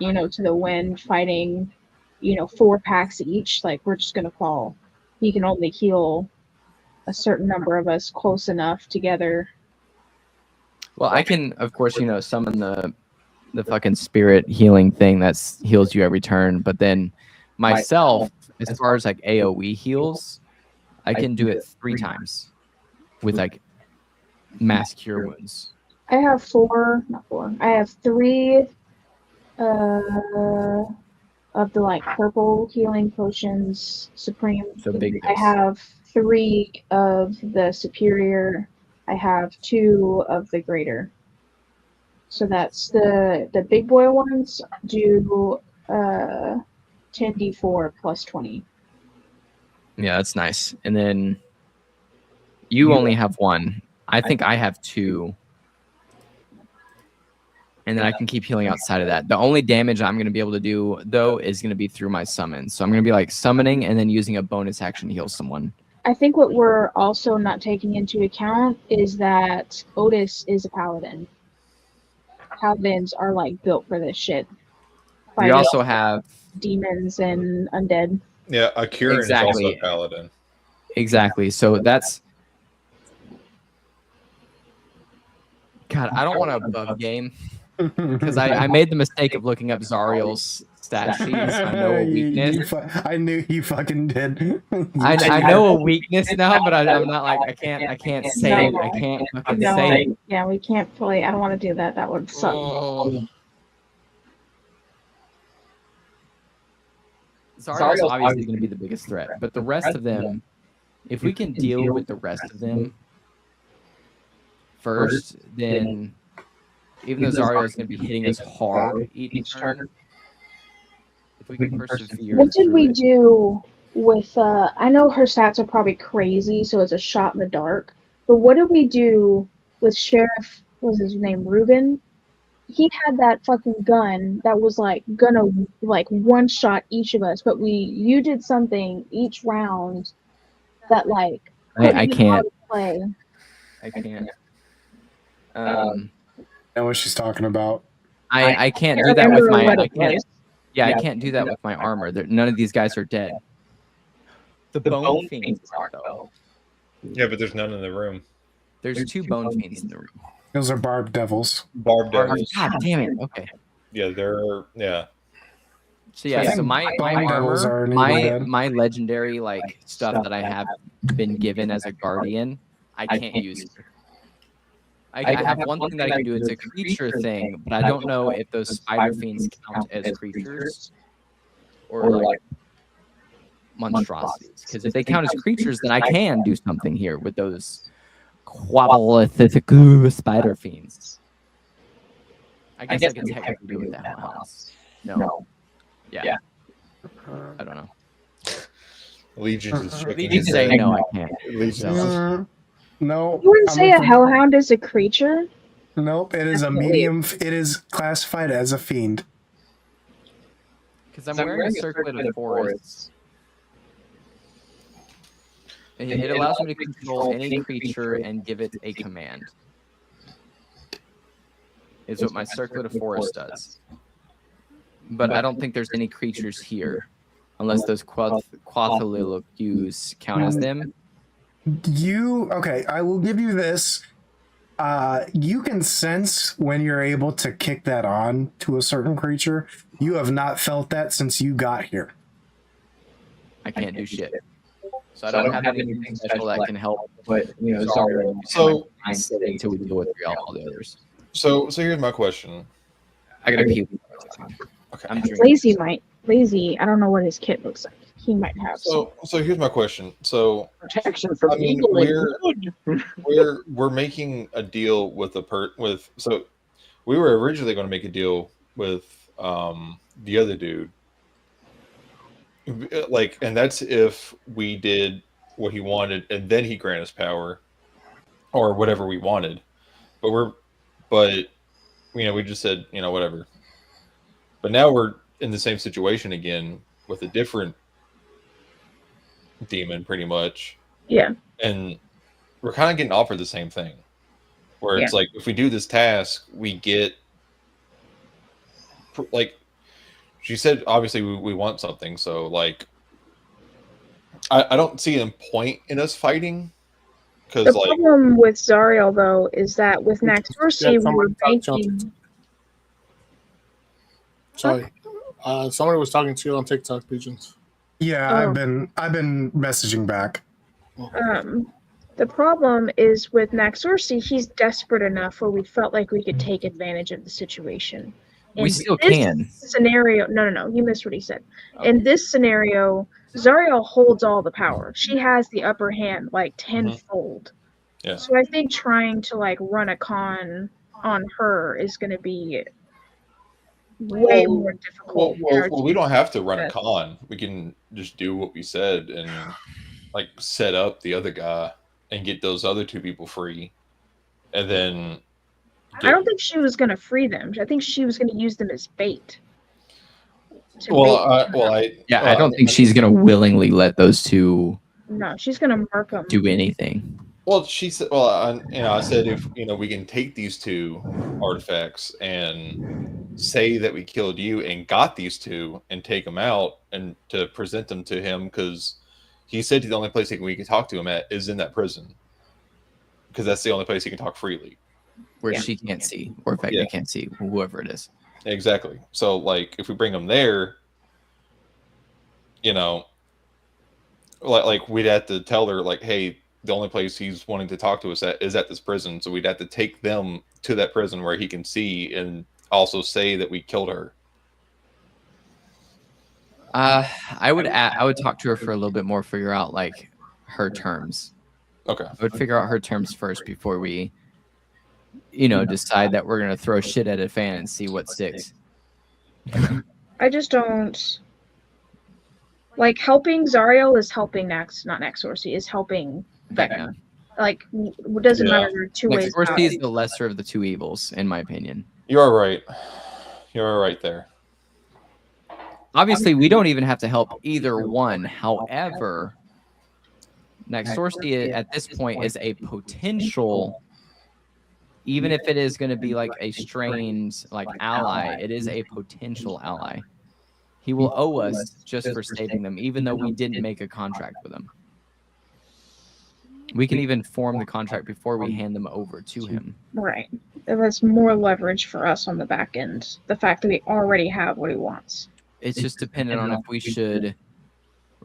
to the wind, fighting, 4 packs each, like, we're just gonna fall. He can only heal a certain number of us close enough together. Well, I can, of course, summon the fucking spirit healing thing that heals you every turn, but then myself, as far as, like, AoE heals, I can do it 3 times with, like, mass cure wounds. I have 4, not 4. I have 3 of the, like, purple healing potions, supreme. So big. I have 3 of the superior. I have 2 of the greater. So that's the big boy ones do 10d4 plus 20. Yeah, that's nice. And then you only have 1. I think I have 2. And then I can keep healing outside of that. The only damage I'm going to be able to do, though, is going to be through my summon. So I'm going to be, like, summoning and then using a bonus action to heal someone. I think what we're also not taking into account is that Otis is a paladin. Paladins are, like, built for this shit. We also have demons and undead. Yeah, a Kieran is also a paladin. Exactly. So that's... God, I don't want to bug game. Because I made the mistake of looking up Zariel's stat sheets. I know a weakness. I knew you fucking did. I know a weakness now, but I'm not like I can't say it. I can't fucking say it. Yeah, we can't play. I don't want to do that. That would suck. Oh. Zariel's obviously going to be the biggest threat, but the rest of them, if we can deal with the rest of them first, then even though Zariel is going to be hitting us hard each turn, if we can persevere. What did we do with? I know her stats are probably crazy, so it's a shot in the dark. But what did we do with Sheriff? What was his name? Ruben. He had that fucking gun that was like gonna like one shot each of us, but you did something each round that like I can't play. I can't. Know what she's talking about. I can't do that with my. I can't do that with my armor. None of these guys are dead. The bone fiends are though. Yeah, but there's none in the room. There's 2 bone fiends in the room. Those are barbed devils. Barbed devils. God damn it. Okay. Yeah, they're So yeah, so my devils armor, are an Evil Dead. my legendary like stuff that I have been given as a guardian, I can't use here. I have one thing that I can do. It's a creature thing, but I don't know if those spider fiends count as creatures or like monstrosities. Because if they count as creatures, then I can do something here with those quabalithic spider fiends. I guess I can technically do it with that else. No. Yeah. I don't know. Legions is shaking Legion's his saying head. no, I can't. Legions. No. You wouldn't I'm say a afraid- hellhound is a creature? Nope, it is a medium. It is classified as a fiend. Because I'm wearing a circlet of forests. And it allows me to control any creature and give it a command. Is what my circlet of forest does. But I don't think there's any creatures here. Unless those Quathalilocues count as them. Okay, I will give you this. You can sense when you're able to kick that on to a certain creature. You have not felt that since you got here. I can't do shit. So I don't have anything special that can help. But Zarya, So Until we deal with all the others. so here's my question. I gotta pee. Okay. I'm drinking. Lazy, I don't know what his kit looks like. He might have some. So here's my question. So protection from I mean, evil and good. we're making a deal with so we were originally going to make a deal with the other dude, like, and that's if we did what he wanted and then he grant us power or whatever we wanted, but we just said whatever. But now we're in the same situation again with a different demon, pretty much. Yeah. And we're kind of getting offered the same thing, where it's like, if we do this task, we get, like, she said, obviously we want something. So, like, I don't see a point in us fighting. The Because, like, problem with Zariel, though, is that with Naxorsi, we were making... Sorry. Somebody was talking to you on TikTok, Legions. Yeah, I've been messaging back. The problem is with Naxorsi, he's desperate enough where we felt like we could take advantage of the situation. We still can. Scenario, no, you missed what he said. In this scenario, Zariel holds all the power. She has the upper hand, like tenfold. Yeah. So I think trying to like run a con on her is going to be way more difficult. Well, we don't have to run a con. We can just do what we said and like set up the other guy and get those other two people free, and then. I don't think she was going to free them. I think she was going to use them as bait. I don't think she's going to willingly let those two. No, she's going to mark them. Do anything. Well, she said. Well, I said if we can take these two artifacts and say that we killed you and got these two and take them out and to present them to him, because he said the only place we can talk to him at is in that prison, because that's the only place he can talk freely. Where she can't see, or in fact, they can't see, whoever it is. Exactly. So, like, if we bring them there, like we'd have to tell her, like, hey, the only place he's wanting to talk to us at is at this prison. So we'd have to take them to that prison where he can see and also say that we killed her. I would talk to her for a little bit more, figure out like her terms. Okay. I would figure out her terms first before we, decide that we're gonna throw shit at a fan and see what sticks. I just don't like helping Zariel is helping Naxorsi is helping Becca. Like, it doesn't matter two ways. Naxorsi is the lesser of the two evils, in my opinion. You are right. You are right there. Obviously, we don't even have to help either one. However, Naxorsi at this point is a potential. Even if it is going to be like a strange ally, it is a potential ally. He will owe us just for saving them, even though we didn't make a contract with him. We can even form the contract before we hand them over to him. Right. That's more leverage for us on the back end. The fact that we already have what he wants. It's just dependent on if we should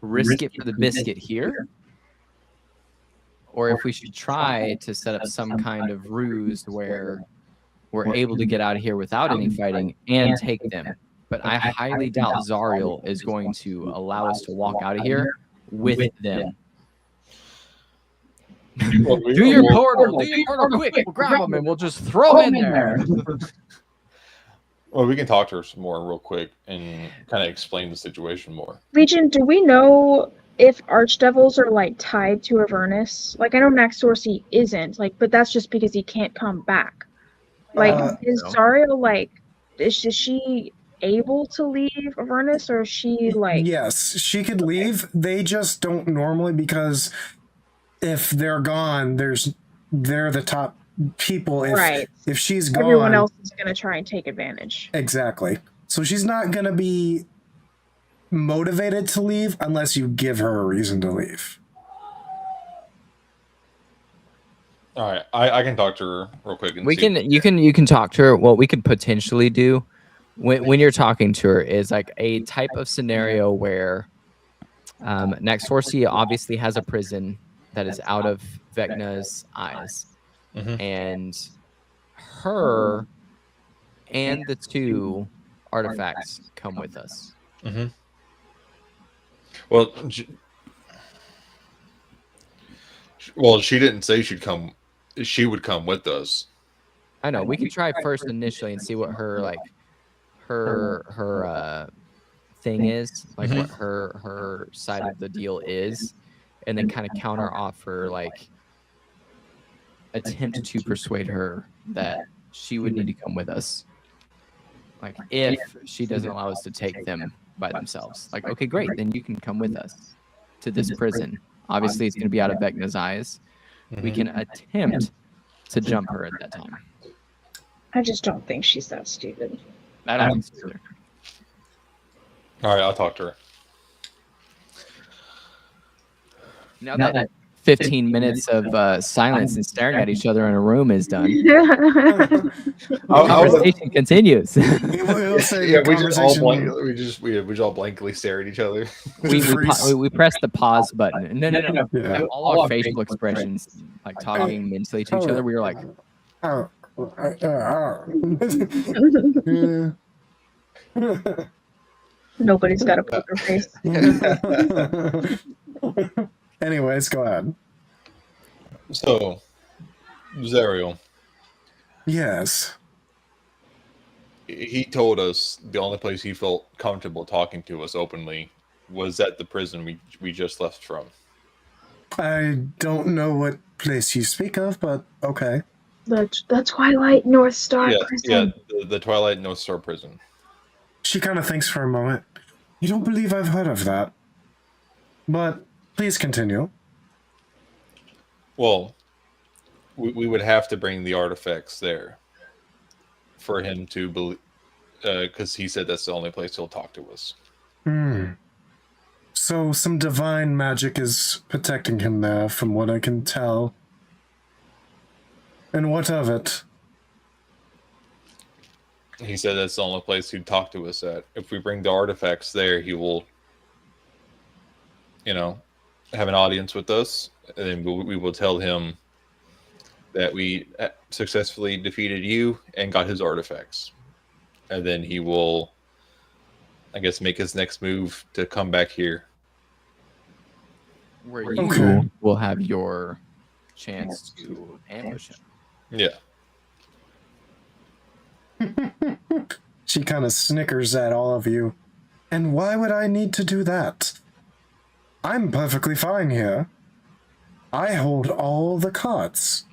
risk it for the biscuit here, or if we should try to set up some kind of ruse where we're able to get out of here without any fighting and take them. But I highly doubt Zariel is going to allow us to walk out of here with them. Do your portal quick. We'll grab them and we'll just throw them in there. Well, we can talk to her some more real quick and kind of explain the situation more. Legion, do we know if archdevils are like tied to Avernus? Like I know Max Dorsey isn't, like, but that's just because he can't come back. Like, is Zariel like is she able to leave Avernus, or is she like Yes, she could leave. They just don't normally, because if they're gone, they're the top people. If she's gone, everyone else is gonna try and take advantage. Exactly. So she's not gonna be motivated to leave unless you give her a reason to leave. All right, I can talk to her real quick. And You can talk to her. What we could potentially do when you're talking to her is like a type of scenario where Naxorcia obviously has a prison that is out of Vecna's eyes, and her and the two artifacts come with us. Well, she didn't say she'd come. She would come with us. I know. We could try first initially and see what her thing is, like what her side of the deal is, and then kind of counter offer, like attempt to persuade her that she would need to come with us. Like if she doesn't allow us to take them by themselves, like okay, great, then you can come with us to this prison. Obviously, it's going to be out of Vecna's eyes. We can attempt to jump her at that time. I just don't think she's that stupid. I don't think so either. All right, I'll talk to her. Now that 15 minutes of silence and staring at each other in a room is done, conversation continues. We just all blankly stare at each other. we press the pause button. No. Yeah. All our facial expressions, like talking mentally to each other, we were like, Nobody's got a poker face. Anyways, go ahead. So, Zariel. Yes. He told us the only place he felt comfortable talking to us openly was at the prison we just left from. I don't know what place you speak of, but okay. The Twilight North Star prison. Yeah, the Twilight North Star prison. She kind of thinks for a moment. You don't believe I've heard of that. But please continue. Well, we would have to bring the artifacts there for him to believe, because he said that's the only place he'll talk to us. So some divine magic is protecting him there, from what I can tell. And what of it? He said that's the only place he'd talk to us at. If we bring the artifacts there, he will, have an audience with us, and then we will tell him that we successfully defeated you and got his artifacts. And then he will, I guess, make his next move to come back here. where you will have your chance to ambush him. Yeah. She kind of snickers at all of you. And why would I need to do that? I'm perfectly fine here. I hold all the cards.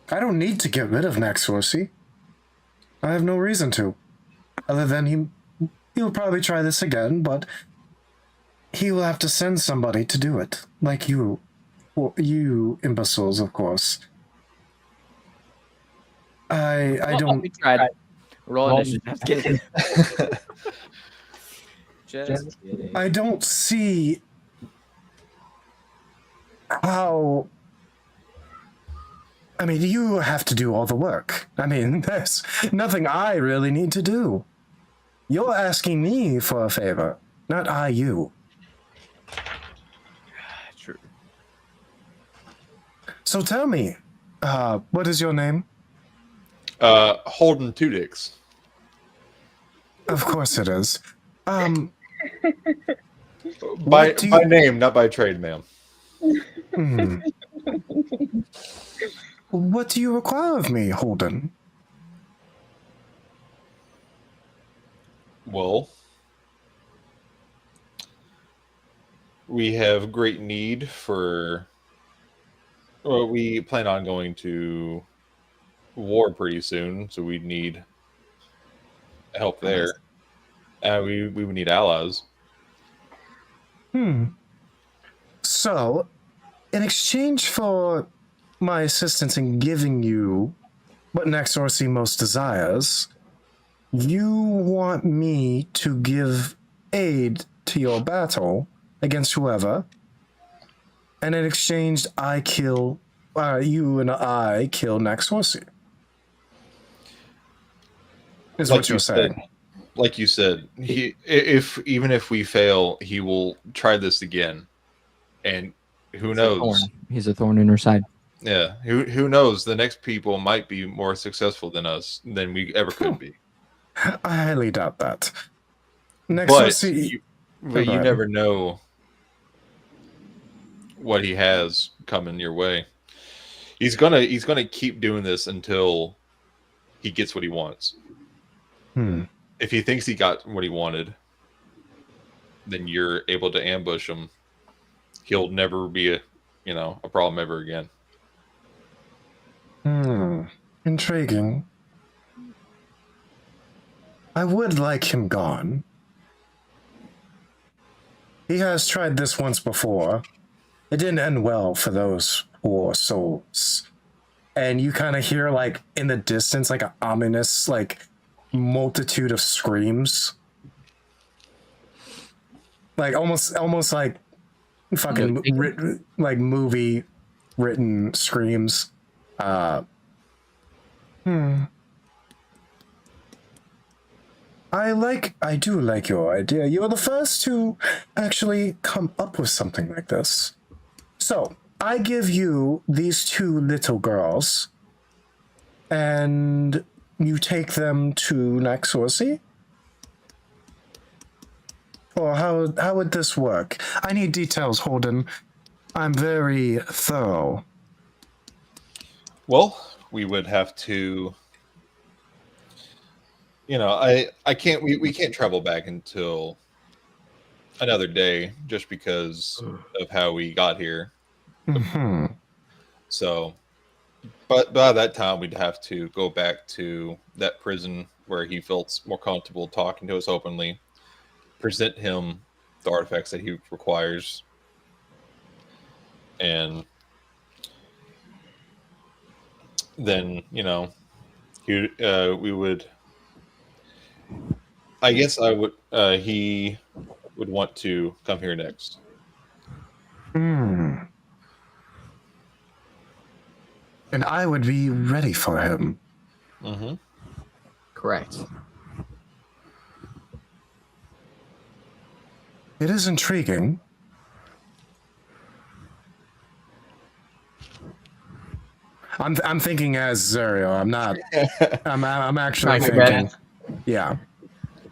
I don't need to get rid of Naxorcy. I have no reason to. Other than he'll probably try this again, but he will have to send somebody to do it. Like you. Well, you imbeciles, of course. I don't... We tried. Roll initiative. Just kidding. I don't see how... I mean, you have to do all the work. I mean, there's nothing I really need to do. You're asking me for a favor, not I you. True. So tell me, what is your name? Holden Two Dicks. Of course it is. By What do by you- name, not by trade, ma'am. Hmm. What do you require of me, Holden? Well, we have great need for. Well, we plan on going to war pretty soon, so we'd need help there. We would need allies. So, in exchange for my assistance in giving you what Nexorcy most desires, you want me to give aid to your battle against whoever, and in exchange, I kill you and I kill Nexorcy. Is Like what you're you said. saying. Like you said, even if we fail, he will try this again, and who knows? He's a thorn in her side. Yeah, who knows? The next people might be more successful than us than we ever could be. I highly doubt that. But Nexorcy. you, Go but you ahead. never know what he has coming your way. He's gonna keep doing this until he gets what he wants. If he thinks he got what he wanted, then you're able to ambush him. He'll never be a problem ever again. Intriguing. I would like him gone. He has tried this once before. It didn't end well for those poor souls. And you kind of hear, like, in the distance, like, an ominous, like, multitude of screams. Like, almost like fucking like movie written screams. I do like your idea. You're the first to actually come up with something like this. So, I give you these two little girls, and you take them to Naxorcy? Or how would this work? I need details, Holden. I'm very thorough. Well, we would have to. I can't. We can't travel back until another day, just because of how we got here. So, but by that time, we'd have to go back to that prison where he felt more comfortable talking to us openly, present him the artifacts that he requires, and then we would. I guess I would. He would want to come here next. And I would be ready for him. Correct. It is intriguing. I'm thinking as Zuriel. I'm not. I'm actually thinking. Yeah.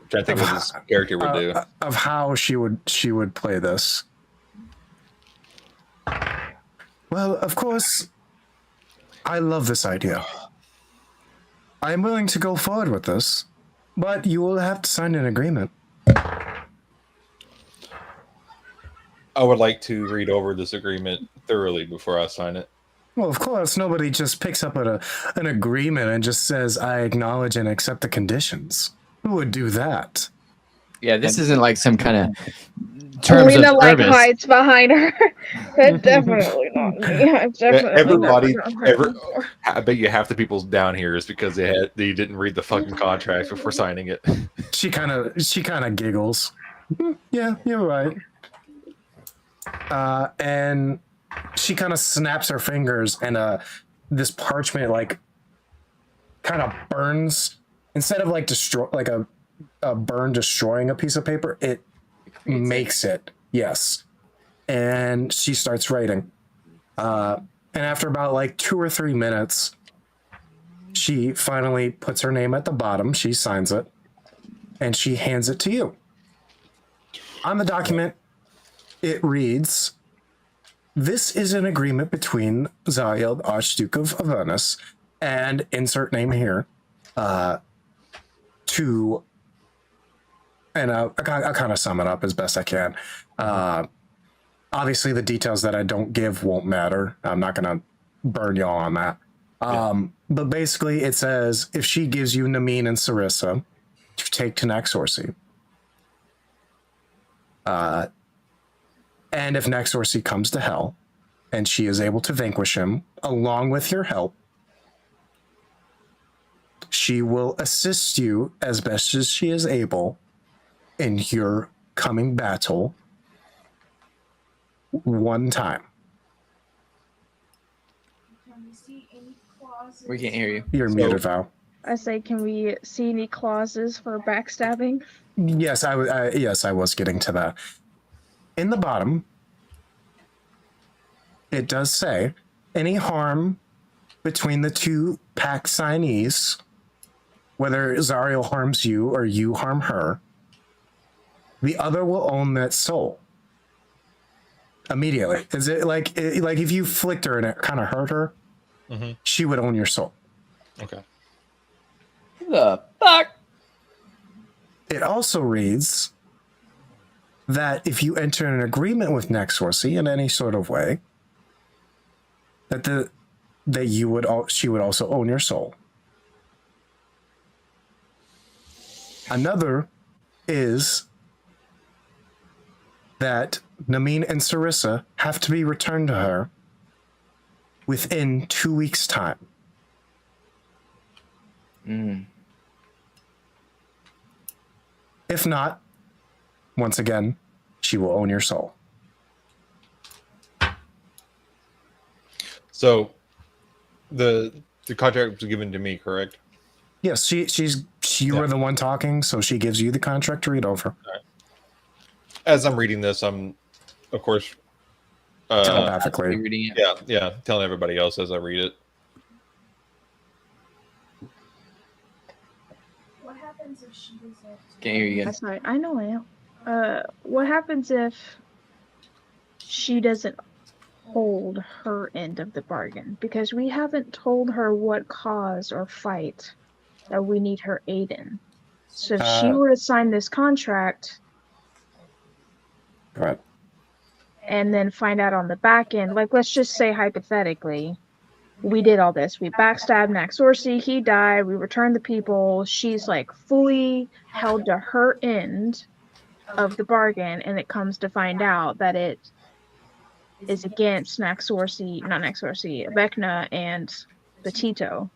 Trying to think what this character would do. Of how she would play this. Well, of course, I love this idea. I am willing to go forward with this, but you will have to sign an agreement. I would like to read over this agreement thoroughly before I sign it. Well, of course, nobody just picks up an agreement and just says, I acknowledge and accept the conditions. Who would do that? Yeah, this isn't like some kind of terms Lena of like service. hides behind her. That's definitely not me. I'm definitely Everybody, not her before. I bet you half the people down here is because they didn't read the fucking contract before signing it. She kind of giggles. Yeah, you're right. And she kind of snaps her fingers, and this parchment like kind of burns. Instead of like destroy like a burn destroying a piece of paper, it makes it. Yes. And she starts writing. And after about like 2 or 3 minutes, she finally puts her name at the bottom. She signs it, and she hands it to you. On the document, it reads, "This is an agreement between Zariel, Archduke of Avernus, and insert name here, to," and I'll kind of sum it up as best I can. Obviously, the details that I don't give won't matter. I'm not going to burn y'all on that. But basically, it says, if she gives you Namine and Sarissa to take to Naxorsi, and if Naxorsi comes to hell, and she is able to vanquish him, along with your help, she will assist you as best as she is able in your coming battle one time. We can't hear you. You're muted, Val. I say, can we see any clauses for backstabbing? Yes, I was getting to that. In the bottom, it does say, any harm between the two pact signees, whether Zariel harms you or you harm her, the other will own that soul immediately. Is it like if you flicked her and it kind of hurt her, she would own your soul. Okay. The fuck? It also reads that if you enter an agreement with Naxorsi in any sort of way, that she would also own your soul. Another is that Namine and Sarissa have to be returned to her within 2 weeks' time. If not, once again, she will own your soul. So, the contract was given to me, correct? Yes, you were the one talking, so she gives you the contract to read over. Right. As I'm reading this, I'm, of course, telepathically reading it. Yeah, telling everybody else as I read it. What happens if she doesn't? Can't hear you again. That's not. I know I am. What happens if she doesn't hold her end of the bargain? Because we haven't told her what cause or fight that we need her aid in. So if she were to sign this contract, right, and then find out on the back end, like let's just say hypothetically, we did all this. We backstabbed Naxorsi, he died, we returned the people, she's like fully held to her end of the bargain, and it comes to find out that it is against Vecna and Petito.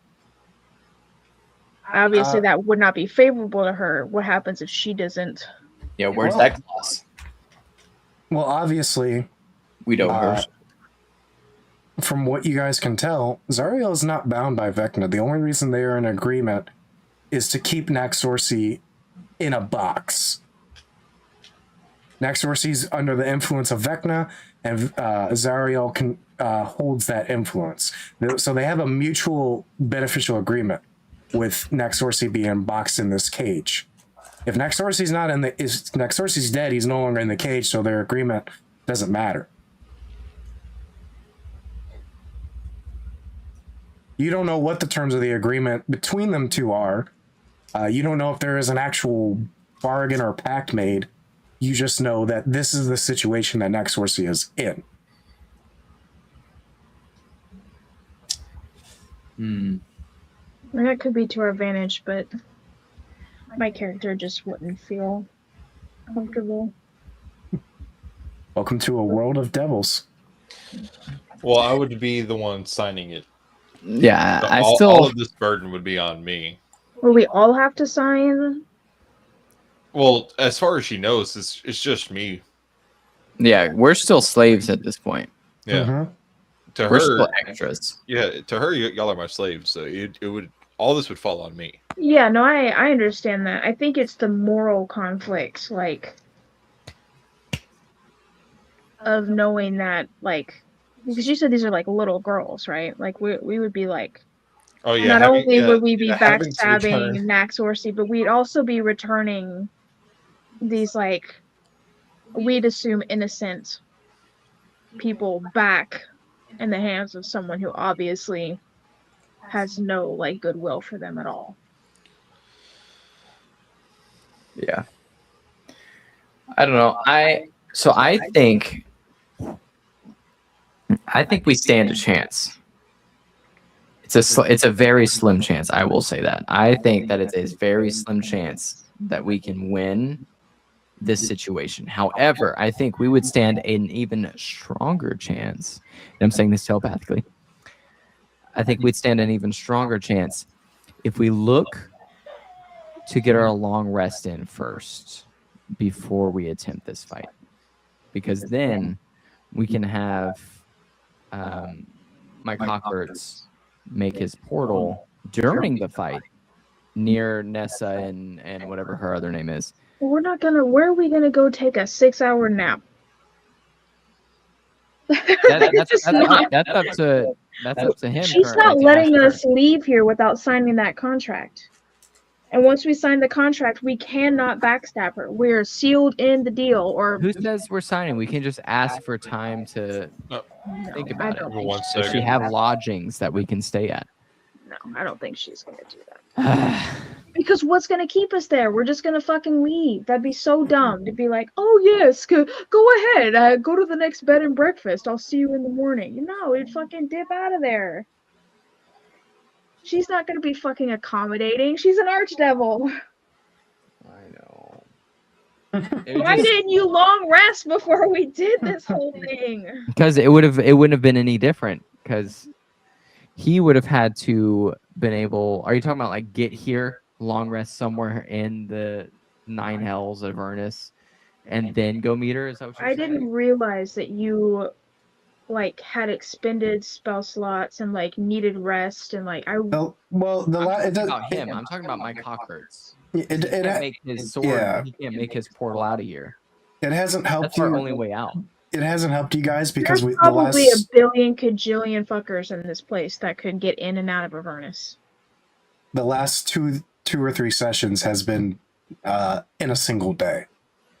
Obviously, that would not be favorable to her. What happens if she doesn't? Yeah, where's that clause? Well, obviously, We don't her. From what you guys can tell, Zariel is not bound by Vecna. The only reason they are in agreement is to keep Naxorsi in a box. Naxorsi's under the influence of Vecna, and Zariel holds that influence. So they have a mutual beneficial agreement with Naxorsi being boxed in this cage. If Naxorsi's Naxorsi's dead, he's no longer in the cage, so their agreement doesn't matter. You don't know what the terms of the agreement between them two are. You don't know if there is an actual bargain or pact made. You just know that this is the situation that Naxorsi is in. And that could be to our advantage, but my character just wouldn't feel comfortable. Welcome to a world of devils. Well, I would be the one signing it. Yeah, So all of this burden would be on me. Will we all have to sign? Well, as far as she knows, it's just me. Yeah, we're still slaves at this point. Yeah. Mhm. To We're her, still extras. yeah. To her, y'all are my slaves. So it would all this would fall on me. Yeah, no, I understand that. I think it's the moral conflict, like, of knowing that, like, because you said these are like little girls, right? Like we would be like, Oh yeah. not only would we be yeah, having to return. backstabbing Naxorcy, but we'd also be returning these, like, we'd assume innocent people back in the hands of someone who obviously has no, like, goodwill for them at all. Yeah. I don't know. I think we stand a chance. It's a very slim chance. I will say that. I think that it's a very slim chance that we can win this situation. However, I think we would stand an even stronger chance. And I'm saying this telepathically. I think we'd stand an even stronger chance if we look to get our long rest in first before we attempt this fight, because then we can have my cockbirds make his portal during the fight near Nessa and whatever her other name is. Where are we gonna go take a 6-hour nap? That's up to him. She's not letting us leave here without signing that contract. And once we sign the contract, we cannot backstab her. We're sealed in the deal. Or who says we're signing? We can just ask for time to think about it. Does she have lodgings that we can stay at? No, I don't think she's gonna do that. Because what's gonna keep us there? We're just gonna fucking leave. That'd be so dumb to be like, oh yes, go ahead, go to the next bed and breakfast. I'll see you in the morning. No, we'd fucking dip out of there. She's not gonna be fucking accommodating. She's an archdevil. I know. Why didn't you long rest before we did this whole thing? Because it wouldn't have been any different. Because he would have had to been able. Are you talking about like get here, long rest somewhere in the 9 hells of Ernest, and then go meet her? Is that what you're saying? I didn't realize that you like had expended spell slots and like needed rest and like I'm talking about him. I'm talking about my cockbirds. He can't make his sword. Yeah. He can't make his portal out of here. It hasn't helped. That's our only way out. It hasn't helped you guys because there's probably a billion cajillion fuckers in this place that could get in and out of Avernus. The last two or three sessions has been in a single day,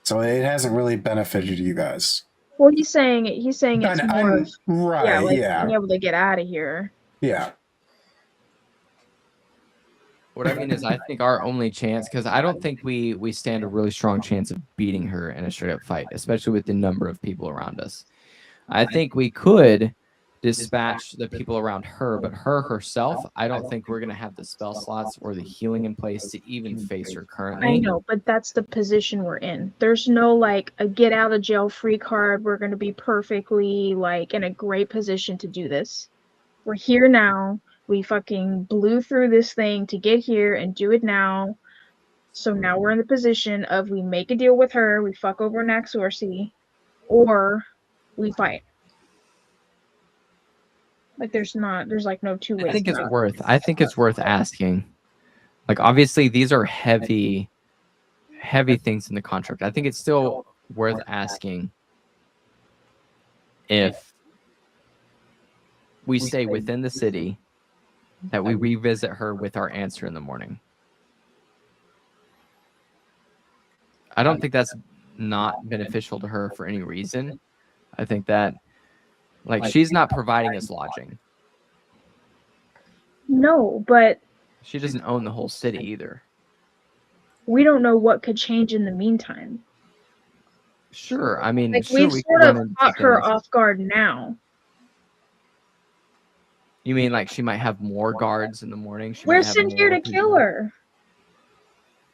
so it hasn't really benefited you guys. Well, he's saying it's more right. being able to get out of here. Yeah. What I mean is, I think our only chance, because I don't think we stand a really strong chance of beating her in a straight up fight, especially with the number of people around us. I think we could dispatch the people around her, but her herself, I don't think we're going to have the spell slots or the healing in place to even face her currently. I know, but that's the position we're in. There's no like a get out of jail free card. We're going to be perfectly like in a great position to do this. We're here now. We fucking blew through this thing to get here and do it now. So now we're in the position of we make a deal with her, we fuck over Naxorcy, or we fight. Like there's like no two ways. I think it's worth asking. Like obviously these are heavy things in the contract. I think it's still worth asking if we stay within the city, that we revisit her with our answer in the morning. I don't think that's not beneficial to her for any reason. I think that like she's not providing us lodging. No, but she doesn't own the whole city either. We don't know what could change in the meantime. Sure, I mean, like sure, we've sort of caught her off guard now. You mean like she might have more guards in the morning? We're sent here to kill her.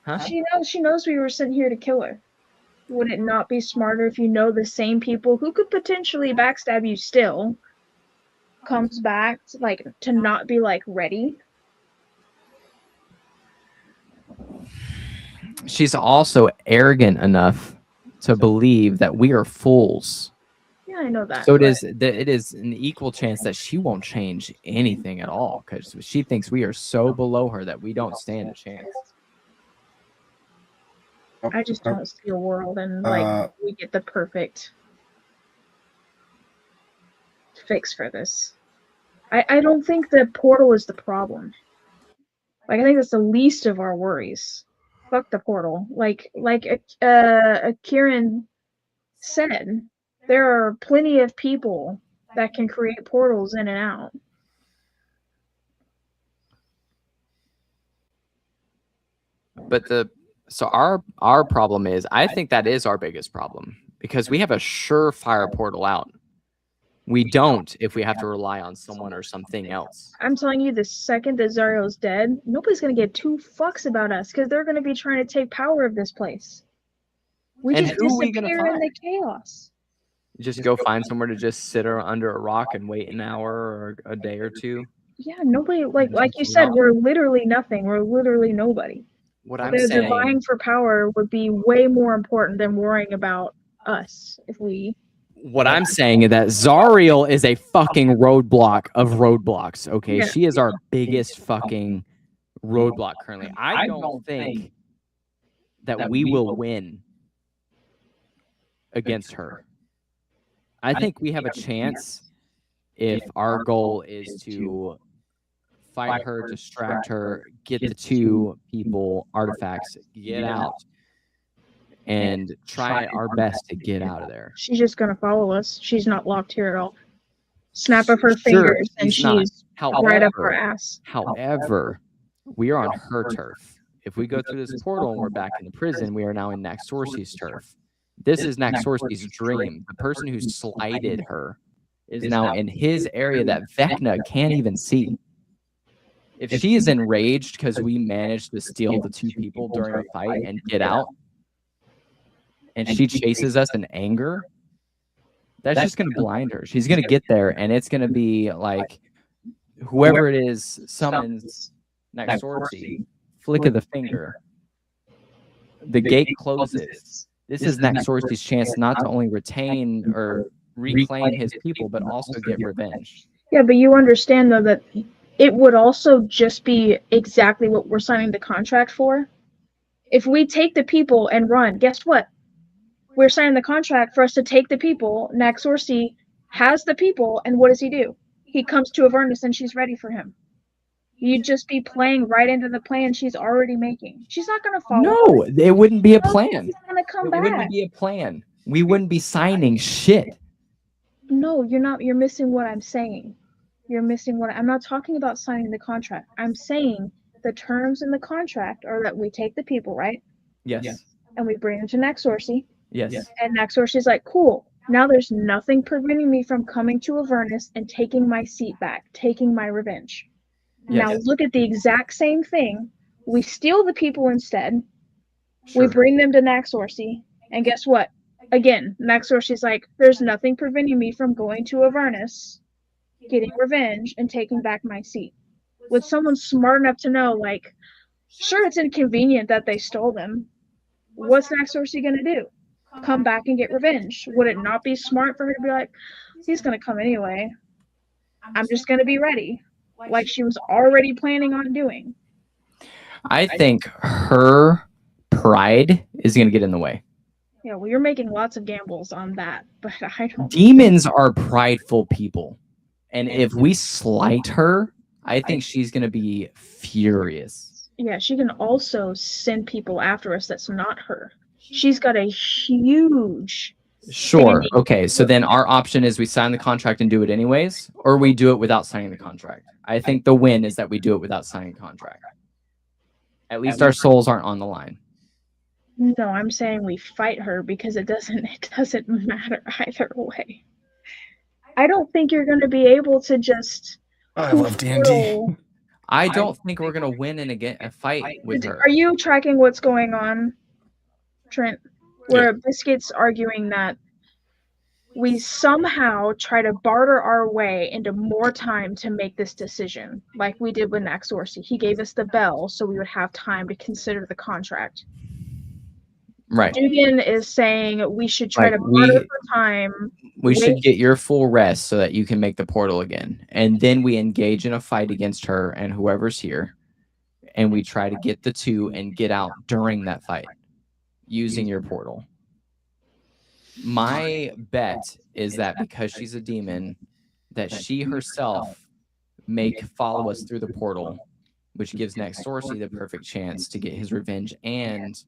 Huh? She knows we were sent here to kill her. Would it not be smarter if you know the same people who could potentially backstab you still comes back to not be like ready? She's also arrogant enough to believe that we are fools Yeah, I know that. So it is an equal chance that she won't change anything at all because she thinks we are so below her that we don't stand a chance. I just don't see a world and like we get the perfect fix for this. I don't think the portal is the problem. Like, I think that's the least of our worries. Fuck the portal. Like Kieran said, there are plenty of people that can create portals in and out. But our problem is, I think that is our biggest problem because we have a surefire portal out. We don't if we have to rely on someone or something else. I'm telling you, the second that Zario's dead, nobody's gonna give two fucks about us because they're gonna be trying to take power of this place. We And just who are we disappear gonna in the chaos. Just go find somewhere to just sit under a rock and wait an hour or a day or two. Yeah, nobody like you said, we're literally nothing. We're literally nobody. What I'm The saying, vying for power would be way more important than worrying about us if we. What I'm saying is that Zariel is a fucking roadblock of roadblocks. Okay, Yeah. she is our biggest fucking roadblock currently. I don't think that we will win against her. I think we have a chance if our goal is to fight her, distract her, get the two people artifacts, get out, and try our best to get out of there. She's just gonna follow us. She's not locked here at all. Snap of her fingers and she's right up our ass. However, we are on her turf. If we go through this portal and we're back in the prison, we are now in Naxorsi's turf. This is Naxorsi's dream. The person who slighted her is now in his area that Vecna can't even see. If she is enraged because we managed to steal the two people during a fight and get out, and she chases us in anger, that's just going to blind her. She's going to get there, and it's going to be like whoever it is summons Naxorsi, flick of the finger. The gate closes. This is Naxorsi's chance not to only retain or reclaim his people, but also get revenge. Yeah, but you understand, though, that it would also just be exactly what we're signing the contract for. If we take the people and run, guess what? We're signing the contract for us to take the people. Naxorsi has the people, and what does he do? He comes to Avernus, and she's ready for him. You'd just be playing right into the plan she's already making. She's not going to follow. No, it wouldn't be a plan. She's going to come back. It wouldn't be a plan. We wouldn't be signing shit. No, you're not. You're missing what I'm saying. You're missing what I'm not talking about signing the contract. I'm saying the terms in the contract are that we take the people, right? Yes. And we bring them to Naxorsi. Yes. And Naxorsi's like, cool. Now there's nothing preventing me from coming to Avernus and taking my seat back, taking my revenge. Yes. Now look at the exact same thing. We steal the people instead. Sure. We bring them to Naxorsi. And guess what? Again, Naxorsi's like, there's nothing preventing me from going to Avernus, getting revenge, and taking back my seat. With someone smart enough to know, like, sure, it's inconvenient that they stole them. What's Naxorsi going to do? Come back and get revenge? Would it not be smart for her to be like, he's going to come anyway. I'm just going to be ready. Like she was already planning on doing. I think her pride is going to get in the way. Yeah, well, you're making lots of gambles on that, but I don't. Demons are prideful people. And if we slight her, I think she's going to be furious. Yeah, she can also send people after us that's not her. She's got a huge... Sure. Okay, so then our option is we sign the contract and do it anyways, or we do it without signing the contract. I think the win is that we do it without signing the contract. At least our souls aren't on the line. No, I'm saying we fight her because it doesn't matter either way. I don't think you're going to be able to just... I love D&D. I don't think we're going to win in a fight with her. Are you tracking what's going on, Trent? Where Biscuit's arguing that we somehow try to barter our way into more time to make this decision, like we did with Naxorsi. He gave us the bell so we would have time to consider the contract. Right. Dugan is saying we should try Like, to barter for time. We should wait- get your full rest so that you can make the portal again. And then we engage in a fight against her and whoever's here. And we try to get the two and get out during that fight using your portal. My bet is that because she's a demon, that she herself may follow us through the portal, which gives Nextorcy the perfect chance to get his revenge and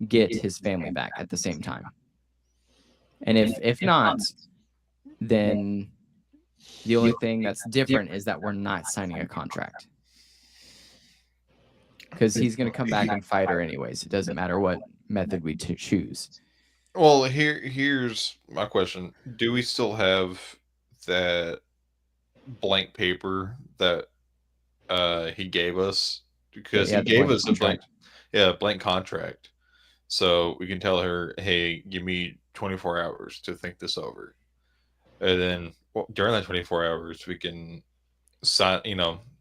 get his family back at the same time. And if not, then the only thing that's different is that we're not signing a contract. Because he's going to come back and fight her anyways. It doesn't matter what method we choose. Well, here's my question: do we still have that blank paper that he gave us? Because Yeah, he gave us a blank contract, so we can tell her, "Hey, give me 24 hours to think this over," and then during that 24 hours, we can sign,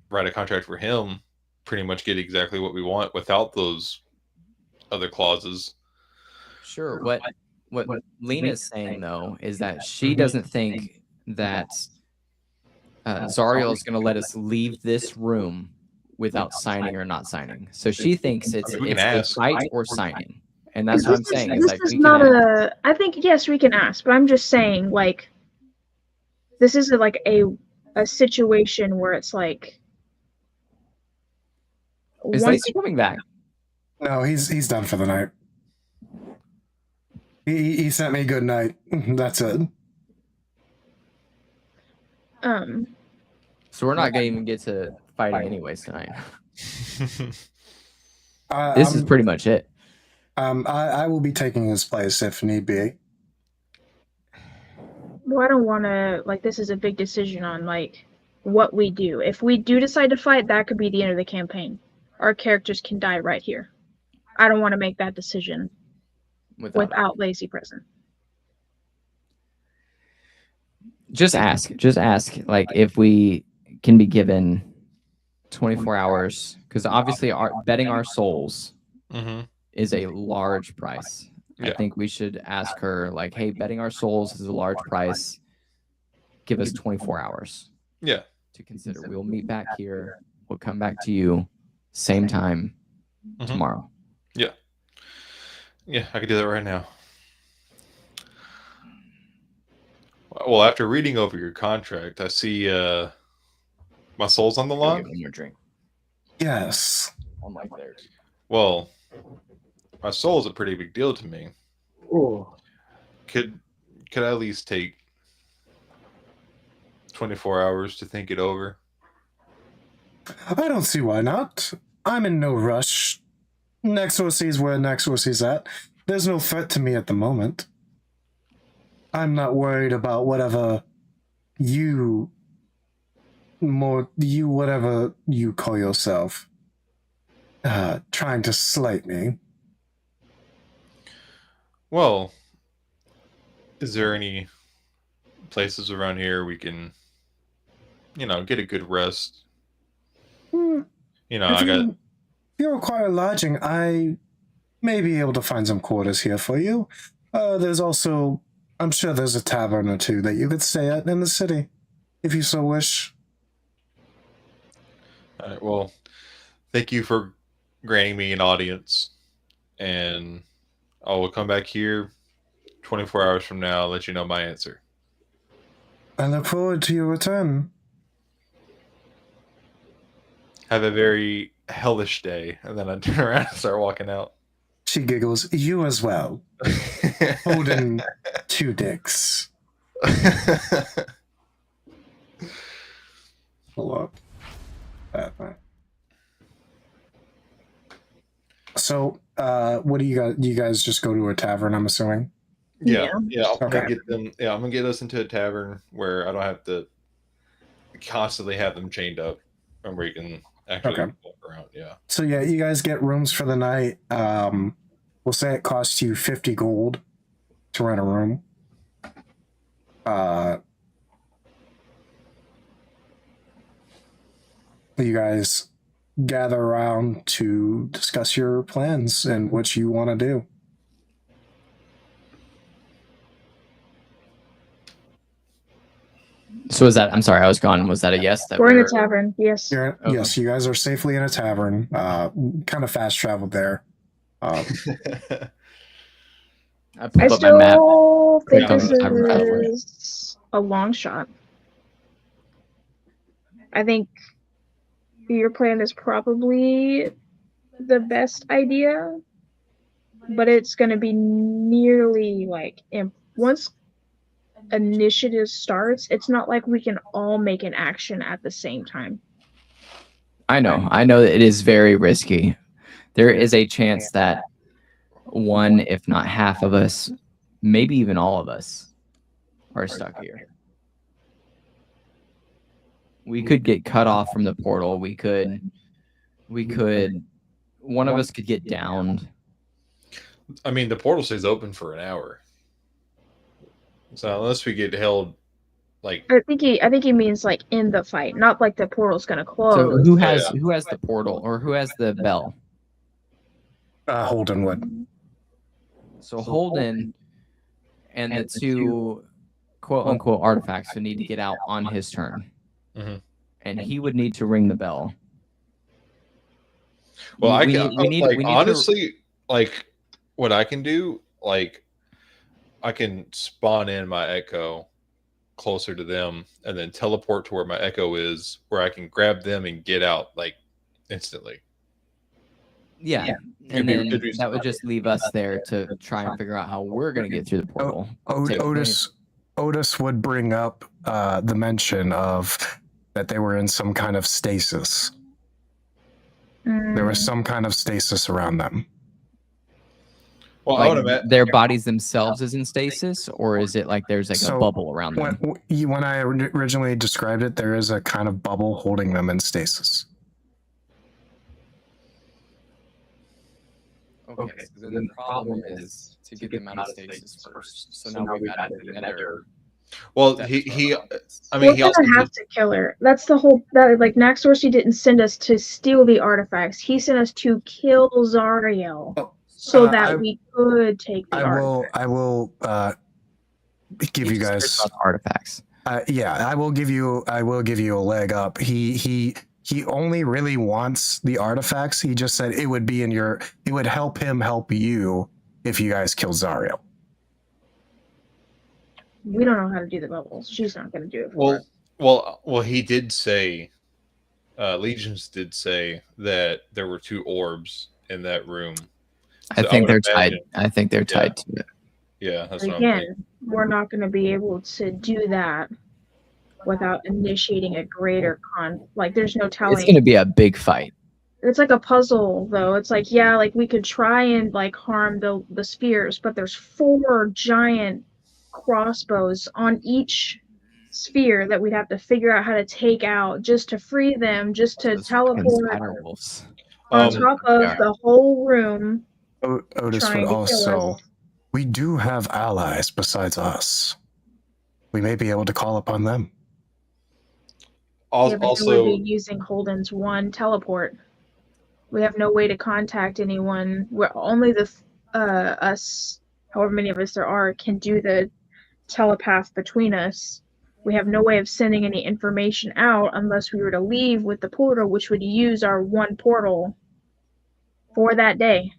write a contract for him, pretty much get exactly what we want without those other clauses. Sure. What Lena's saying though is that she doesn't think that Zariel is going to let us leave this room without signing or not signing. So she thinks it's We can a ask. fight or signing, and that's what I'm saying. This is not a. I think yes, we can ask, but I'm just saying like this is like a situation where it's like. Is Lacey coming back? No, he's done for the night. He sent me good night. That's it. So we're not going to even get to fighting anyways tonight. This is pretty much it. I will be taking his place if need be. Well, I don't want to, like, this is a big decision on, like, what we do. If we do decide to fight, that could be the end of the campaign. Our characters can die right here. I don't want to make that decision without Lacey present. Just ask, like, if we can be given 24 hours, because obviously betting our souls is a large price. I think we should ask her, like, hey, betting our souls is a large price. Give us 24 hours. Yeah. To consider. We'll meet back here. We'll come back to you same time tomorrow. Yeah. Yeah, I could do that right now. Well, after reading over your contract, I see my soul's on the line. One more drink. Yes. Unlike theirs. Well, my soul is a pretty big deal to me. Ooh. Could I at least take 24 hours to think it over? I don't see why not. I'm in no rush. Nextorcy's where Nextorcy's at. There's no threat to me at the moment. I'm not worried about whatever whatever you call yourself, trying to slight me. Well, is there any places around here we can, get a good rest? If you require lodging, I may be able to find some quarters here for you. There's also, I'm sure there's a tavern or two that you could stay at in the city, if you so wish. All right, well, thank you for granting me an audience, and I will come back here 24 hours from now, let you know my answer. I look forward to your return. Have a very hellish day. And then I turn around and start walking out. She giggles. You as well. Holding 2 dicks. Hold up. So, what do you guys? Do you guys just go to a tavern? I'm assuming. Yeah. I'm gonna get them. Yeah, I'm gonna get us into a tavern where I don't have to constantly have them chained up, and where you can actually walk around. Yeah. So yeah, you guys get rooms for the night. We'll say it costs you 50 gold to rent a room. You guys gather around to discuss your plans and what you want to do. So is that? I'm sorry, I was gone. Was that a yes? That We're in a tavern. Yes. Okay. Yes, you guys are safely in a tavern. Kind of fast traveled there. I I pulled up my map. still think Yeah. this is a long shot. I think your plan is probably the best idea, but it's going to be nearly like once initiative starts, it's not like we can all make an action at the same time. I know that it is very risky. There is a chance that one, if not half of us, maybe even all of us, are stuck here. We could get cut off from the portal. We could one of us could get downed. I mean, the portal stays open for an hour. So unless we get held, like, I think he means like in the fight, not like the portal's going to close. So who has yeah. the portal or who has the bell? Holden would. So Holden and the two quote unquote artifacts would need to get out on his turn. Mhm. And he would need to ring the bell. Well, we need honestly, like, what I can do, like, I can spawn in my echo closer to them and then teleport to where my echo is, where I can grab them and get out like instantly. Yeah. And then that would just leave us there to try and figure out how we're going to get through the portal. Otis would bring up the mention of that they were in some kind of stasis. There was some kind of stasis around them. Well, like I would imagine their bodies themselves is in stasis, or is it like there's like a bubble around them? When I originally described it, there is a kind of bubble holding them in stasis. Okay, so then the problem is to get them out of stasis first. So now we've added another. Well, I mean, he also have to kill her. That's the whole. That like Naxorsi didn't send us to steal the artifacts. He sent us to kill Zariel, so that we could take the artifacts. I will give you guys artifacts. Yeah, I will give you a leg up. He only really wants the artifacts. He just said it would help him help you if you guys kill Zariel. We don't know how to do the bubbles. She's not going to do it for us. Well, he did say, Legions did say that there were 2 orbs in that room. I think they're tied. I think they're tied to it. Yeah, that's what I'm Again, thinking. we're not going to be able to do that without initiating a greater like there's no telling. It's going to be a big fight. It's like a puzzle, though. It's like, yeah, like we could try and like harm the spheres, but there's 4 giant crossbows on each sphere that we'd have to figure out how to take out just to free them, just to teleport on top of the whole room. Otis would also. We do have allies besides us. We may be able to call upon them. Also, we'd be using Holden's one teleport. We have no way to contact anyone. We're only us, however many of us there are, can do the telepath between us. We have no way of sending any information out unless we were to leave with the portal, which would use our one portal for that day.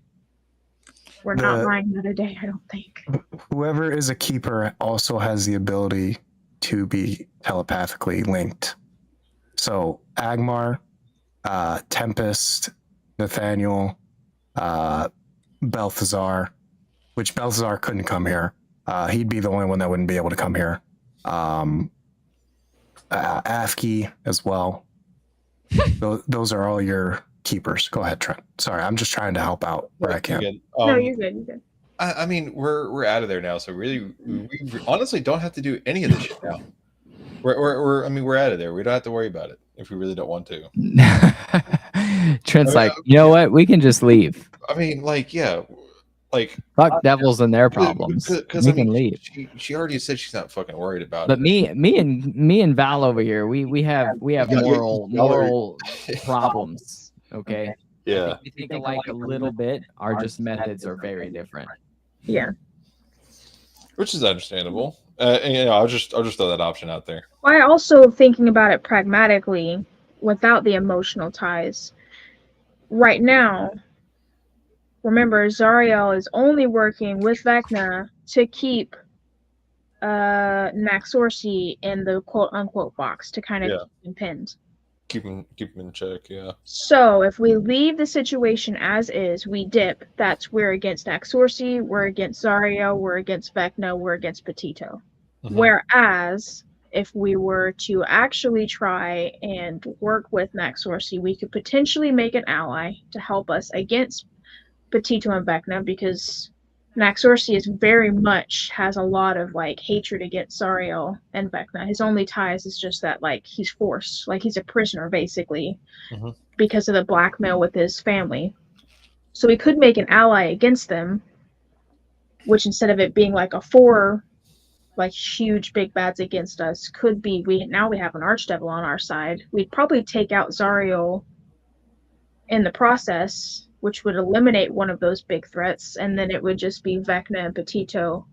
We're not buying another day, I don't think. Whoever is a keeper also has the ability to be telepathically linked. So Agmar, Tempest, Nathaniel, Balthazar, which Balthazar couldn't come here. He'd be the only one that wouldn't be able to come here. Afki as well. Those are all your keepers. Go ahead, Trent. Sorry, I'm just trying to help out where I can. No, you're good. You're good. I mean, we're out of there now, so really, we honestly don't have to do any of this shit now. We're out of there. We don't have to worry about it if we really don't want to. Trent's like, you know what? We can just leave. I mean, like, yeah, like fuck devils and their problems. Because we can leave. She already said she's not fucking worried about it. But me and Val over here, we have moral problems. Okay. Yeah. We think alike a little bit. Our just methods are very different. Yeah. which is understandable. And, I'll just throw that option out there. I also thinking about it pragmatically, without the emotional ties. Right now, remember Zariel is only working with Vecna to keep Naxorsi in the quote unquote box to kind of keep him pinned. Keep him in check, yeah. So if we leave the situation as is, we dip, we're against Naxorsi, we're against Zariel, we're against Vecna, we're against Petito. Mhm. Whereas if we were to actually try and work with Naxorsi, we could potentially make an ally to help us against Petito and Vecna, because Naxorsi is very much has a lot of like hatred against Zariel and Vecna. His only ties is just that like he's forced, like he's a prisoner basically, Mhm. because of the blackmail with his family. So we could make an ally against them, which instead of it being like a 4 like huge big bads against us, could be we have an archdevil on our side. We'd probably take out Zariel in the process, which would eliminate one of those big threats, and then it would just be Vecna and Petito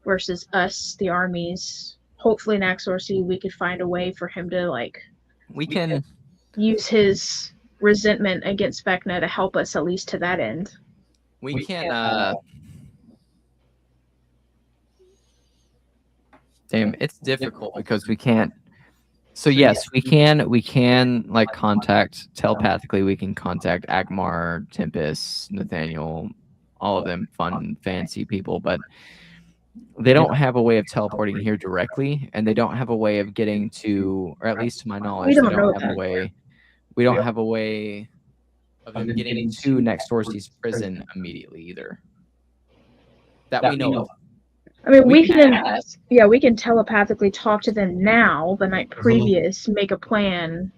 versus us, the armies. Hopefully Naxorsi, we could find a way for him to like We can use his resentment against Vecna to help us at least to that end. we can damn, it's difficult because we can't. So yes, we can like contact telepathically. We can contact Agmar, Tempest, Nathaniel, all of them fun, fancy people, but they don't have a way of teleporting here directly, and they don't have a way of getting to, or at least to my knowledge, We they don't know don't have a way. We don't have a way of them getting to Naxorsi's prison immediately either. That we know of. I mean, we can telepathically talk to them now, the night previous, make a plan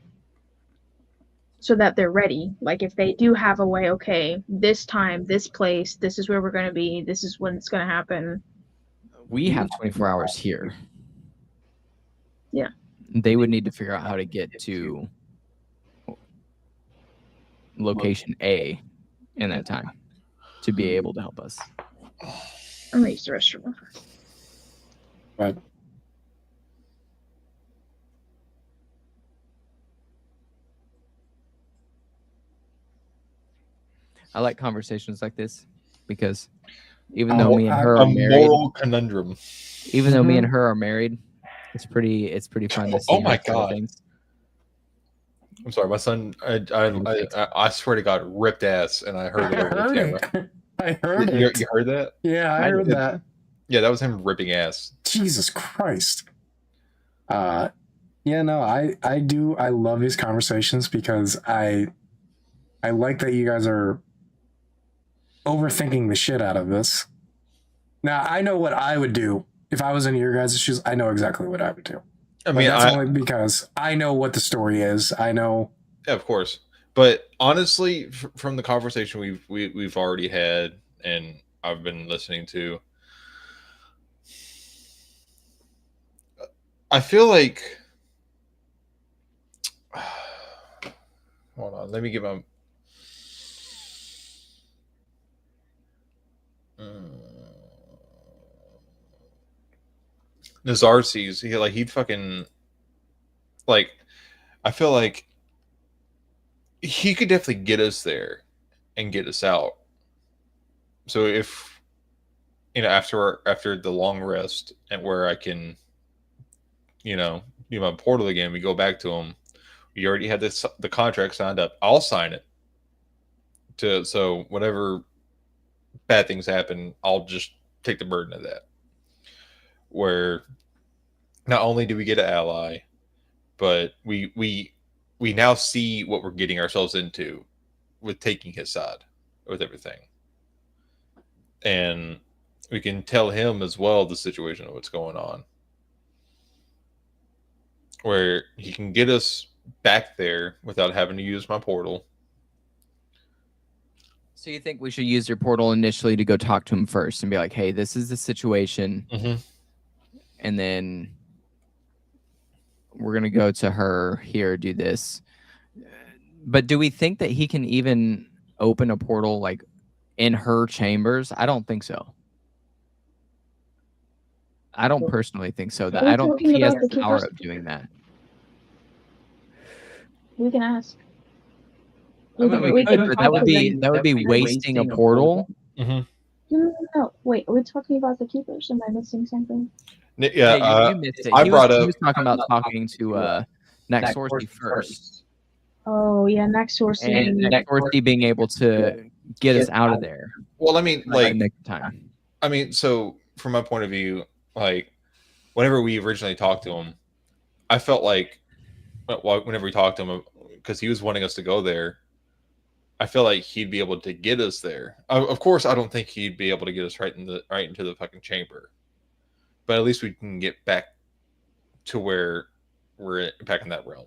so that they're ready. Like if they do have a way, okay, this time, this place, this is where we're going to be, this is when it's going to happen. We have 24 hours here. Yeah. They would need to figure out how to get to location A in that time to be able to help us. I'm going to use the restroom. Right. I like conversations like this because even though me and her a are married, moral conundrum. even though me and her are married, it's pretty fun to see. Oh my her feel God. things. I'm sorry, my son. I swear to God, ripped ass, and I heard it over the camera. I heard You it. heard that? Yeah, I heard that. Yeah, that was him ripping ass. Jesus Christ. Yeah, no, I do. I love these conversations because I like that you guys are overthinking the shit out of this. Now, I know what I would do if I was in your guys' shoes. I know exactly what I would do. I mean, that's only because I know what the story is. I know. Yeah, of course. But honestly, from the conversation we've already had, and I've been listening to, I feel like. Hold on, let me get my. Nazarces, he'd fucking like. I feel like he could definitely get us there and get us out. So if after the long rest and where I can, do my portal again, we go back to him. We already had the contract signed up. I'll sign it. So whatever bad things happen, I'll just take the burden of that. Where not only do we get an ally, but we now see what we're getting ourselves into with taking his side with everything. And we can tell him as well the situation of what's going on. Where he can get us back there without having to use my portal. So you think we should use your portal initially to go talk to him first and be like, hey, this is the situation. Mm-hmm. And then we're going to go to her here, do this. But do we think that he can even open a portal like in her chambers? I don't think so. I don't personally think so. That Are we I don't talking think he has about the the power keepers? of doing that. We can ask. I mean, we could, but that would be wasting a portal. No. Wait, are we talking about the keepers? Am I missing something? Yeah, you missed it. I He brought was, up. he was talking about talking to Nexorcy first, Oh yeah, next source. and Nexorcy being able to get us out of there. Well, I mean, in like, the nick of time. I mean, so from my point of view, like, whenever we originally talked to him, I felt like, well, whenever we talked to him, because he was wanting us to go there, I feel like he'd be able to get us there. Of course, I don't think he'd be able to get us right into the fucking chamber, but at least we can get back to where we're back in that realm.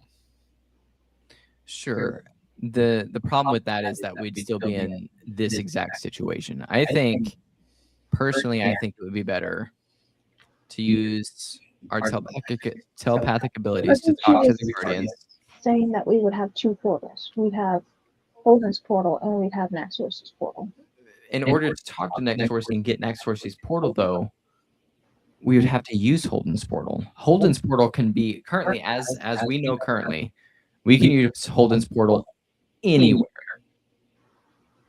Sure. The problem with that is that we'd still be in this exact situation. I think, personally, I think it would be better to use our telepathic abilities to talk to the Guardians. Saying that we would have two portals. We'd have Holden's portal and we'd have Nexorcy's portal. In order to talk to Nexorcy and get Nexorcy's portal, though, we would have to use Holden's portal. Holden's portal can be currently, as we know currently, we can use Holden's portal anywhere.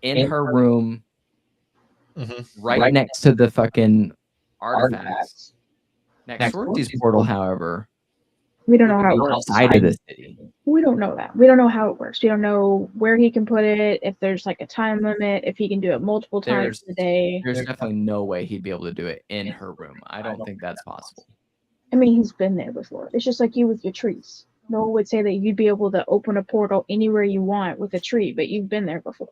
In her room, right next to the fucking artifacts. Nexorcy's portal, however, we don't know how it works. Outside of the city. We don't know that. We don't know how it works. We don't know where he can put it, if there's like a time limit, if he can do it multiple times a day. There's definitely no way he'd be able to do it in her room. I don't think that's possible. I mean, he's been there before. It's just like you with your trees. No one would say that you'd be able to open a portal anywhere you want with a tree, but you've been there before.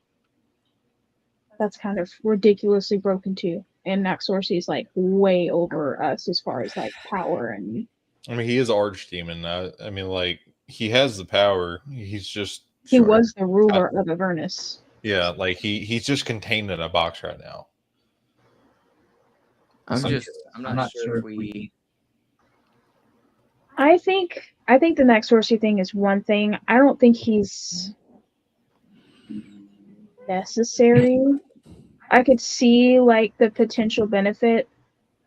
That's kind of ridiculously broken too. And Nexorcy is like way over us as far as like power and. I mean, he is Archdemon. I mean, like, he has the power. He's just. He was the ruler of Avernus. Yeah, like he's just contained in a box right now. I'm not sure if we. I think the Nexorcy thing is one thing. I don't think he's necessary. I could see like the potential benefit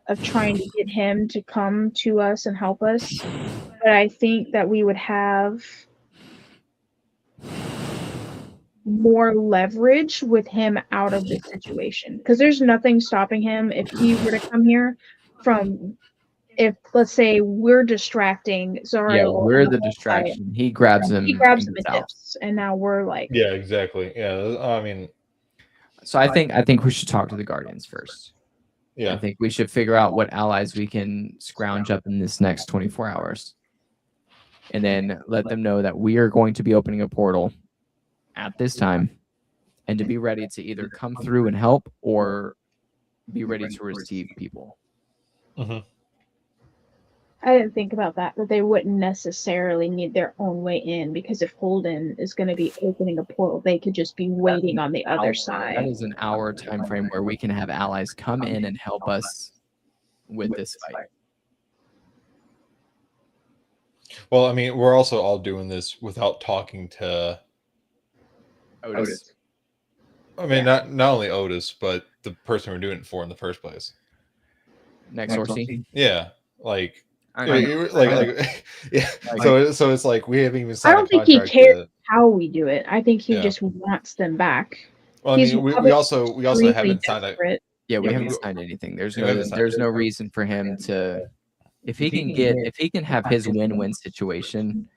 of trying to get him to come to us and help us, but I think that we would have more leverage with him out of this situation, because there's nothing stopping him if he were to come here from, if let's say we're distracting Zariel. Yeah, we're the distraction. He grabs him. He grabs him and dips, and now we're like. Yeah, exactly. Yeah, I mean. So I think we should talk to the Guardians first. Yeah. I think we should figure out what allies we can scrounge up in this next 24 hours. And then let them know that we are going to be opening a portal at this time, and to be ready to either come through and help or be ready to receive people. I didn't think about that they wouldn't necessarily need their own way in, because if Holden is going to be opening a portal, they could just be waiting on the other side. That is an hour time frame where we can have allies come in and help us with this fight. Well, I mean, we're also all doing this without talking to Otis. I mean, not only Otis, but the person we're doing it for in the first place. Nexorcy. Yeah, like. Yeah. So it's like we haven't even signed. I don't think he cares how we do it. I think he just wants them back. Well, I mean, we also haven't signed it. Yeah, we haven't signed anything. There's no reason for him to, if he can have his win-win situation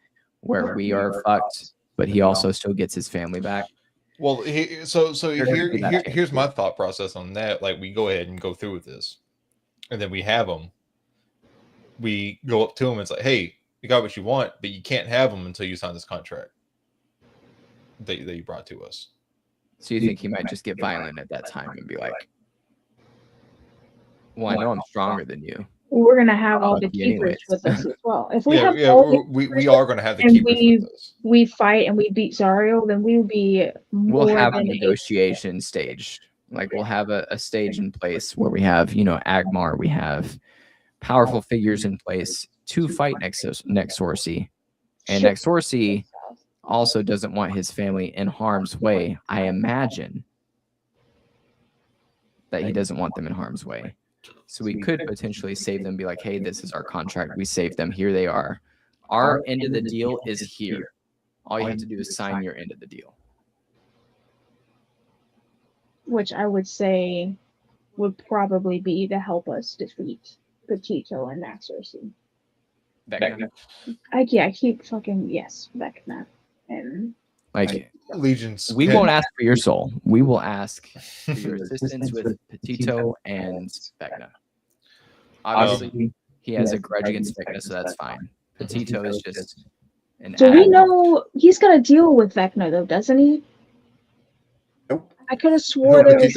where we are fucked, but he also still gets his family back. Well, here's my thought process on that. Like, we go ahead and go through with this, and then we have him. We go up to him and it's like, hey, you got what you want, but you can't have them until you sign this contract that you brought to us. So you think he might just get violent at that time and be like, well, I know I'm stronger than you. We're going to have all the keepers with us as well. If we we are going to have the keepers with us. We fight and we beat Zariel, then we will be we'll have a negotiation stage. Like, we'll have a stage in place where we have, Agmar, we have powerful figures in place to fight Nexorcy. And Nexorcy also doesn't want his family in harm's way. I imagine that he doesn't want them in harm's way. So we could potentially save them, be like, hey, this is our contract. We saved them. Here they are. Our end of the deal is here. All you have to do is sign your end of the deal. Which I would say would probably be to help us defeat Petito and Naxorcy. Vecna. I keep fucking Vecna. And Like Legions. we won't ask for your soul. We will ask for your assistance with Petito and Vecna. Obviously, he has a grudge against Vecna, so that's fine. Petito is just an so we add-on. know he's got to deal with Vecna, though, doesn't he? Nope. I could have swore there was He's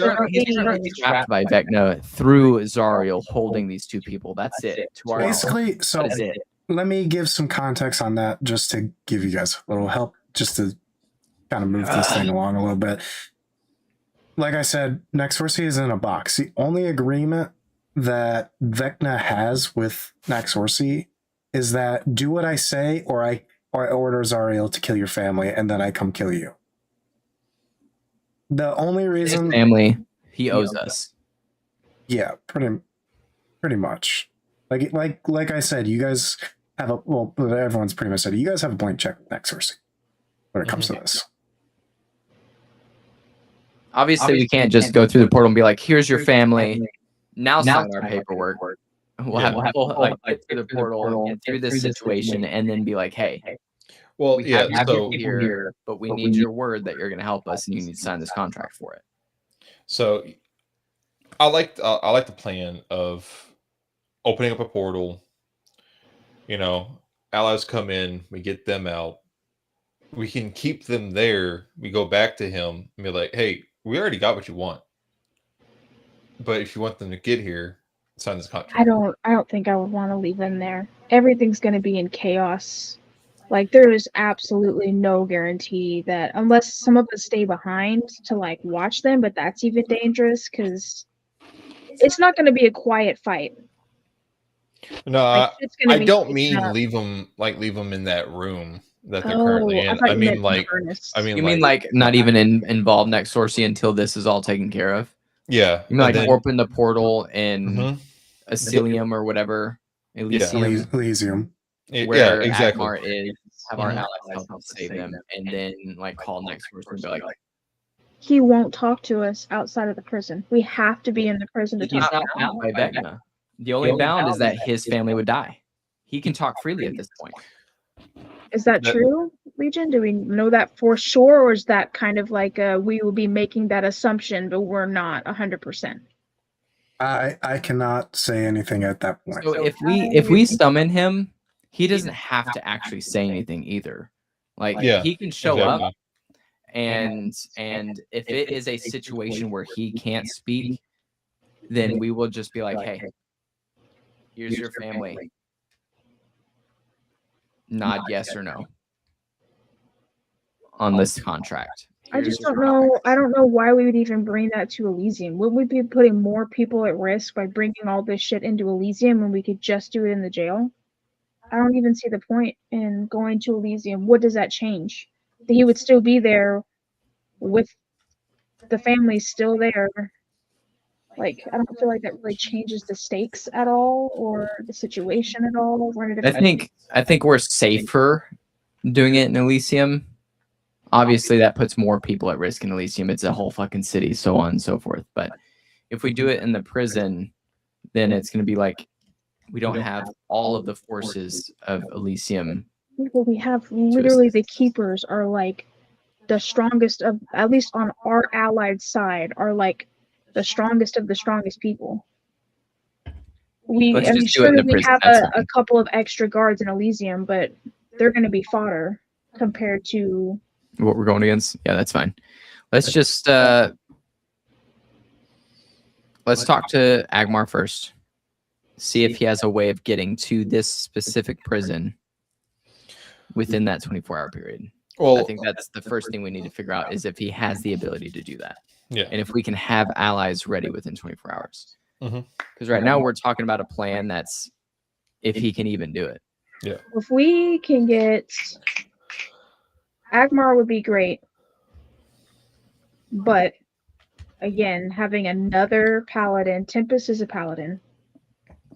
currently trapped by Vecna through Zariel holding these two people. That's it. To our Basically, so that is it. let me give some context on that just to give you guys a little help, just to kind of move this thing along a little bit. Like I said, Naxorcy is in a box. The only agreement that Vecna has with Naxorcy is that do what I say, or I order Zariel to kill your family, and then I come kill you. The only reason His family, he owes us. Yeah, pretty much. Like I said, you guys have everyone's pretty much said you guys have a blank check with Naxorcy when it comes to this. Obviously, we can't just go through the portal and be like, "Here's your family. Now sign our paperwork." We'll get through the portal, get through this situation, and then be like, "Hey, Well, we yeah. have So you here, but we need your word that you're going to help us, and you need to sign this contract for it." So I like the plan of opening up a portal. You know, allies come in, we get them out. We can keep them there. We go back to him and be like, "Hey, we already got what you want, but if you want them to get here, sign this contract." I don't think I would want to leave them there. Everything's going to be in chaos. Like, there is absolutely no guarantee that, unless some of us stay behind to like watch them, but that's even dangerous because it's not going to be a quiet fight. No, Like, it's gonna I be don't shaken mean up. leave them in that room that they're currently I in. thought I you mean, meant furnace. You mean like not even involved Naxorcy until this is all taken care of? yeah. You mean like and then- open the portal in Mhm. Asilium or whatever, Elysium, Elysium. Yeah, where exactly. Agmar is, have our Mhm. allies help us save them, and then like call Naxorcy and be like, He won't talk to us outside of the prison. We have to be in the prison to he's talk not to him. bound by Vecna. The only bound is that his family would die. He can talk freely at this point. Is that true, Legion? Do we know that for sure, or is that kind of like we will be making that assumption, but we're not 100%? I cannot say anything at that point. So if we summon him, he doesn't have to actually say anything either. Like Yeah, he can show up, exactly. and if it is a situation where he can't speak, then we will just be like, hey, here's your family. Nod yes or no on this contract. I just don't know. I don't know why we would even bring that to Elysium. Wouldn't we be putting more people at risk by bringing all this shit into Elysium when we could just do it in the jail? I don't even see the point in going to Elysium. What does that change? He would still be there with the family still there. Like, I don't feel like that really changes the stakes at all or the situation at all. I think we're safer doing it in Elysium. Obviously, that puts more people at risk in Elysium. It's a whole fucking city, so on and so forth. But if we do it in the prison, then it's going to be like we don't have all of the forces of Elysium. Well, we have literally the keepers are like the strongest of, at least on our allied side, are like the strongest of the strongest people. We have a couple of extra guards in Elysium, but they're going to be fodder compared to what we're going against. Yeah, that's fine. Let's just let's talk to Agmar first. See if he has a way of getting to this specific prison within that 24-hour period. Well, I think that's the first thing we need to figure out is if he has the ability to do that. Yeah. And if we can have allies ready within 24 hours. Because right now we're talking about a plan that's if he can even do it. Yeah. If we can get Agmar would be great. But again, having another paladin. Tempest is a paladin.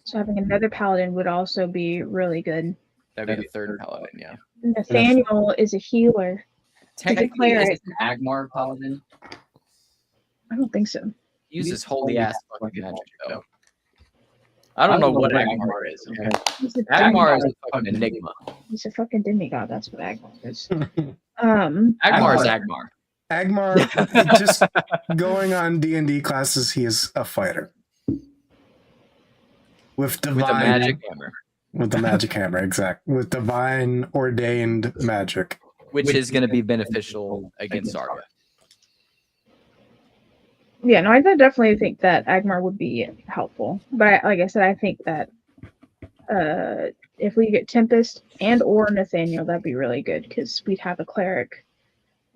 So having another paladin would also be really good. That'd be the third paladin, yeah. Nathaniel is a healer. Technically, cleric. is an Agmar paladin? I don't think so. He uses holy ass fucking magic, though. I don't know what Agmar is. Okay? Agmar is a fucking enigma. He's a fucking demigod. That's what Agmar is. Agmar is Agmar. Agmar, just going on D&D classes, he is a fighter. With divine With a magic hammer. With the magic hammer, exactly. With divine ordained magic. Which is going to be beneficial against Arga. Yeah, no, I definitely think that Agmar would be helpful. But like I said, I think that if we get Tempest and or Nathaniel, that'd be really good because we'd have a cleric,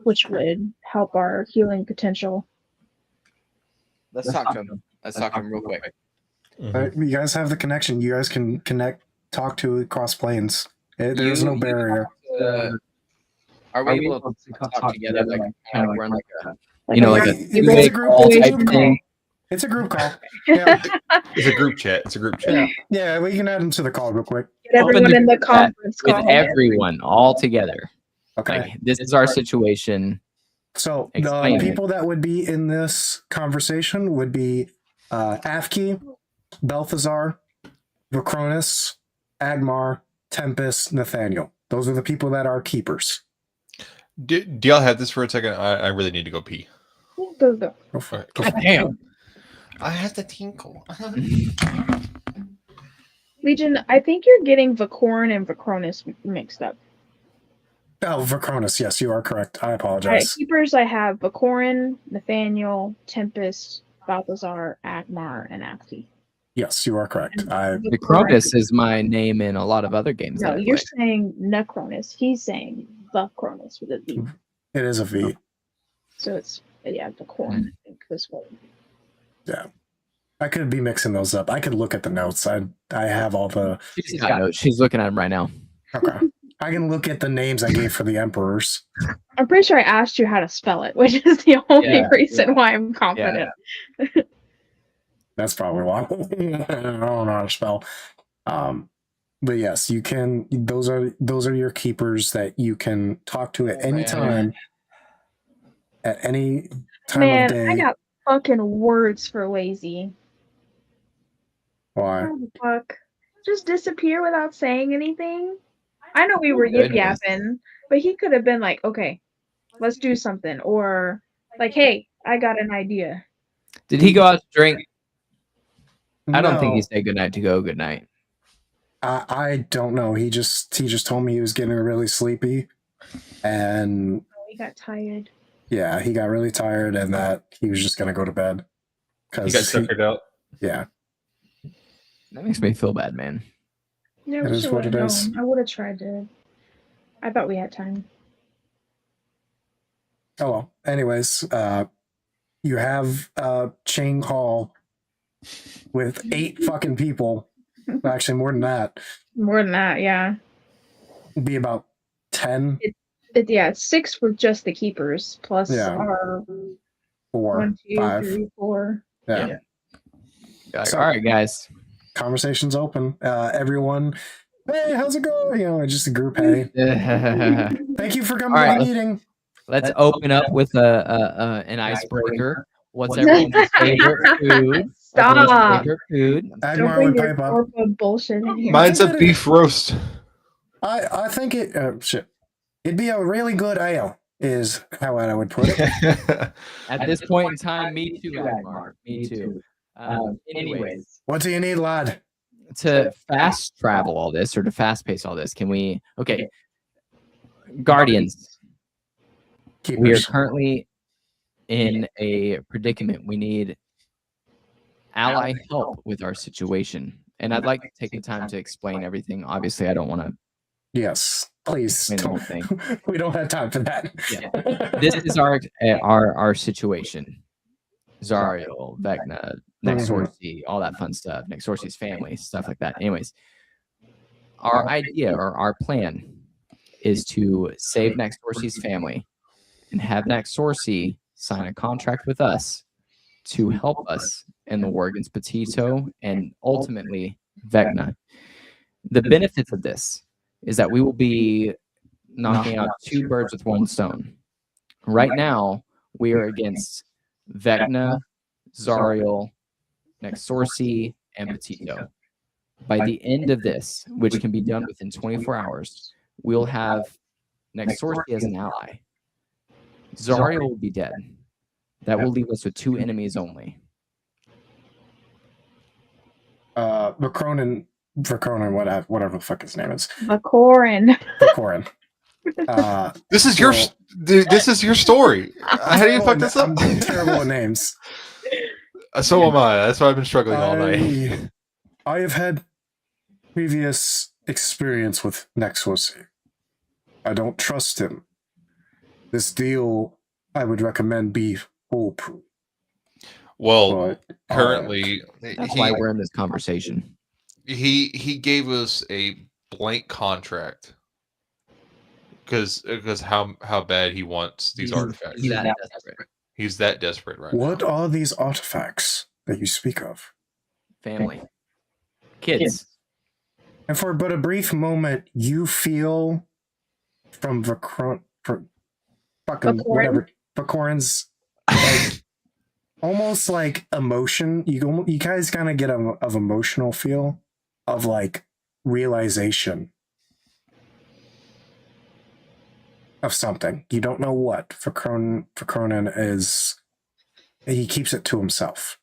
which would help our healing potential. Let's talk to him. Let's talk to him real quick. You guys have the connection. You guys can talk to across planes. There's no barrier. Are we able to talk together? Like, kind of run like a, it's a group call. It's a group call. Yeah. It's a group chat. It's a group chat. Yeah, we can add them to the call real quick. Get everyone in the conference call. With everyone all together. Okay. Like, this is our situation. So the people that would be in this conversation would be Afki, Balthazar, Vicronus, Agmar, Tempest, Nathaniel. Those are the people that are keepers. Do y'all have this for a second? I really need to go pee. Go. Go for it. God damn. I have to tinkle. Legion, I think you're getting Vicorin and Vicronus mixed up. Oh, Vicronus. Yes, you are correct. I All right, apologize. keepers, I have Vicorin, Nathaniel, Tempest, Balthazar, Agmar, and Afki. Yes, you are correct. Vicronus is my name in a lot of other games. No, that I you're play. saying Necronus. He's saying Vicronus with a V. It is a V. So it's, yeah, Vicorin, I think this one. Yeah. I could be mixing those up. I could look at the notes. I have all the... She's got notes. She's looking at them right now. Okay. I can look at the names I gave for the emperors. I'm pretty sure I asked you how to spell it, which is the only reason why I'm confident. Yeah. That's probably why. I don't know how to spell. But yes, you can. Those are your keepers that you can talk to at any time. At any time of day. I got fucking words for lazy. Why? How the fuck? Just disappear without saying anything? I know we were yip yapping, but he could have been like, okay, let's do something. Or like, hey, I got an idea. Did he go out to drink? I don't think No. he said goodnight to go goodnight. I don't know. He just told me he was getting really sleepy, and He got tired. yeah, he got really tired, and that he was just gonna go to bed. You got suckered out. Yeah. That makes me feel bad, man. Yeah, It we is should what have it is. known. I would have tried to. I thought we had time. Oh well. Anyways, you have Chang Hall with 8 fucking people. Actually, more than that. More than that, yeah. It'd be about 10. Yeah, 6 with just the keepers, plus Yeah. our 4, 1, 2, 5. 3, 4. Yeah. Like, So- all right, guys. Conversation's open. Everyone, hey, how's it going? You know, just a group. Hey, thank you for coming All to right, the meeting. Let's open up with an icebreaker. What's everyone's favorite food? Stop. Everyone's favorite food. Don't Agmar bring would your pipe up. corporate bullshit in here. Mine's a beef roast. I think it. Shit. It'd be a really good ale, is how I would put it. At this point in time, me too, Agmar. Me too. Anyways, What do you need, lad? to fast travel all this or to fast pace all this, can we? Okay, Guardians. We are Keepers. currently in a predicament. We need ally help with our situation. And I'd like to take the time to explain everything. Obviously, I don't want to Yes, please. explain the whole thing. We don't have time for that. Yeah. This is our situation. Zariel, Vecna, Nexorcy, all that fun stuff. Nexorcy's family, stuff like that. Anyways, our idea or our plan is to save Nexorcy's family and have Nexorcy sign a contract with us to help us in the war against Petito and ultimately Vecna. The benefits of this is that we will be knocking out 2 birds with 1 stone. Right now, we are against Vecna, Zariel, Nexorcy, and Petito. By the end of this, which can be done within 24 hours, we'll have Nexorcy as an ally. Zariel will be dead. That will leave us with 2 enemies only. Vakronin, whatever the fuck his name is. Vakorin. Vakronin. This is your this is your story. How do you fuck this up? I'm terrible at names. So am I. That's why I've been struggling all night. I have had previous experience with Nexorcy. I don't trust him. This deal, I would recommend be foolproof. Well, currently, that's why we're in this conversation. He gave us a blank contract because how bad he wants these artifacts. He's that desperate right now. What are these artifacts that you speak of? Family. Kids. And for but a brief moment, you feel from Vakorin's like, almost like emotion. You guys kind of get of emotional feel of like realization of something. You don't know what. Vakronin is. He keeps it to himself.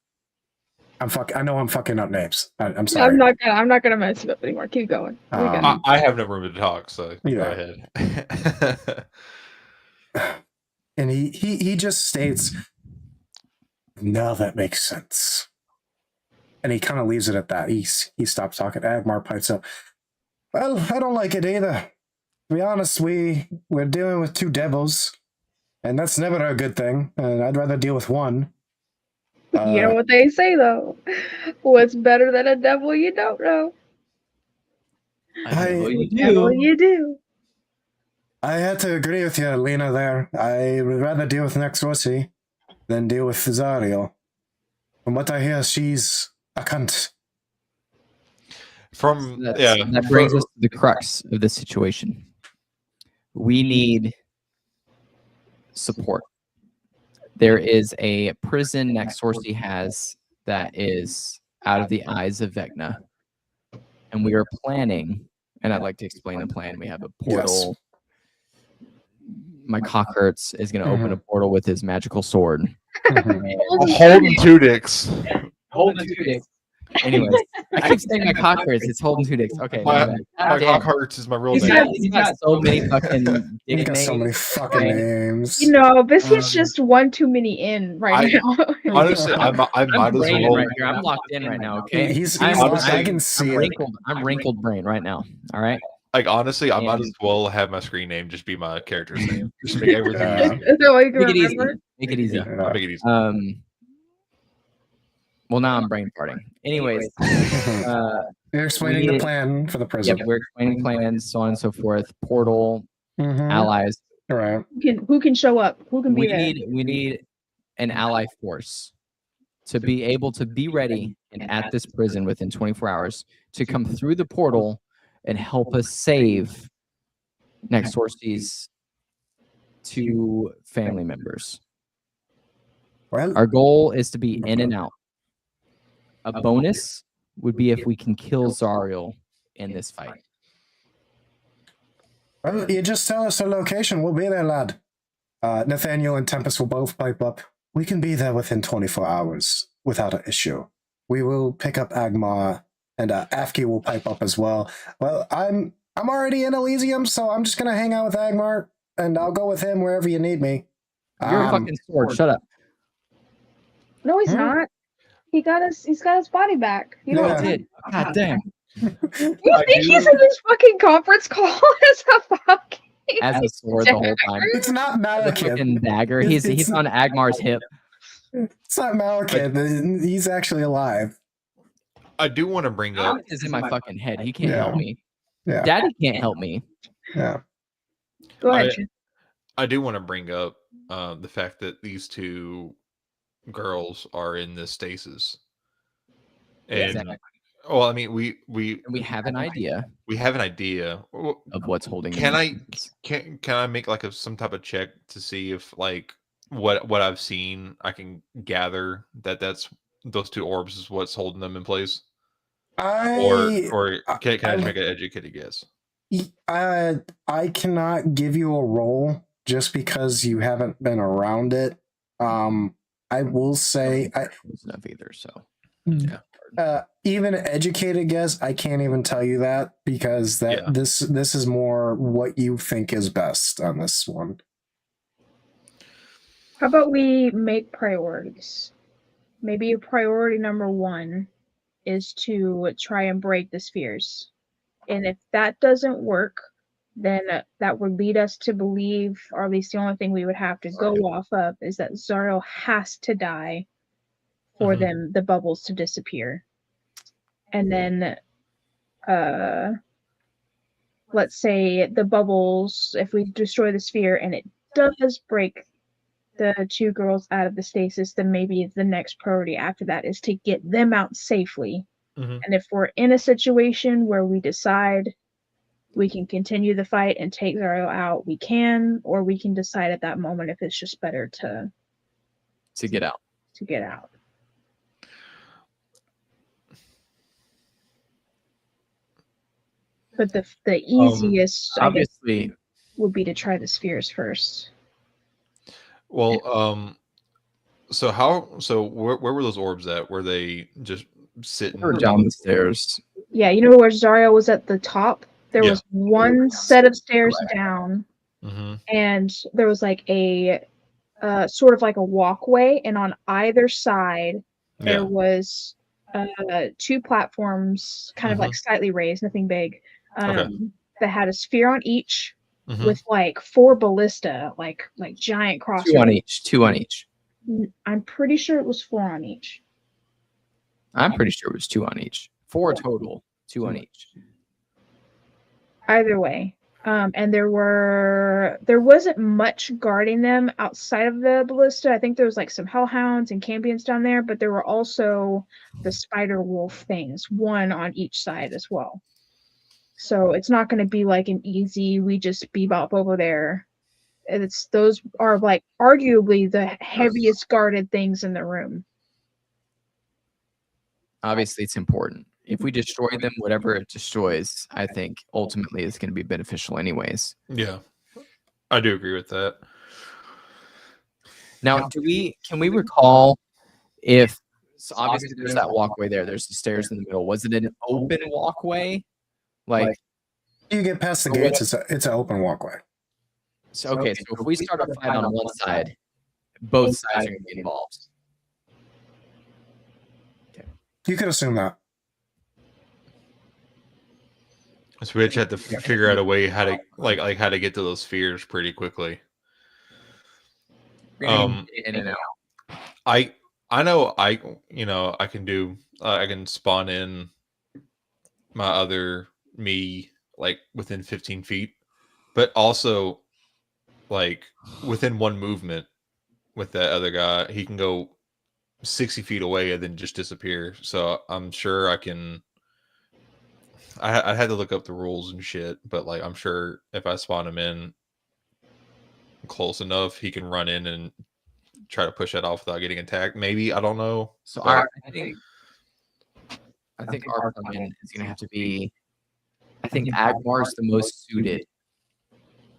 I know I'm fucking up names. I'm sorry. I'm not gonna mess it up anymore. Keep going. I have no room to talk, so go ahead. And he just states, "No, that makes sense." And he kind of leaves it at that. He stops talking. Agmar pipes up. Well, I don't like it either. To be honest, we're dealing with 2 devils, and that's never a good thing. And I'd rather deal with one. You know what they say, though. What's better than a devil you don't know? You do. I had to agree with you, Lena, there. I would rather deal with Nexorcy than deal with Zariel. From what I hear, she's a cunt. That brings us to the crux of this situation. We need support. There is a prison Nexorcy has that is out of the eyes of Vecna. And we are planning, and I'd like to explain the plan. We have a portal. Yes. My Cockhurts is going to open a portal with his magical sword. Holding 2 dicks. Holding 2 dicks. Anyways, I keep saying my Cockhurts. It's holding 2 dicks. Okay. My Cockhurts is my real name. He's got so many fucking He's got so many fucking names. You know, Biscuit's just one too many in now. Honestly, I might as well. Right here. I'm locked in right now. Okay. I can see it. I'm wrinkled brain right now. All right. Like honestly, I might as well have my screen name just be my character's name. Just make everything. Make it easy. Make it easy. Yeah, make it easy. Well, now I'm brain farting. Anyways, you're explaining the plan for the prison. Yep, we're explaining plans, so on and so forth. Portal, allies. All right. Who can show up? Who can be there? We need an ally force to be able to be ready and at this prison within 24 hours to come through the portal and help us save Nexorcy's 2 family members. Well, our goal is to be in and out. A bonus would be if we can kill Zariel in this fight. Well, you just tell us the location. We'll be there, lad. Nathaniel and Tempest will both pipe up. We can be there within 24 hours without an issue. We will pick up Agmar, and Afki will pipe up as well. Well, I'm already in Elysium, so I'm just gonna hang out with Agmar, and I'll go with him wherever you need me. You're a fucking sword. Shut up. No, he's not. He's got his body back. You know. Did. God damn. You think he's in this fucking conference call as a fucking as a sword the whole time? It's not Malekith. Fucking dagger. He's on Agmar's hip. It's not Malekith. He's actually alive. I do want to bring up. Is in my fucking head. He can't help me. Yeah. Daddy can't help me. Yeah. Go ahead. I do want to bring up the fact that these 2 girls are in this stasis. And Exactly. well, I mean, we have an idea we have an idea. of what's holding. Can them. I can I make like some type of check to see if like what I've seen I can gather that's those two orbs is what's holding them in place, or can I just make an educated guess? I cannot give you a roll just because you haven't been around it. I will say It's enough either. So even an educated guess, I can't even tell you that because this is more what you think is best on this one. How about we make priorities? Maybe priority number 1 is to try and break the spheres. And if that doesn't work, then that would lead us to believe, or at least the only thing we would have to go off of, is that Zariel has to die for them, the bubbles to disappear. And then, let's say the bubbles, if we destroy the sphere and it does break the 2 girls out of the stasis, then maybe the next priority after that is to get them out safely. And if we're in a situation where we decide we can continue the fight and take Zariel out, we can, or we can decide at that moment if it's just better to get out. But the easiest, obviously, I guess, would be to try the spheres first. Well, so where were those orbs at? Were they just sitting down the stairs? Yeah, you know where Zariel was at the top? There was one set of stairs down, and there was like a sort of like a walkway, and on either side there was 2 platforms, kind of like slightly raised, nothing big, that had a sphere on each, with like 4 ballista, like giant crossbows. 2 on each. I'm pretty sure it was 4 on each. I'm pretty sure it was 2 on each. 4 total, 2 on each. Either way. And there wasn't much guarding them outside of the ballista. I think there was like some hellhounds and cambions down there, but there were also the spider wolf things, 1 on each side as well. So it's not going to be like an easy, we just bebop over there. Those are like arguably the heaviest guarded things in the room. Obviously, it's important. If we destroy them, whatever it destroys, I think ultimately is going to be beneficial anyways. Yeah, I do agree with that. Now, can we recall if, so obviously there's that walkway there, there's the stairs in the middle. Was it an open walkway? Like, you get past the gates, it's an open walkway. So, okay, so if we start a fight on one side, both sides are going to be involved. Okay. You could assume that. So we had to figure out a way how to how to get to those spheres pretty quickly. In and out. I know I can do I can spawn in my other me like within 15 feet, but also like within 1 movement with that other guy, he can go 60 feet away and then just disappear. So I'm sure I can. I had to look up the rules and shit, but like I'm sure if I spawn him in close enough, he can run in and try to push that off without getting attacked. Maybe, I don't know. So I think our plan is going to have to be. I think Agmar's the most suited.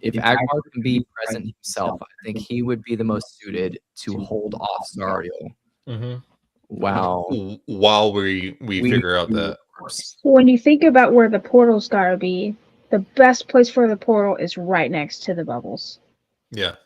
If Agmar can be present himself, I think he would be the most suited to hold off Zariel. While we figure out that. When you think about where the portal's gotta be, the best place for the portal is right next to the bubbles. Yeah.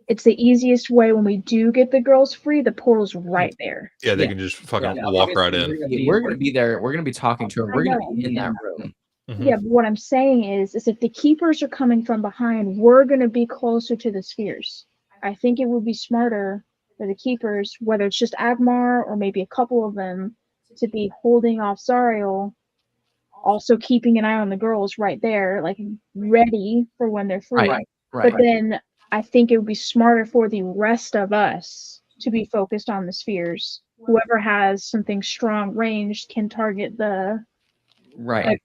It's the easiest way when we do get the girls free, the portal's right there. Yeah, they can just fucking walk right in. We're going to be there. We're going to be talking to him. We're going to be in that room. Yeah, but what I'm saying is if the keepers are coming from behind, we're going to be closer to the spheres. I think it would be smarter for the keepers, whether it's just Agmar or maybe a couple of them, to be holding off Zariel, also keeping an eye on the girls right there, like ready for when they're free. Right. But then I think it would be smarter for the rest of us to be focused on the spheres. Whoever has something strong ranged can target the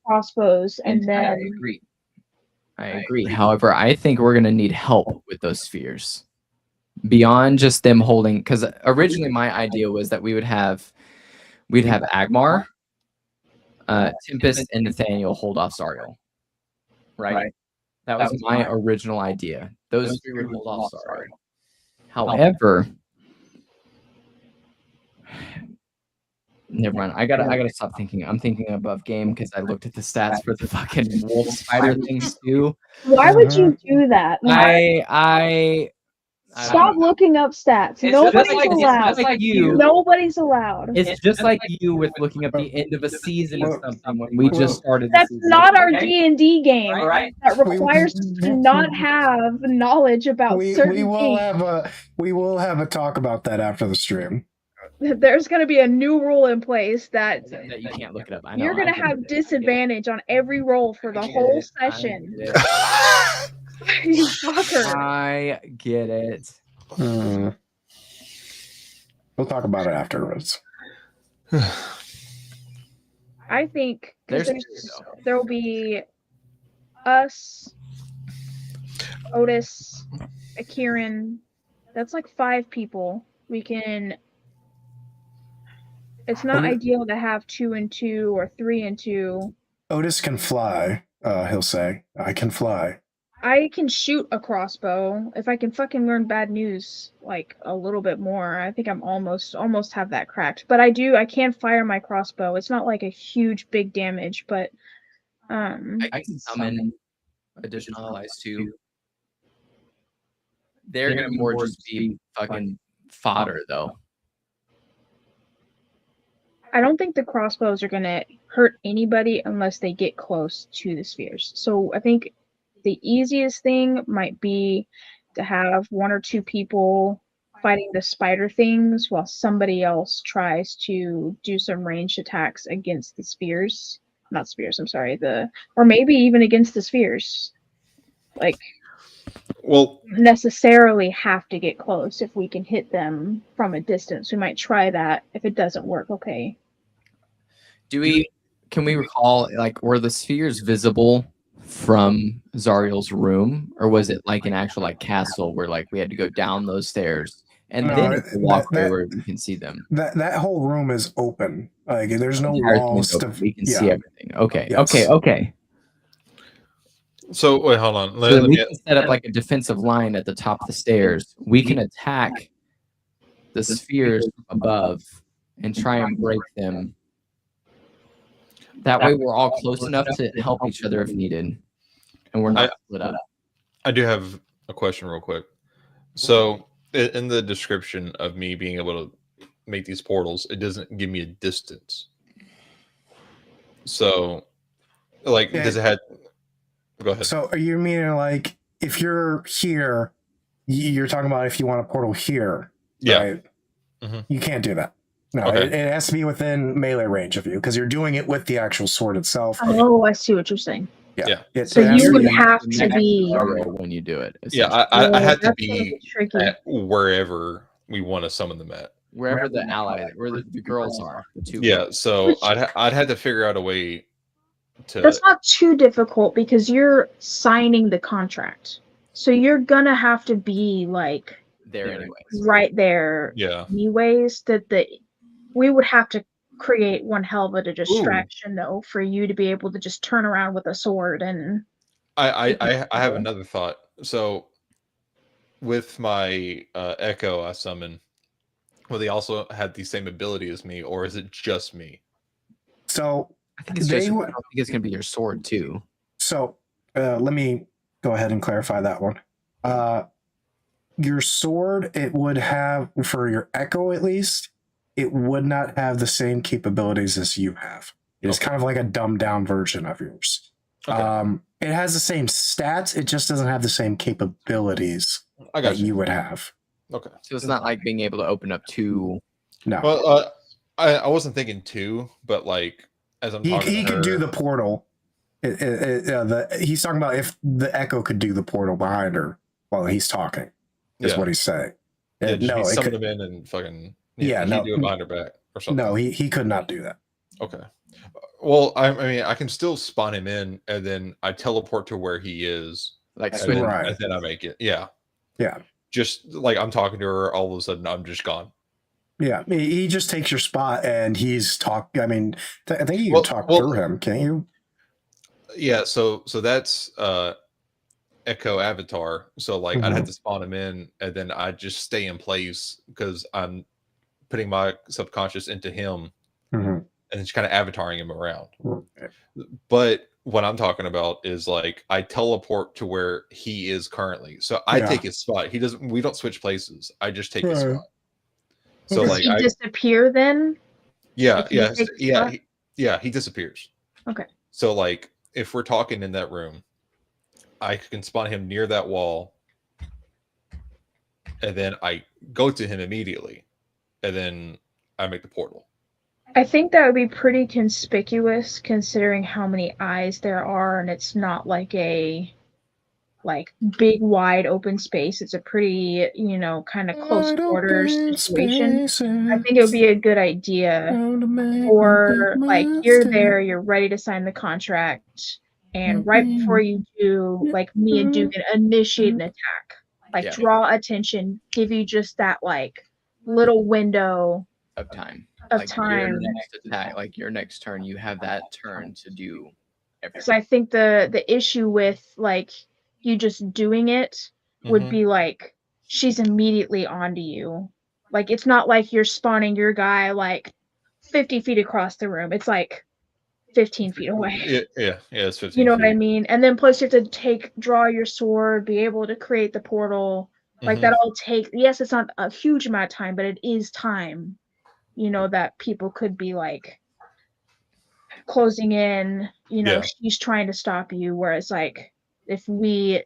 crossbows, and then I agree. However, I think we're gonna need help with those spheres beyond just them holding. Because originally, my idea was that we'd have Agmar, Tempest, and Nathaniel hold off Zariel. Right. That was my original idea. Those three would hold off Zariel. However, never mind. I gotta stop thinking. I'm thinking above game because I looked at the stats for the fucking wolf spider things too. Why would you do that? I Stop looking up stats. Nobody's allowed. Like you. Nobody's allowed. It's just like you with looking up the end of a season or something when we just started. That's not our D&D game. Right? That requires us to not have knowledge about certain things. We will have a talk about that after the stream. There's going to be a new rule in place that you can't look it up. I know, you're going to have disadvantage on every roll for the whole session. You fucker. I get it. We'll talk about it afterwards. I think there will be us, Otis, Akiran. That's like 5 people. We can. It's not ideal to have 2 and 2 or 3 and 2. Otis can fly. He'll say, "I can fly." I can shoot a crossbow if I can fucking learn bad news like a little bit more. I think I'm almost have that cracked. But I can fire my crossbow. It's not like a huge big damage, but I can summon additional allies too. They're gonna more just be fucking fodder though. I don't think the crossbows are gonna hurt anybody unless they get close to the spheres. So I think the easiest thing might be to have 1 or 2 people fighting the spider things while somebody else tries to do some ranged attacks against the spheres. Not spheres, I'm sorry. Or maybe even against the spheres. Like, necessarily have to get close if we can hit them from a distance. We might try that. If it doesn't work, okay. Can we recall, like, were the spheres visible from Zariel's room, or was it like an actual like castle where like we had to go down those stairs and then walk where we can see them? That whole room is open. Like there's no walls we can see everything. Okay, yes. Okay. So wait, hold on. Let me set up like a defensive line at the top of the stairs. We can attack the spheres above and try and break them. That way we're all close enough to help each other if needed. And we're not split up. I do have a question real quick. So in the description of me being able to make these portals, it doesn't give me a distance. So like does it have go ahead. So are you meaning like if you're here, you're talking about if you want a portal here, right? Mm-hmm. You can't do that. No, it has to be within melee range of you because you're doing it with the actual sword itself. Oh, I see what you're saying. Yeah. So you would have to be when you do it. Yeah, I had to be at wherever we want to summon them at. Wherever the allies, where the girls are. The 2 girls. So I'd had to figure out a way to. That's not too difficult because you're signing the contract, so you're gonna have to be like there anyways. Right there. Yeah. Anyways, we would have to create one hell of a distraction though for you to be able to just turn around with a sword and. I have another thought. So, with my Echo I summon, will they also have the same ability as me, or is it just me? So I think it's just. I don't think it's gonna be your sword too. So let me go ahead and clarify that one. Your sword, it would have for your Echo at least. It would not have the same capabilities as you have. It's kind of like a dumbed down version of yours. Okay. It has the same stats. It just doesn't have the same capabilities that you would have. Okay. So it's not like being able to open up 2. No. Well, I wasn't thinking 2, but like as I'm talking, he could do the portal. He's talking about if the Echo could do the portal behind her while he's talking. Is what he's saying. Yeah, No, he it summoned could, him in and fucking Yeah, he no. do it behind her back or something. no, he could not do that. Okay. Well, I mean, I can still spawn him in, and then I teleport to where he is, Like and swing. then, Right. and then I make it. Yeah. Yeah. Just like I'm talking to her, all of a sudden I'm just gone. Yeah, he just takes your spot and he's I mean, I think you can Well- talk well- through him, can't you? Yeah. So that's Echo Avatar. So like I'd have to spawn him in, and then I just stay in place because I'm putting my subconscious into him, Mhm. and it's kind of avataring him around. But what I'm talking about is like I teleport to where he is currently. So I Yeah. take his spot. He doesn't. We don't switch places. I just take his Right. spot. So Does like he disappear then? yeah, if you yeah, take his yeah, spot? he disappears. Okay. So like if we're talking in that room, I can spawn him near that wall, and then I go to him immediately, and then I make the portal. I think that would be pretty conspicuous considering how many eyes there are, and it's not like a big wide open space. It's a pretty, kind of close quarters situation. I think it would be a good idea for like you're there, you're ready to sign the contract, and right before you do, like me and Duke can initiate an attack. Like Yeah. draw attention, give you just that like little window Of time. of Like time. your next attack, like your next turn, you have that turn to do Because everything. I think the issue with like you just doing it would Mhm. be like she's immediately onto you. Like it's not like you're spawning your guy like 50 feet across the room. It's like 15 feet away. Yeah. It's 15 You know what I feet. mean? And then plus you have to draw your sword, be able to create the portal. Like Mhm. that all take, yes, it's not a huge amount of time, but it is time, that people could be like closing in, Yeah. she's trying to stop you. Whereas like if we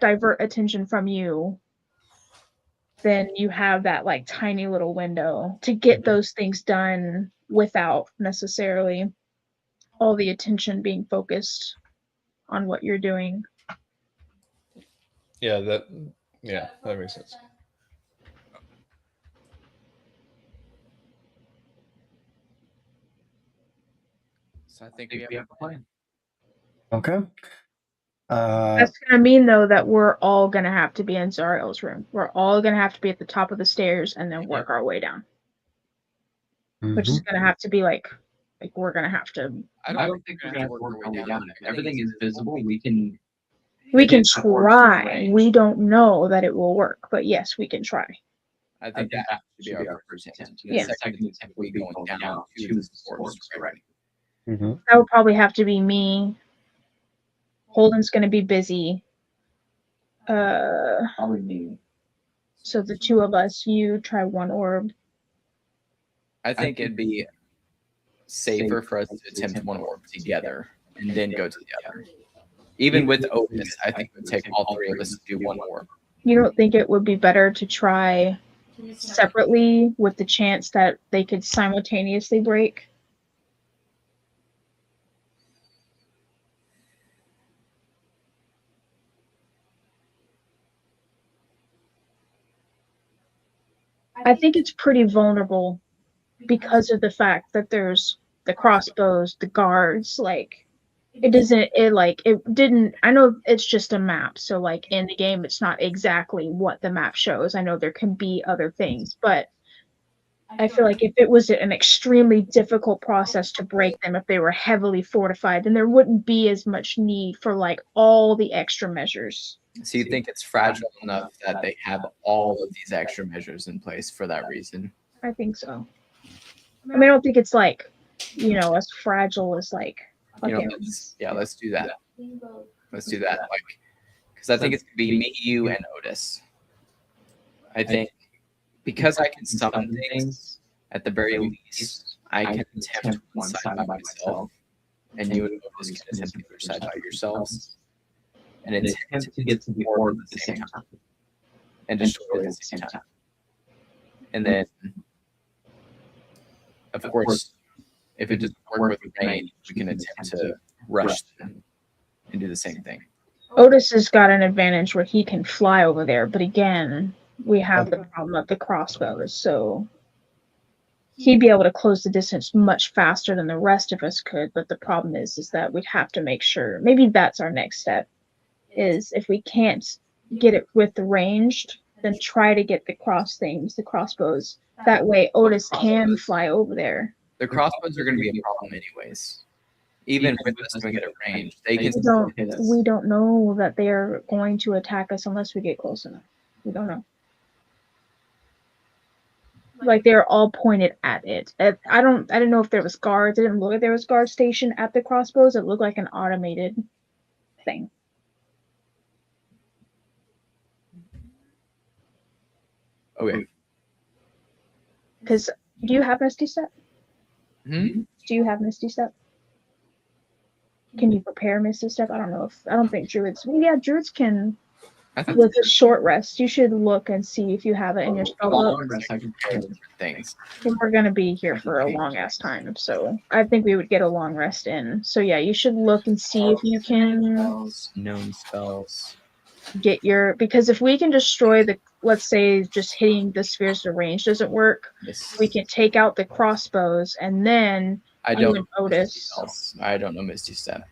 divert attention from you, then you have that like tiny little window to get those things done without necessarily all the attention being focused on what you're doing. Yeah, that makes sense. So I think we have a plan. Okay. That's gonna mean though that we're all gonna have to be in Zariel's room. We're all gonna have to be at the top of the stairs and then work our way down. Which is gonna have to be like we're gonna have to. I don't think we're gonna have to work our way down. If everything is visible, we can try. We don't know that it will work, but yes, we can try. I think that should be our first attempt. The Yeah. second attempt will be going down to the sports directly. That would probably have to be me. Holden's gonna be busy. Probably me. So the two of us, you try one orb. I think it'd be safer for us to attempt one orb together and then go to the other. Even with Otis, I think it would take all three of us to do one orb. You don't think it would be better to try separately with the chance that they could simultaneously break? I think it's pretty vulnerable because of the fact that there's the crossbows, the guards, like it didn't, I know it's just a map, so like in the game it's not exactly what the map shows. I know there can be other things, but I feel like if it was an extremely difficult process to break them, if they were heavily fortified, then there wouldn't be as much need for like all the extra measures. So you think it's fragile enough that they have all of these extra measures in place for that reason? I think so. I mean, I don't think it's like, as fragile as like. Let's do that. Let's do that. Like, because I think it's gonna be me, you, and Otis. I think because I can summon things at the very least, I can attempt one side by myself, and you and Otis can attempt the other side by yourselves, and attempt to get to the orb at the same time, and destroy it at the same time. And then, of course, if it doesn't work with range, we can attempt to rush them and do the same thing. Otis has got an advantage where he can fly over there, but again, we have the problem of the crossbows. So he'd be able to close the distance much faster than the rest of us could. But the problem is that we'd have to make sure. Maybe that's our next step. Is if we can't get it with the ranged, then try to get the crossbows. That way Otis can fly over there. The crossbows are going to be a problem anyways. Even with us doing it at range, they can hit us. We don't know that they are going to attack us unless we get close enough. We don't know. Like they're all pointed at it. I didn't know if there was guards. It didn't look like there was guard station at the crossbows. It looked like an automated thing. Okay. Because do you have Misty Step? Hmm? Do you have Misty Step? Can you prepare Misty Step? I don't think druids. Well, yeah, druids can. With a short rest, you should look and see if you have it in your spell book. I can prepare different things. We're gonna be here for a long ass time, so I think we would get a long rest in. So yeah, you should look and see if you can Known spells. get your, because if we can destroy the, let's say just hitting the spheres to range doesn't work, we can take out the crossbows and then I don't you and Otis. I don't know Misty Step.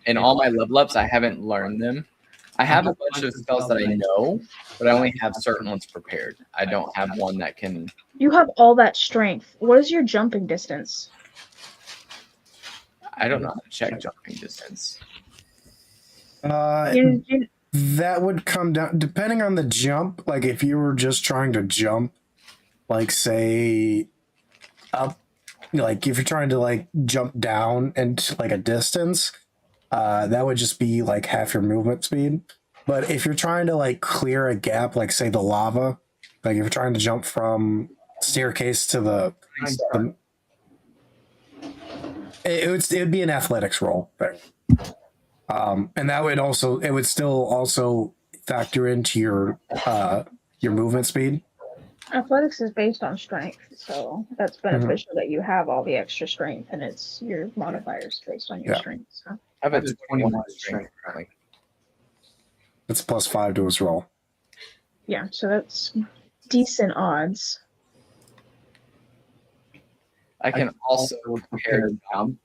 In all my level ups, I haven't learned them. I have a bunch of spells that I know, but I only have certain ones prepared. I don't have one that can. You have all that strength. What is your jumping distance? I don't know how to check jumping distance. That would come down depending on the jump. Like if you were just trying to jump, like say up, like if you're trying to like jump down into like a distance, that would just be like half your movement speed. But if you're trying to like clear a gap, like say the lava, like if you're trying to jump from staircase to the it'd be an athletics roll. And that would also, it would still also factor into your movement speed. Athletics is based on strength, so that's beneficial that you have all the extra strength, and it's your modifiers based on your strength. So. I have a 21 strength currently. It's +5 to his roll. Yeah, so that's decent odds. I can also prepare jump,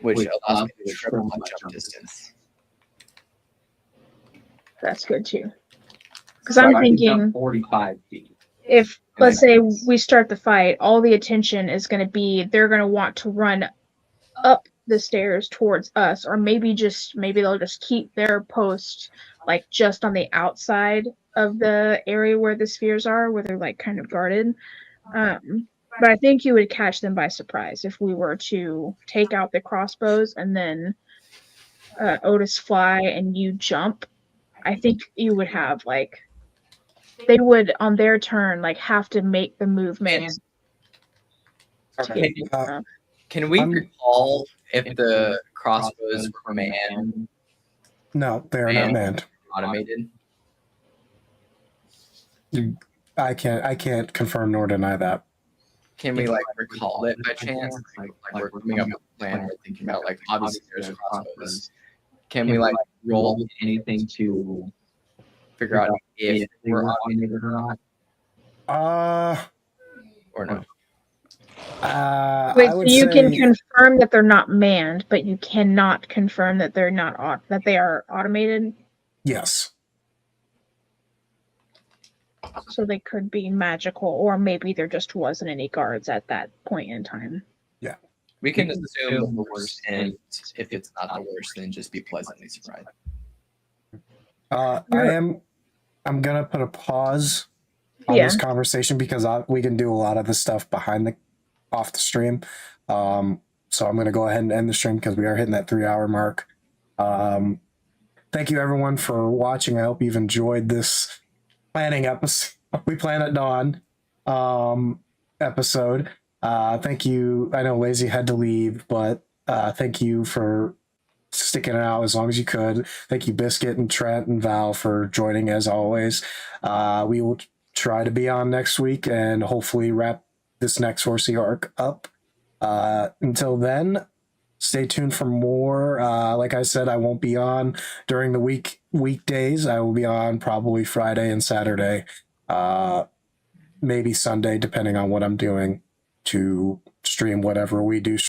which allows me to triple my jump distance. That's good too. Because I'm thinking 45 feet. If, let's say, we start the fight, all the attention is going to be, they're going to want to run up the stairs towards us, or maybe they'll just keep their post like just on the outside of the area where the spheres are, where they're like kind of guarded. But I think you would catch them by surprise if we were to take out the crossbows and then Otis fly and you jump. I think you would have like, they would on their turn like have to make the movement. Can we recall if the crossbows were manned? No, they are not manned. Automated. I can't confirm nor deny that. Can we like recall it by chance? Like we're coming up with a plan. We're thinking about like obviously there's crossbows. Can we like roll anything to figure out if we're automated or not? or no? Wait, so you can confirm that they're not manned, but you cannot confirm that they're not that they are automated? Yes. So they could be magical, or maybe there just wasn't any guards at that point in time. Yeah. We can assume the worst, and if it's not the worst, then just be pleasantly surprised. I'm gonna put a pause on this conversation because we can do a lot of the stuff off the stream. So I'm gonna go ahead and end the stream because we are hitting that 3-hour mark. Thank you everyone for watching. I hope you've enjoyed this planning episode. We plan at dawn episode. Thank you. I know Lazy had to leave, but thank you for sticking it out as long as you could. Thank you, Biscuit and Trent and Val, for joining as always. We will try to be on next week and hopefully wrap this next Horsey arc up. Until then, Stay tuned for more. Like I said, I won't be on during the weekdays. I will be on probably Friday and Saturday, maybe Sunday, depending on what I'm doing to stream whatever we do